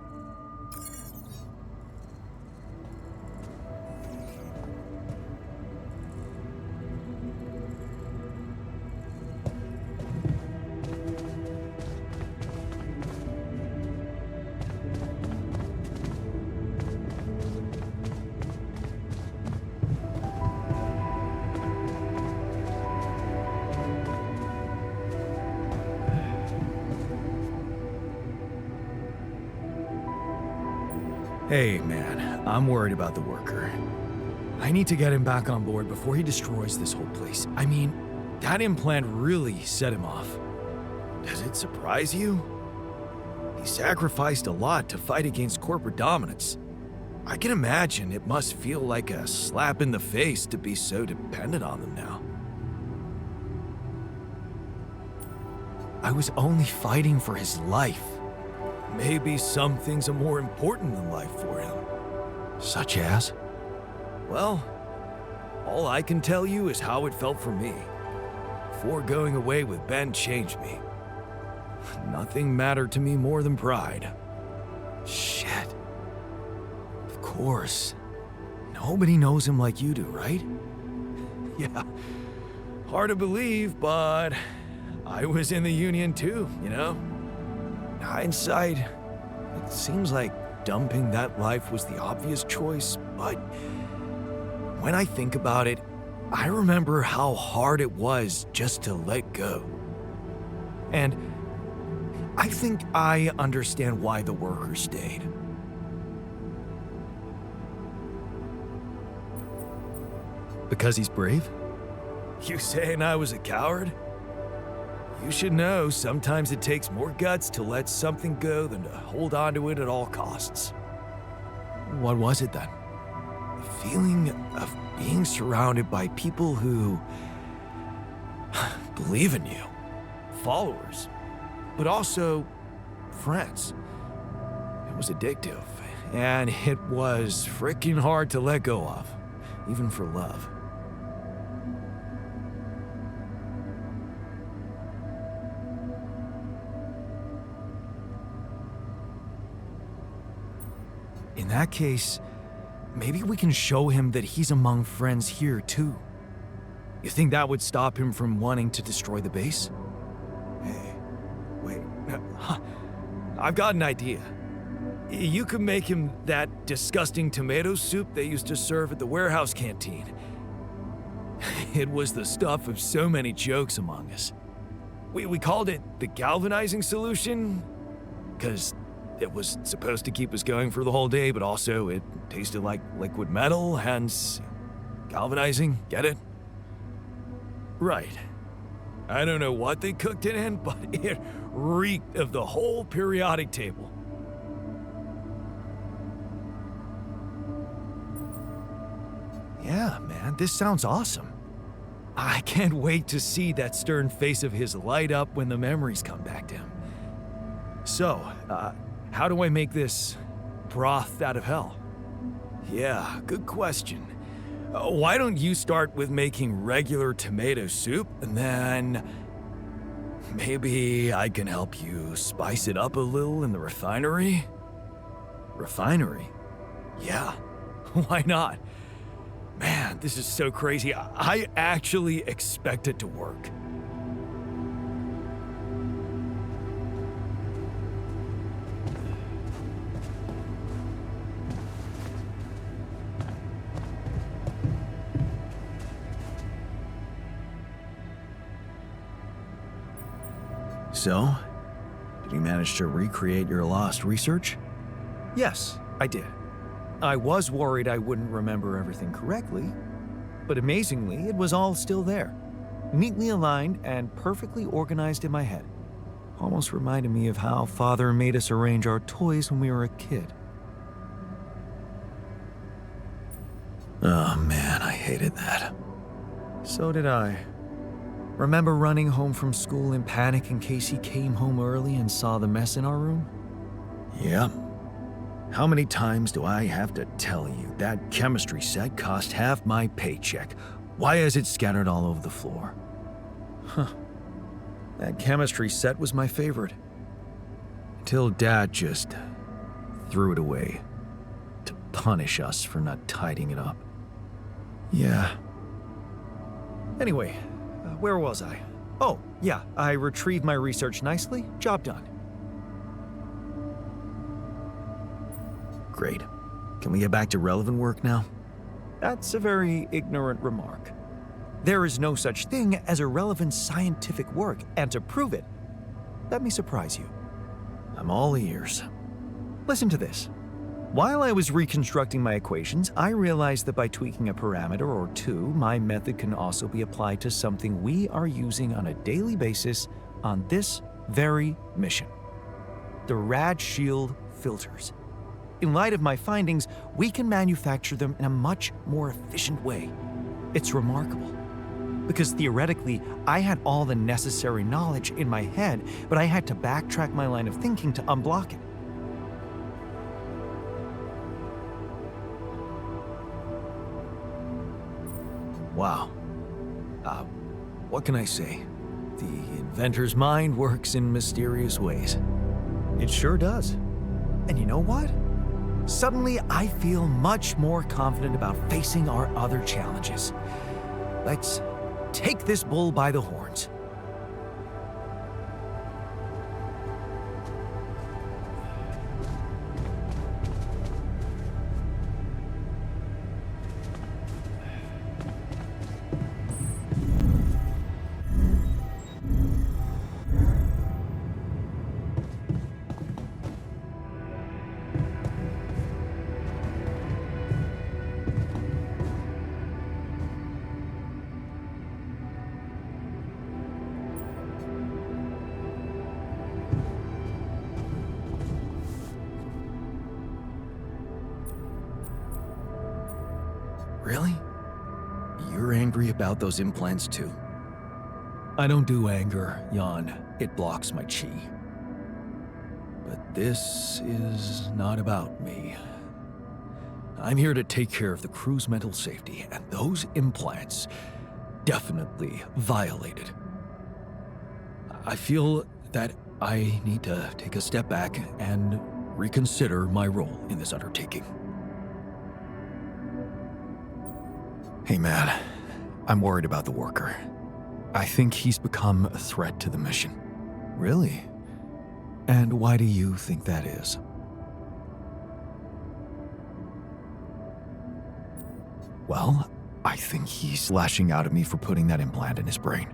Hey, man, I'm worried about the worker. I need to get him back on board before he destroys this whole place. I mean, that implant really set him off. Does it surprise you? He sacrificed a lot to fight against corporate dominance. I can imagine it must feel like a slap in the face to be so dependent on them now. I was only fighting for his life. Maybe some things are more important than life for him. Such as? Well, all I can tell you is how it felt for me. Before going away with Ben changed me. Nothing mattered to me more than pride. Shit. Of course. Nobody knows him like you do, right? Yeah. Hard to believe, but I was in the Union too, you know? In hindsight, it seems like dumping that life was the obvious choice, but when I think about it, I remember how hard it was just to let go. And I think I understand why the worker stayed. Because he's brave? You saying I was a coward? You should know sometimes it takes more guts to let something go than to hold on to it at all costs. What was it then? The feeling of being surrounded by people who believe in you, followers, but also friends. It was addictive, and it was freaking hard to let go of, even for love. In that case, maybe we can show him that he's among friends here too. You think that would stop him from wanting to destroy the base? Hey, wait, I've got an idea. You could make him that disgusting tomato soup they used to serve at the warehouse canteen. It was the stuff of so many jokes among us. We called it the galvanizing solution, because it was supposed to keep us going for the whole day, but also it tasted like liquid metal, hence galvanizing, get it? Right. I don't know what they cooked it in, but it reeked of the whole periodic table. Yeah, man, this sounds awesome. I can't wait to see that stern face of his light up when the memories come back to him. So, how do I make this broth out of hell? Yeah, good question. Why don't you start with making regular tomato soup, and then maybe I can help you spice it up a little in the refinery? Refinery? Yeah, why not? Man, this is so crazy. I actually expect it to work. So, did you manage to recreate your lost research? Yes, I did. I was worried I wouldn't remember everything correctly, but amazingly, it was all still there, neatly aligned and perfectly organized in my head. Almost reminded me of how Father made us arrange our toys when we were a kid. Oh man, I hated that. So did I. Remember running home from school in panic in case he came home early and saw the mess in our room? Yep. How many times do I have to tell you that chemistry set cost half my paycheck? Why is it scattered all over the floor? Huh. That chemistry set was my favorite. Until Dad just threw it away to punish us for not tidying it up. Yeah. Anyway, where was I? Oh, yeah, I retrieved my research nicely. Job done. Great. Can we get back to relevant work now? That's a very ignorant remark. There is no such thing as irrelevant scientific work, and to prove it, let me surprise you. I'm all ears. Listen to this. While I was reconstructing my equations, I realized that by tweaking a parameter or two, my method can also be applied to something we are using on a daily basis on this very mission. The Rad Shield filters. In light of my findings, we can manufacture them in a much more efficient way. It's remarkable. Because theoretically, I had all the necessary knowledge in my head, but I had to backtrack my line of thinking to unblock it. Wow. What can I say? The inventor's mind works in mysterious ways. It sure does. And you know what? Suddenly, I feel much more confident about facing our other challenges. Let's take this bull by the horns. Really? You're angry about those implants too? I don't do anger, Jan. It blocks my chi. But this is not about me. I'm here to take care of the crew's mental safety, and those implants definitely violated. I feel that I need to take a step back and reconsider my role in this undertaking. Hey man, I'm worried about the worker. I think he's become a threat to the mission. Really? And why do you think that is? Well, I think he's lashing out at me for putting that implant in his brain.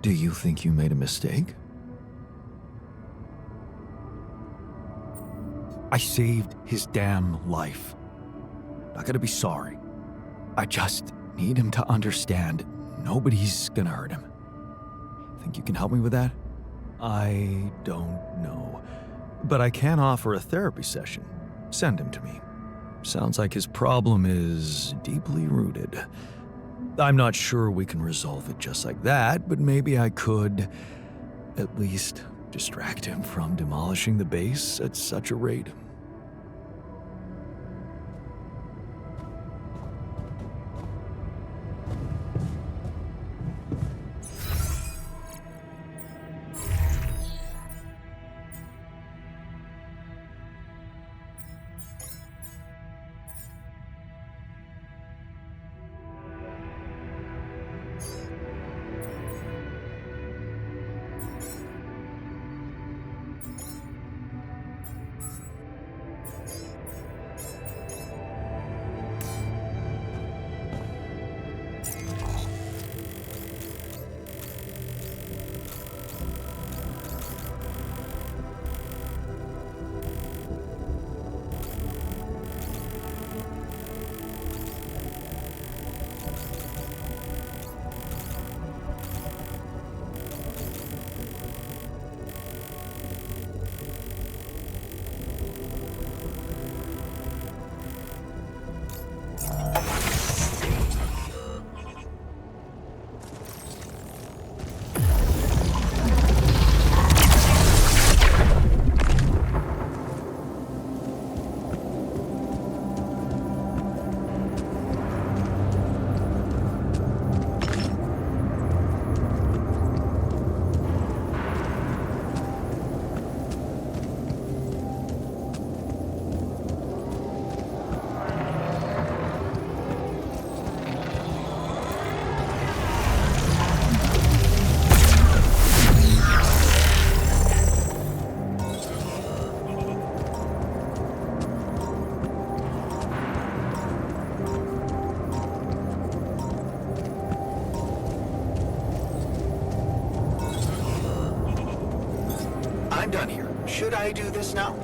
Do you think you made a mistake? I saved his damn life. Not gonna be sorry. I just need him to understand nobody's gonna hurt him. Think you can help me with that? I don't know. But I can offer a therapy session. Send him to me. Sounds like his problem is deeply rooted. I'm not sure we can resolve it just like that, but maybe I could at least distract him from demolishing the base at such a rate. I'm done here. Should I do this now?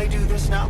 I do this now?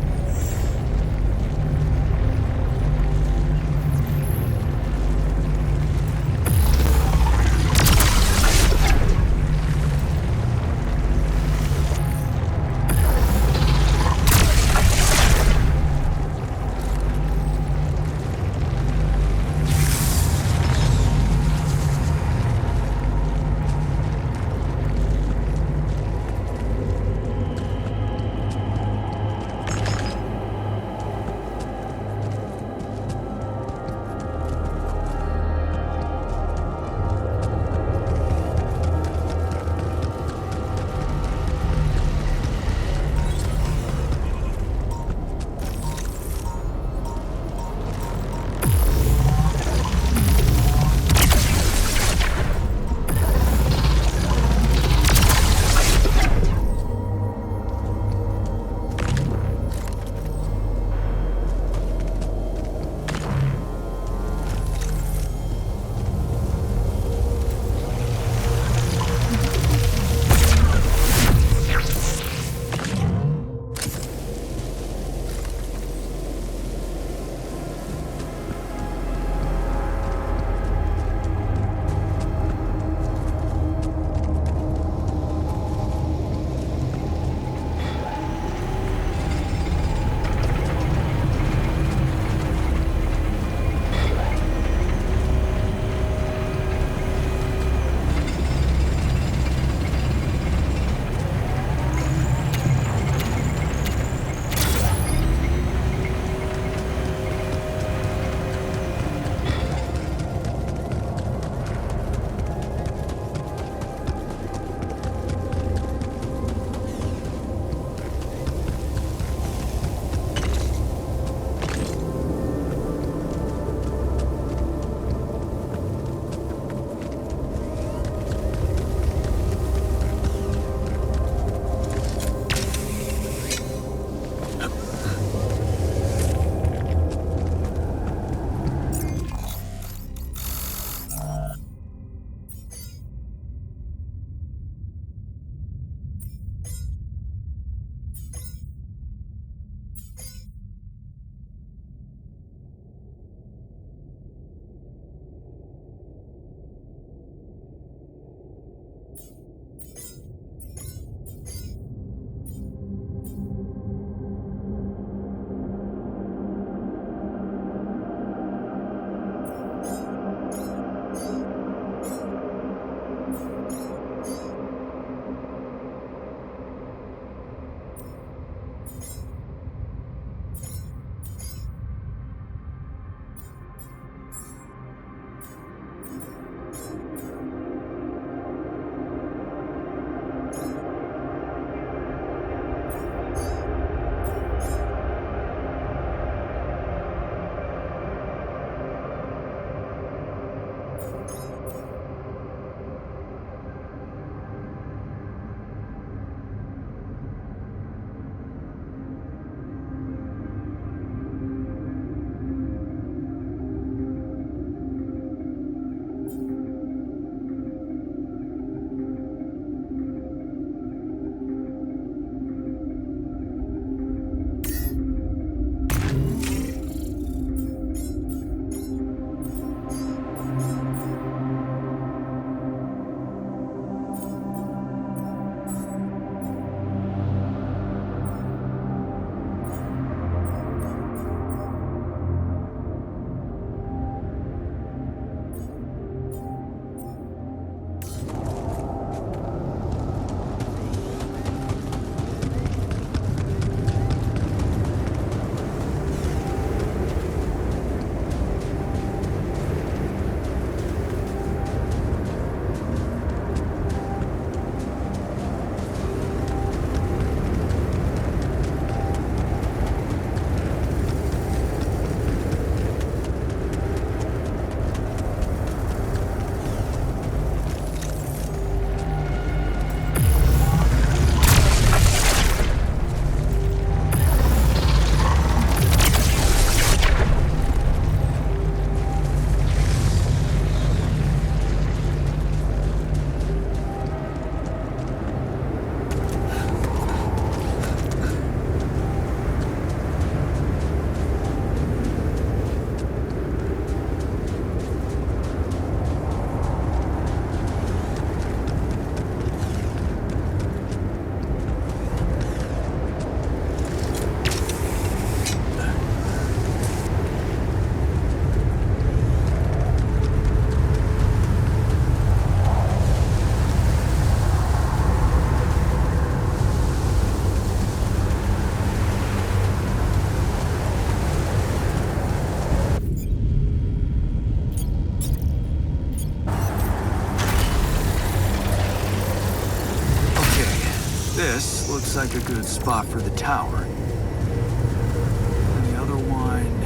This looks like a good spot for the tower. And the other one...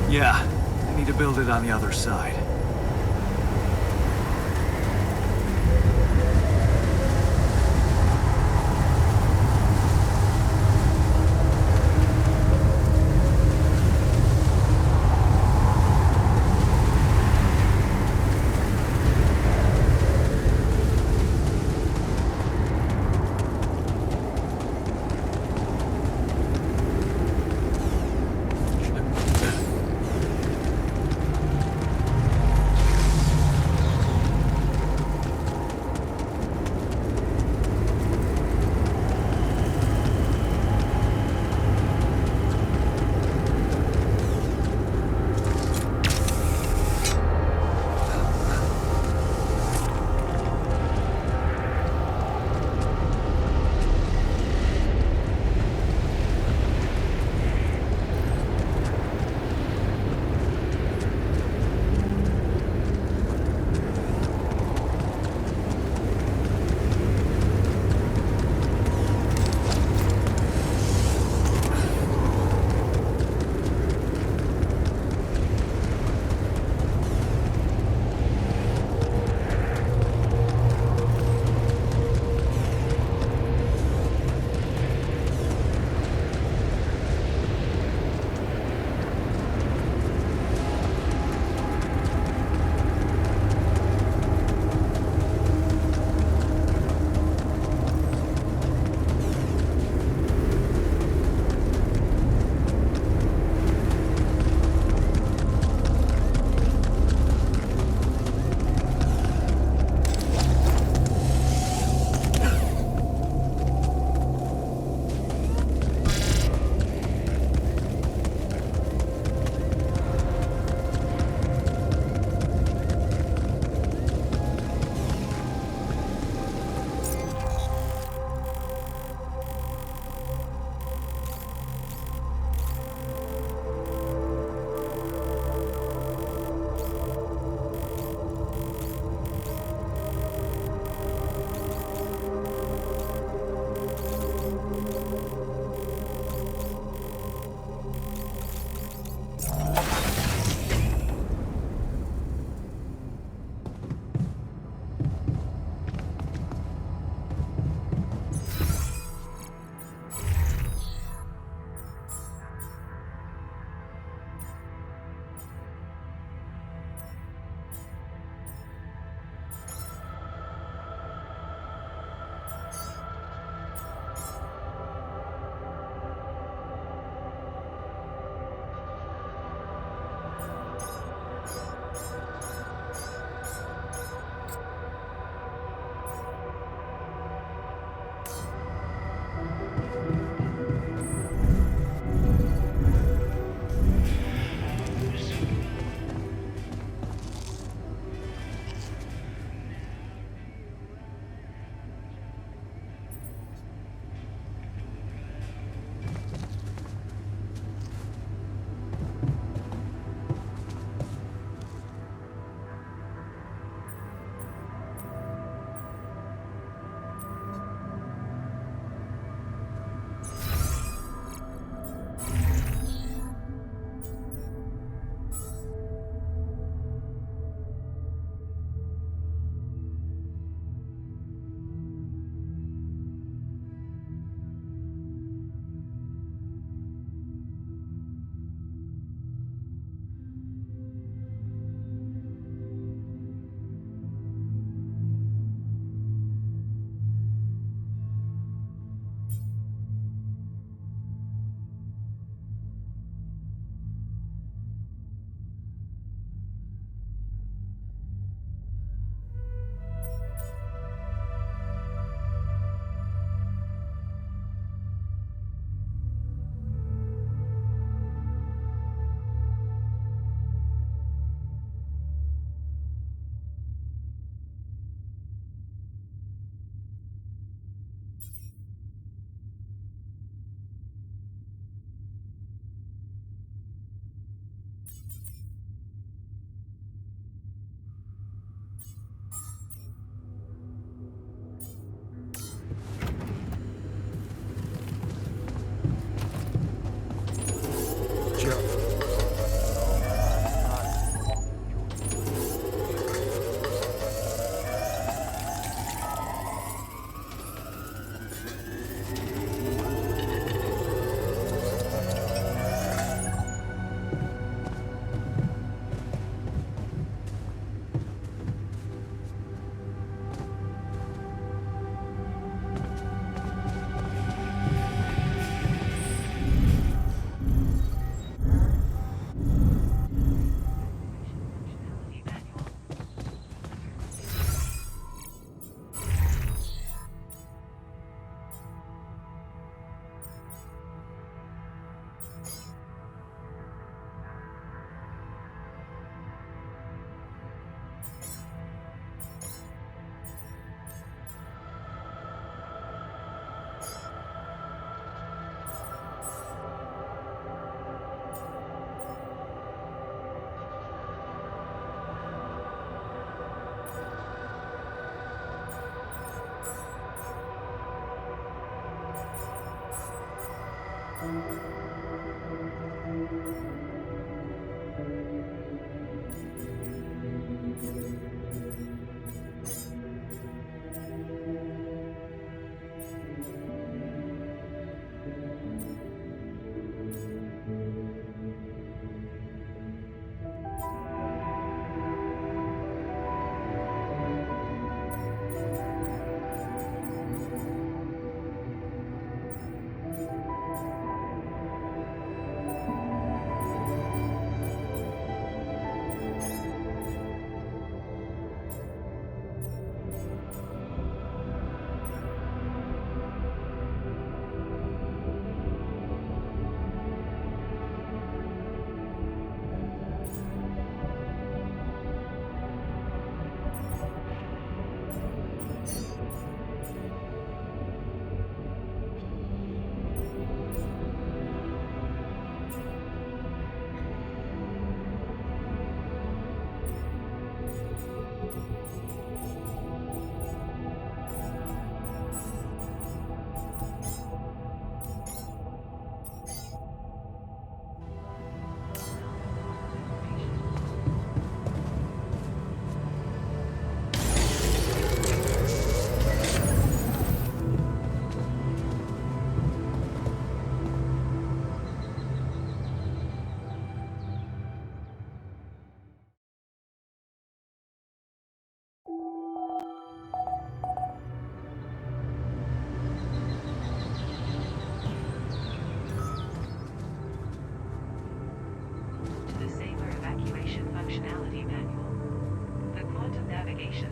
Yeah, I need to build it on the other side.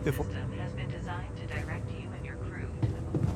System has been designed to direct you and your crew to the moon.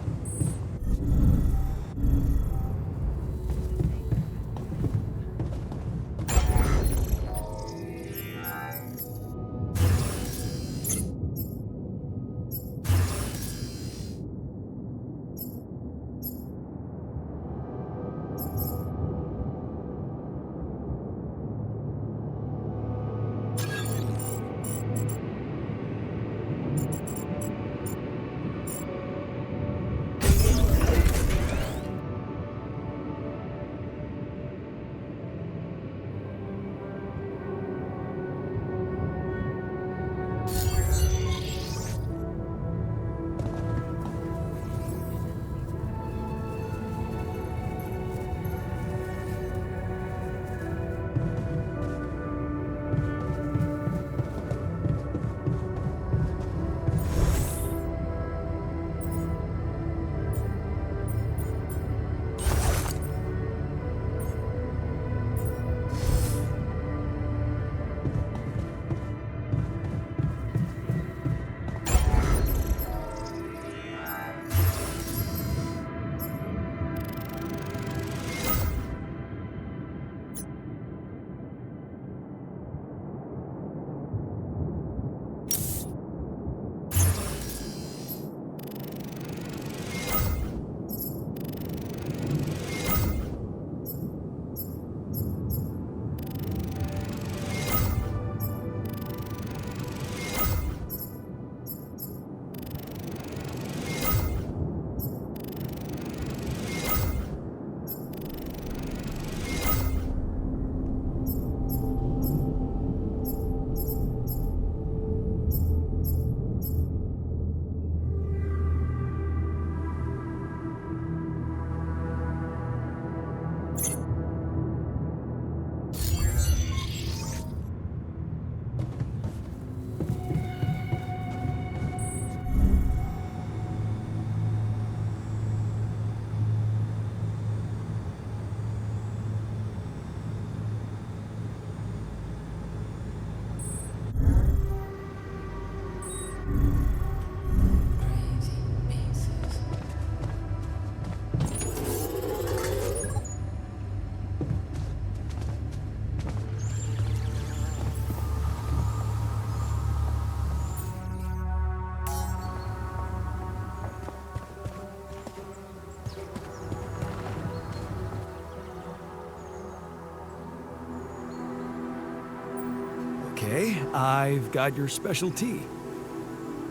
Okay, I've got your special tea.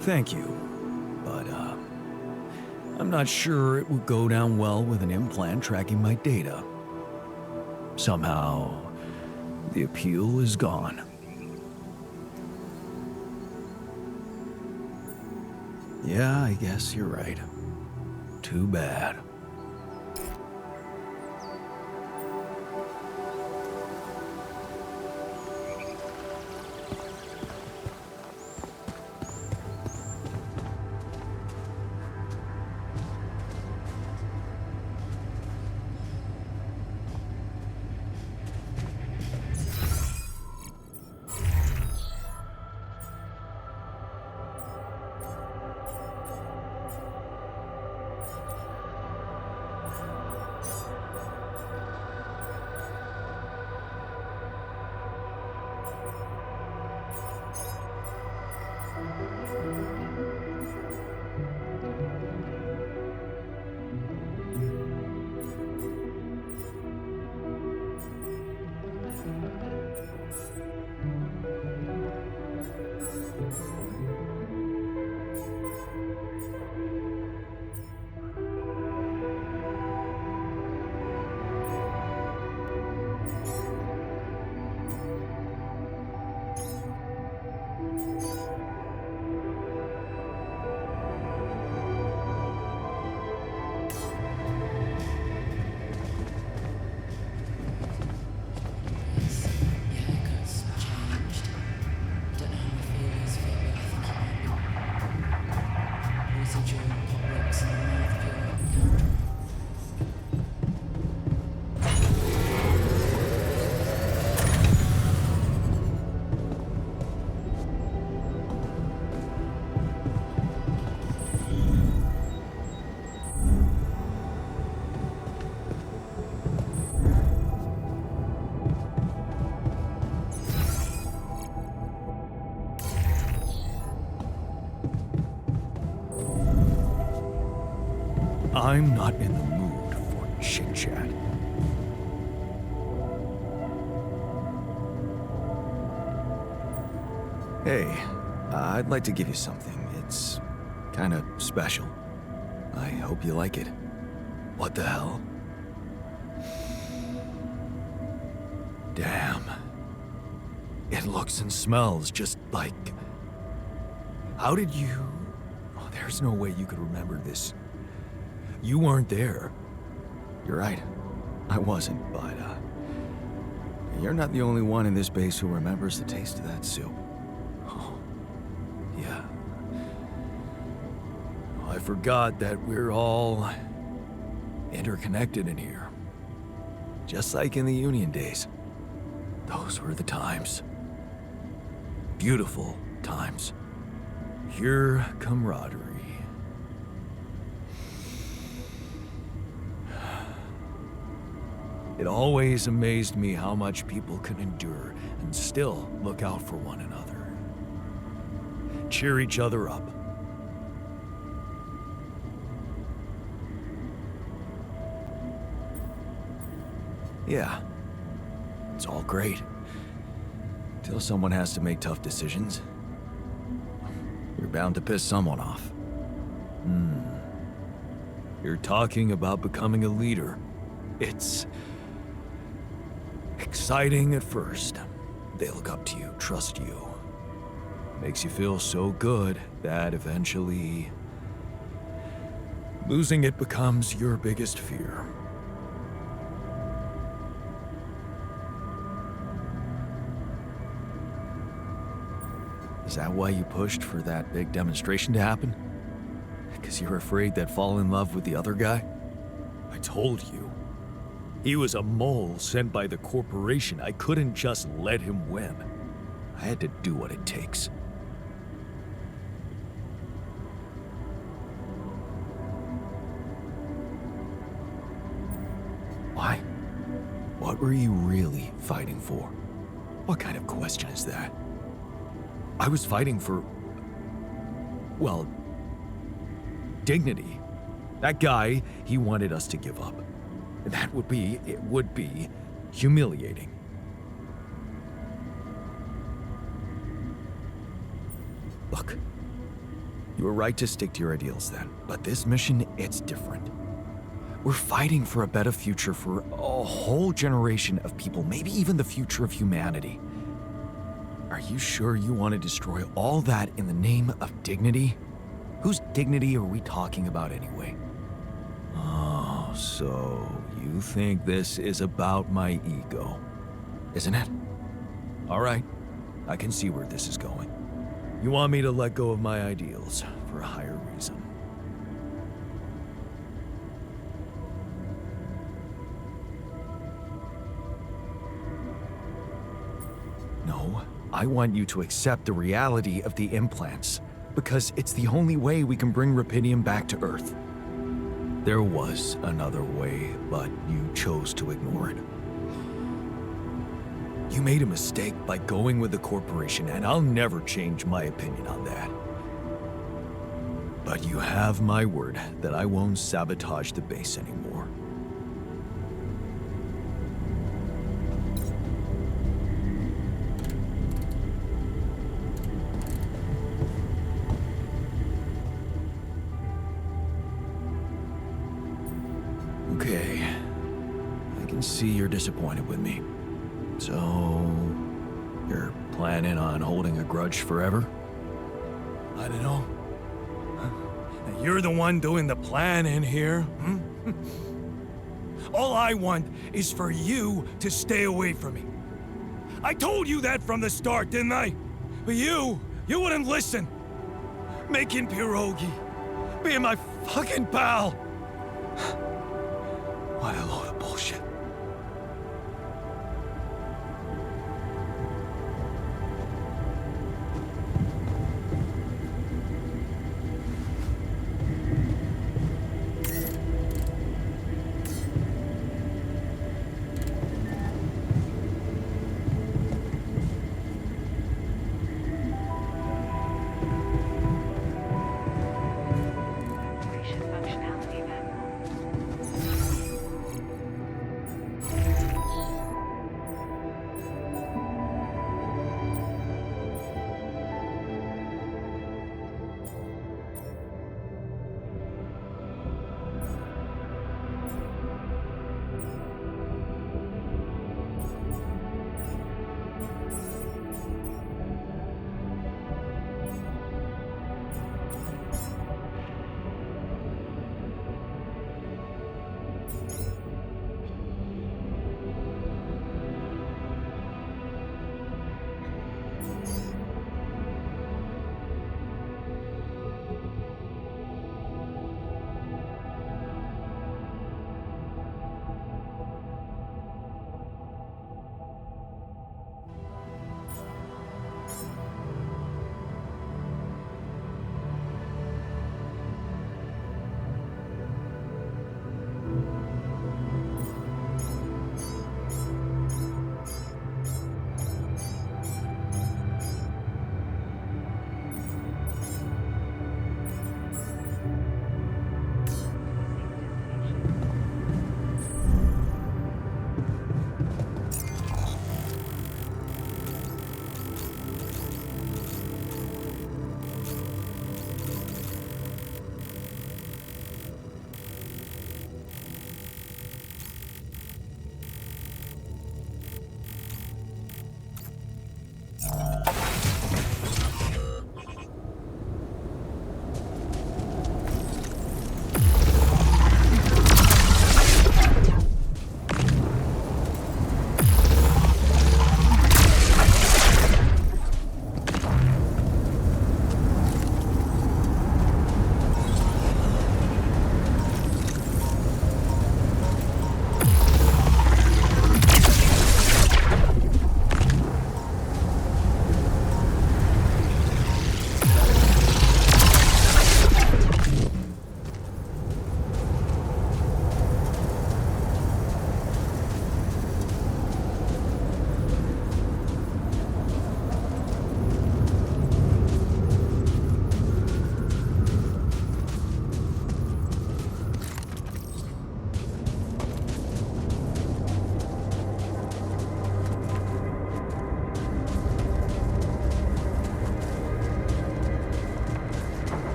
Thank you. But, I'm not sure it would go down well with an implant tracking my data. Somehow, the appeal is gone. Yeah, I guess you're right. Too bad. I'm not in the mood for chit-chat. Hey, I'd like to give you something. It's kind of special. I hope you like it. What the hell? Damn. It looks and smells just like... How did you... Oh, there's no way you could remember this. You weren't there. You're right. I wasn't, but, you're not the only one in this base who remembers the taste of that soup. Oh, yeah. Oh, I forgot that we're all interconnected in here. Just like in the Union days. Those were the times. Beautiful times. Pure camaraderie. It always amazed me how much people can endure and still look out for one another. Cheer each other up. Yeah, it's all great. Till someone has to make tough decisions. You're bound to piss someone off. You're talking about becoming a leader. It's exciting at first. They look up to you, trust you. Makes you feel so good that eventually losing it becomes your biggest fear. Is that why you pushed for that big demonstration to happen? Because you were afraid they'd fall in love with the other guy? I told you. He was a mole sent by the corporation. I couldn't just let him win. I had to do what it takes. Why? What were you really fighting for? What kind of question is that? I was fighting for, well, dignity. That guy, he wanted us to give up. It would be humiliating. Look, you were right to stick to your ideals then, but this mission, it's different. We're fighting for a better future for a whole generation of people, maybe even the future of humanity. Are you sure you want to destroy all that in the name of dignity? Whose dignity are we talking about anyway? Oh, so you think this is about my ego, isn't it? All right, I can see where this is going. You want me to let go of my ideals for a higher reason. No, I want you to accept the reality of the implants, because it's the only way we can bring Rapidium back to Earth. There was another way, but you chose to ignore it. You made a mistake by going with the corporation, and I'll never change my opinion on that. But you have my word that I won't sabotage the base anymore. Okay, I can see you're disappointed with me. So, you're planning on holding a grudge forever? I don't know. You're the one doing the planning here. All I want is for you to stay away from me. I told you that from the start, didn't I? But you wouldn't listen. Making pierogi, being my fucking pal. What a load of bullshit. Operation functionality then.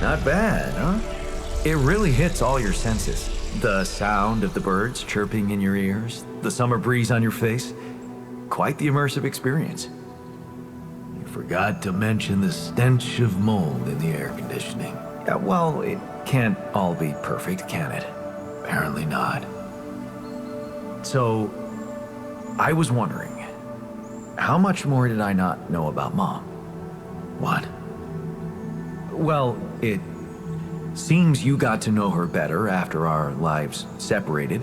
Not bad, huh? It really hits all your senses. The sound of the birds chirping in your ears, the summer breeze on your face. Quite the immersive experience. You forgot to mention the stench of mold in the air conditioning. Yeah, well, it can't all be perfect, can it? Apparently not. So, I was wondering, how much more did I not know about Mom? What? Well, it seems you got to know her better after our lives separated.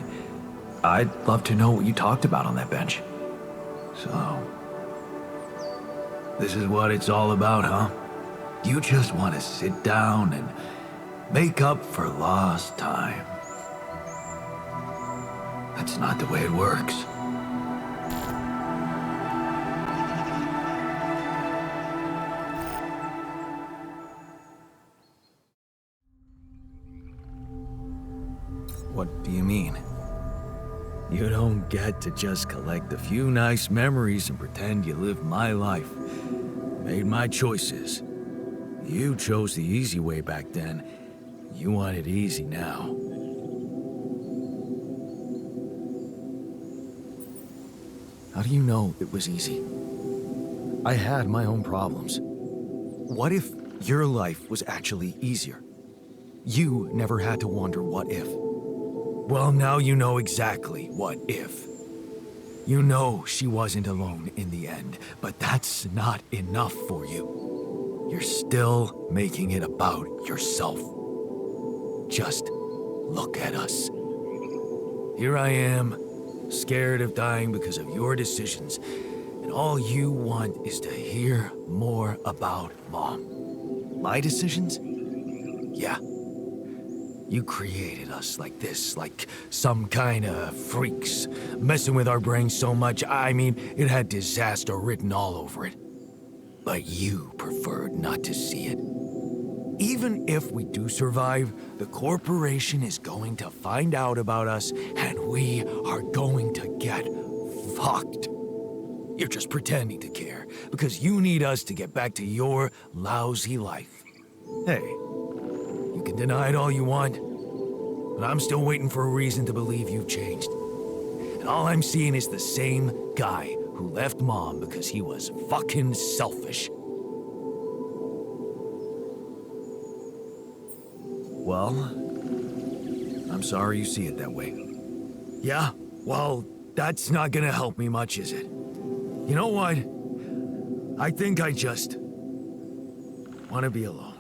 I'd love to know what you talked about on that bench. So, this is what it's all about, huh? You just want to sit down and make up for lost time. That's not the way it works. What do you mean? You don't get to just collect a few nice memories and pretend you lived my life. Made my choices. You chose the easy way back then. You want it easy now. How do you know it was easy? I had my own problems. What if your life was actually easier? You never had to wonder what if. Well, now you know exactly what if. You know she wasn't alone in the end, but that's not enough for you. You're still making it about yourself. Just look at us. Here I am, scared of dying because of your decisions, and all you want is to hear more about Mom. My decisions? Yeah. You created us like this, like some kind of freaks, messing with our brains so much, I mean, it had disaster written all over it. But you preferred not to see it. Even if we do survive, the corporation is going to find out about us, and we are going to get fucked. You're just pretending to care, because you need us to get back to your lousy life. Hey, you can deny it all you want, but I'm still waiting for a reason to believe you've changed. And all I'm seeing is the same guy who left Mom because he was fucking selfish. Well, I'm sorry you see it that way. Yeah, well, that's not gonna help me much, is it? You know what? I think I just want to be alone.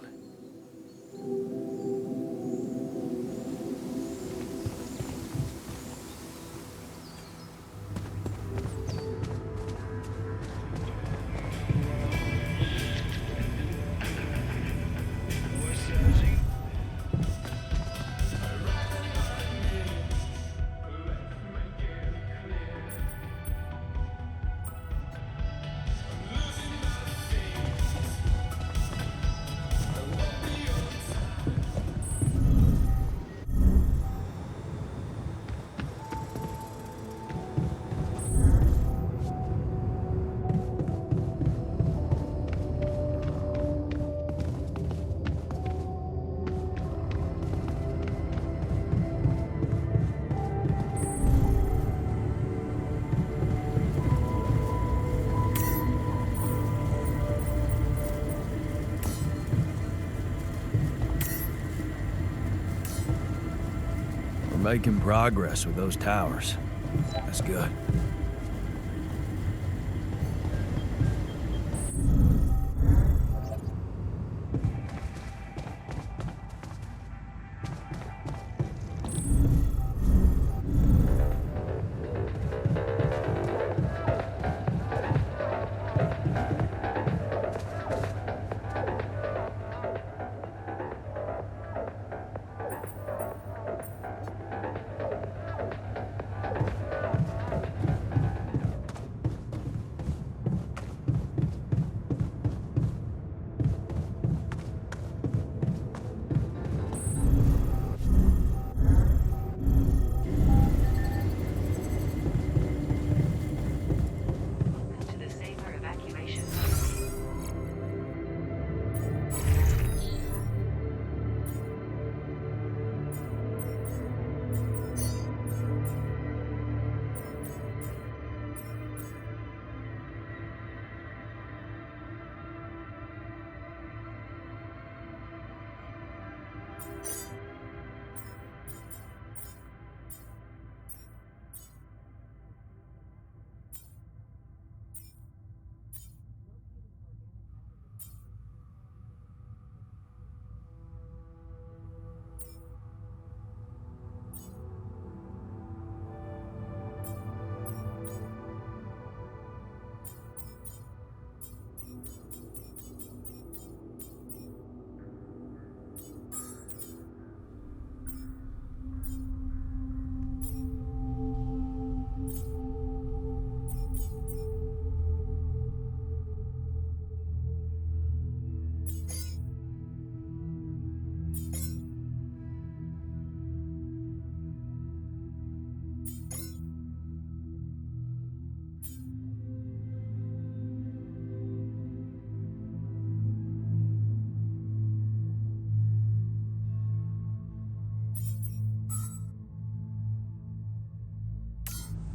We're making progress with those towers. That's good.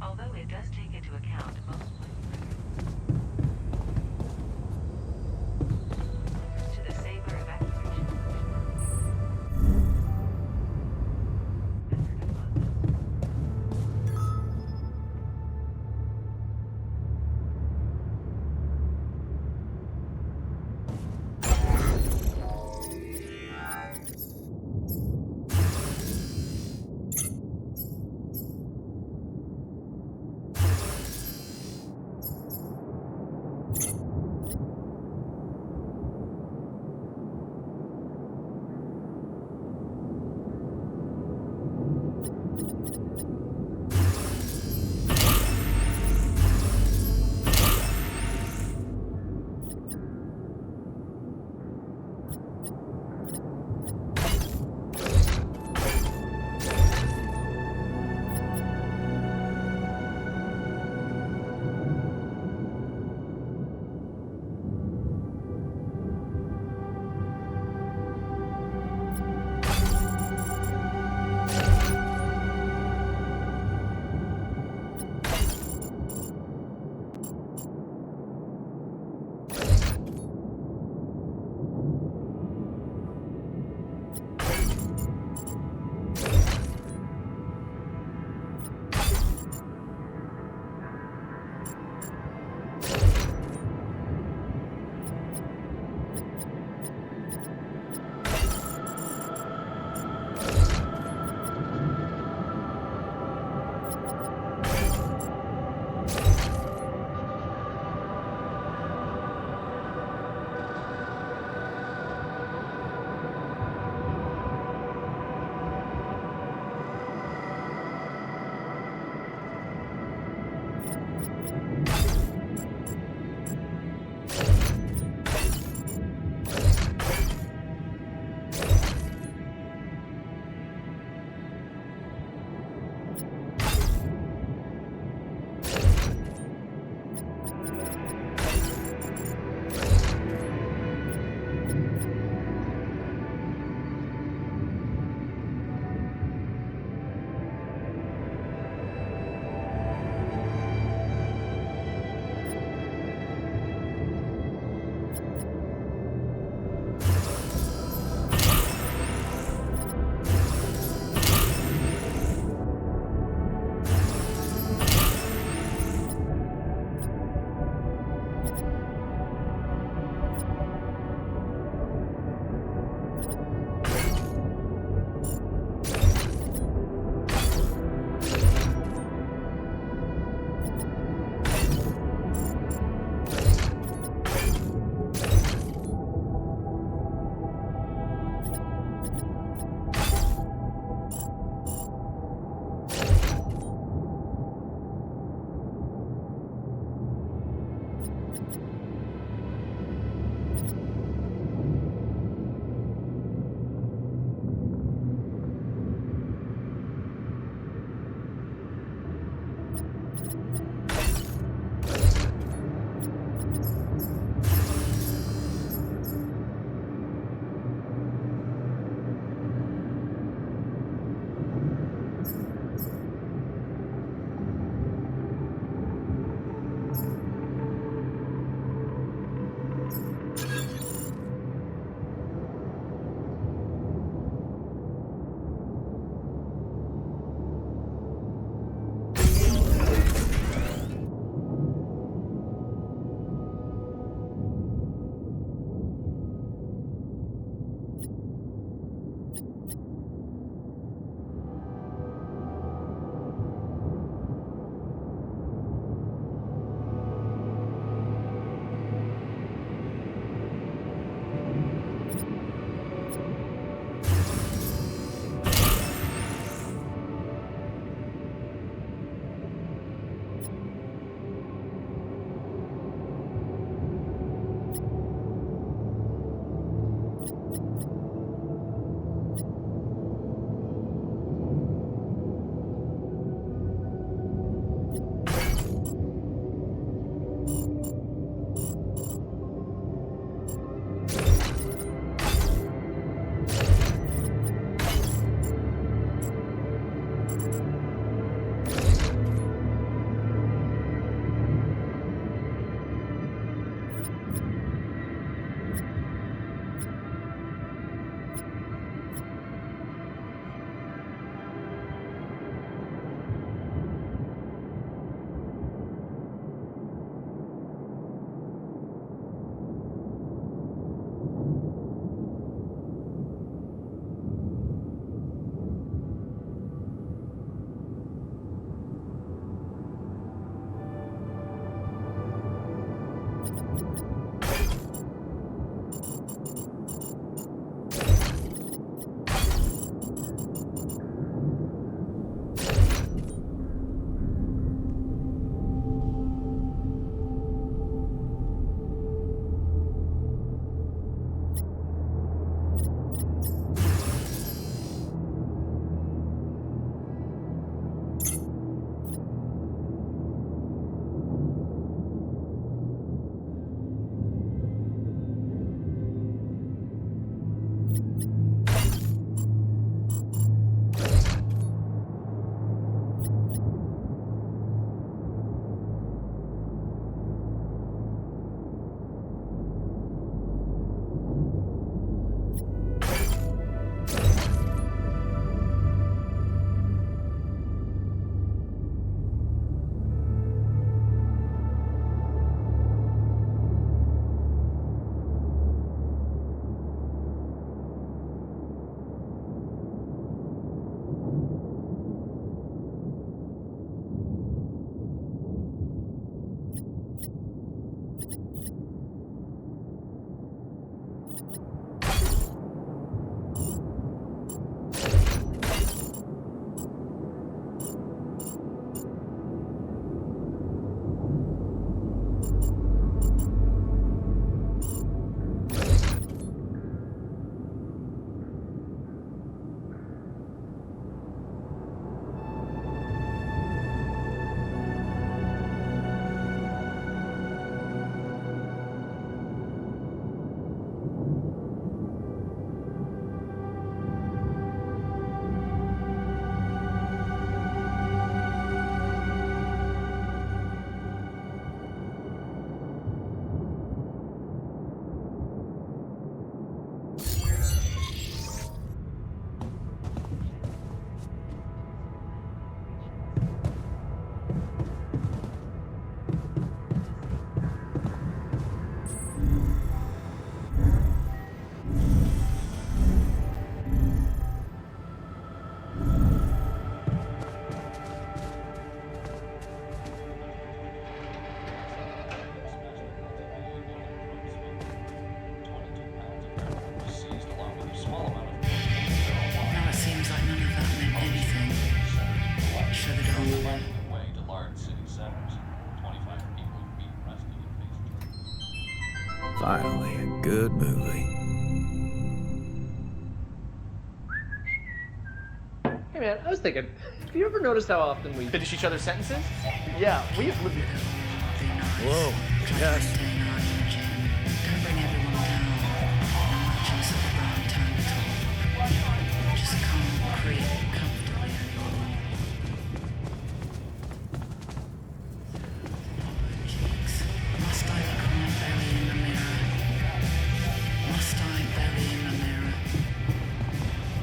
although it does take into account most to the saber evacuation. Now it seems like none of that meant anything. Shut it off. Way to large city centers. 25 people being arrested and facing. Finally, a good movie. Hey man, I was thinking, have you ever noticed how often we finish each other's sentences? Yeah, we Be nice. Whoa, Try yes. to maintain our energy. Don't bring everyone down. Not just at the wrong time at all. Just calm, create comfortably anymore. Cheeks. Must I look my belly in the mirror? Must I belly in the mirror?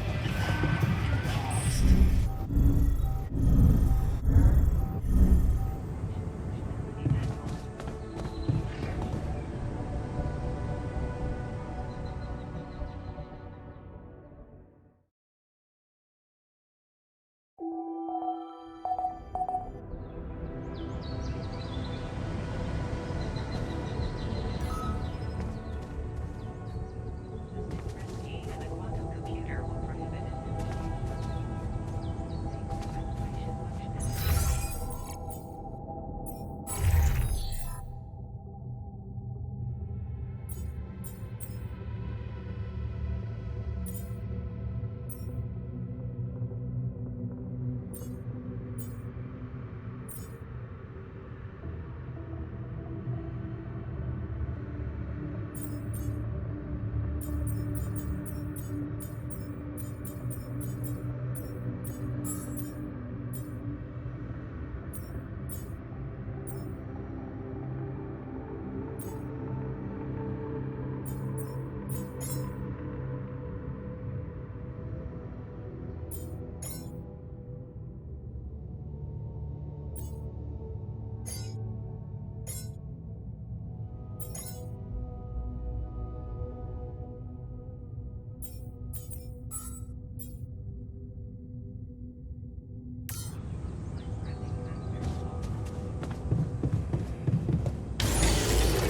And then in the past. Risky, and a quantum computer will prohibit it.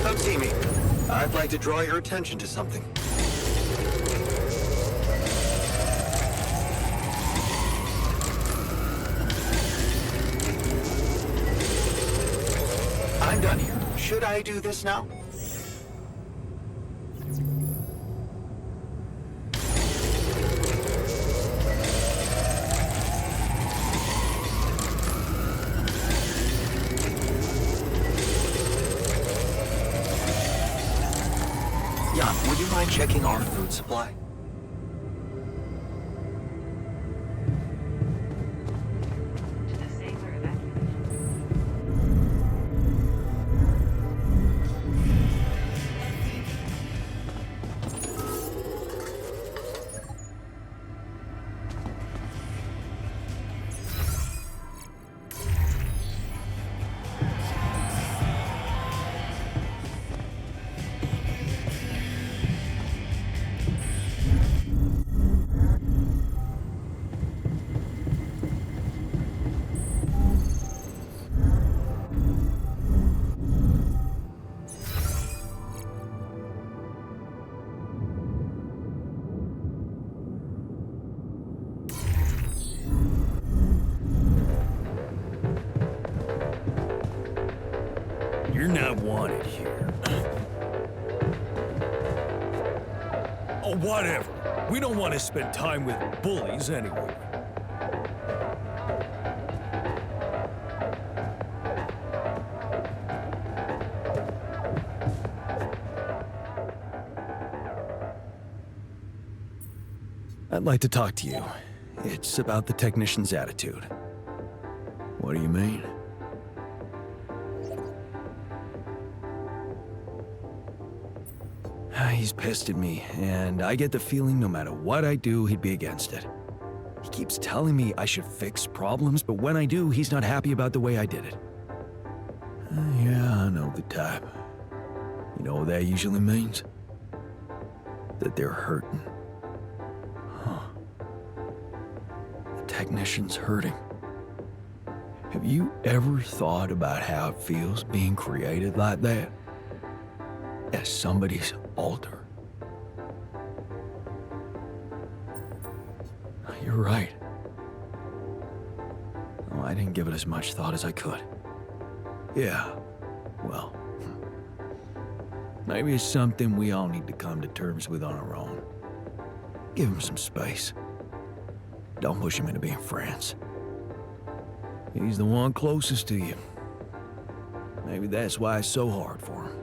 Come see me. I'd like to draw your attention to something. I'm done here. Should I do this now? Jan, would you mind checking our food supply? To the sailor evacuation. You're not wanted here. Oh, whatever. We don't want to spend time with bullies anyway. I'd like to talk to you. It's about the technician's attitude. What do you mean? He's pissed at me, and I get the feeling no matter what I do, he'd be against it. He keeps telling me I should fix problems, but when I do, he's not happy about the way I did it. Yeah, I know the type. You know what that usually means? That they're hurting. Huh. The technician's hurting. Have you ever thought about how it feels being created like that? As somebody's alter? You're right. Oh, I didn't give it as much thought as I could. Yeah, well, maybe it's something we all need to come to terms with on our own. Give him some space. Don't push him into being friends. He's the one closest to you. Maybe that's why it's so hard for him.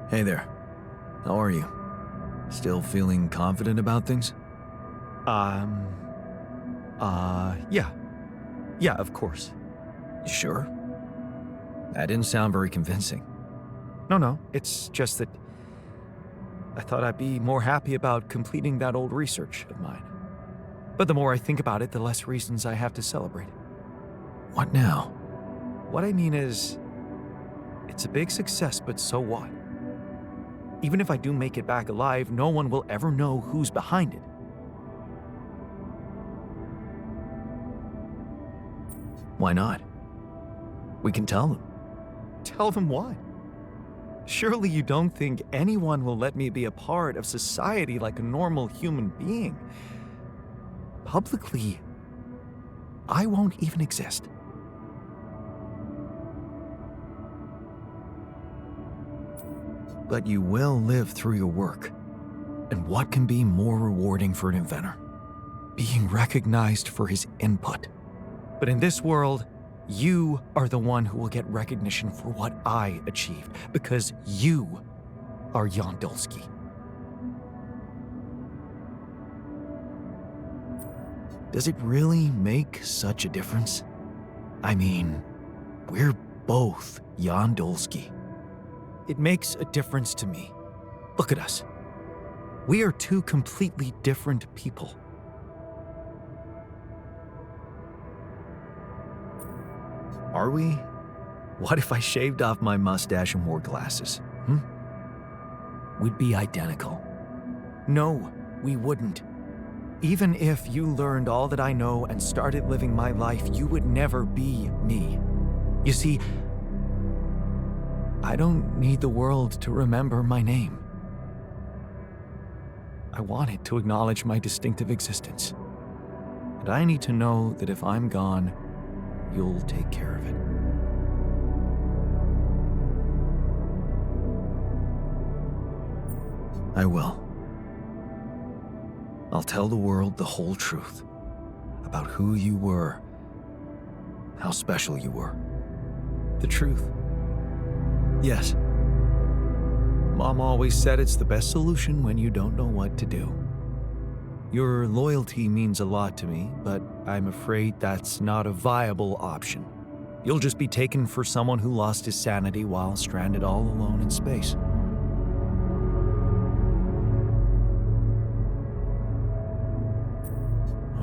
Hey there. How are you? Still feeling confident about things? Yeah. Yeah, of course. You sure? That didn't sound very convincing. No, it's just that I thought I'd be more happy about completing that old research of mine. But the more I think about it, the less reasons I have to celebrate. What now? What I mean is, it's a big success, but so what? Even if I do make it back alive, no one will ever know who's behind it. Why not? We can tell them. Tell them what? Surely you don't think anyone will let me be a part of society like a normal human being? Publicly, I won't even exist. But you will live through your work. And what can be more rewarding for an inventor? Being recognized for his input. But in this world, you are the one who will get recognition for what I achieved, because you are Jan Dulski. Does it really make such a difference? I mean, we're both Jan Dulski. It makes a difference to me. Look at us. We are two completely different people. Are we? What if I shaved off my mustache and wore glasses? We'd be identical. No, we wouldn't. Even if you learned all that I know and started living my life, you would never be me. You see, I don't need the world to remember my name. I want it to acknowledge my distinctive existence. And I need to know that if I'm gone, you'll take care of it. I will. I'll tell the world the whole truth about who you were, how special you were. The truth. Yes. Mom always said it's the best solution when you don't know what to do. Your loyalty means a lot to me, but I'm afraid that's not a viable option. You'll just be taken for someone who lost his sanity while stranded all alone in space.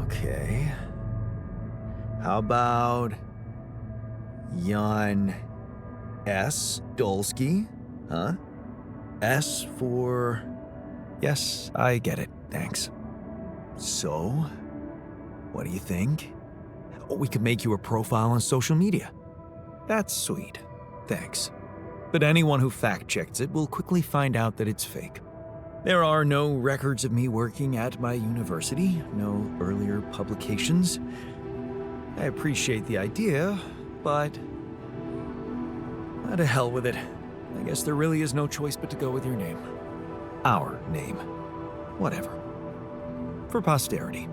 Okay. How about Jan S. Dolsky? Huh? S for... Yes, I get it. Thanks. So, what do you think? We could make you a profile on social media. That's sweet. Thanks. But anyone who fact-checks it will quickly find out that it's fake. There are no records of me working at my university, no earlier publications. I appreciate the idea, but... to hell with it. I guess there really is no choice but to go with your name. Our name. Whatever. For posterity.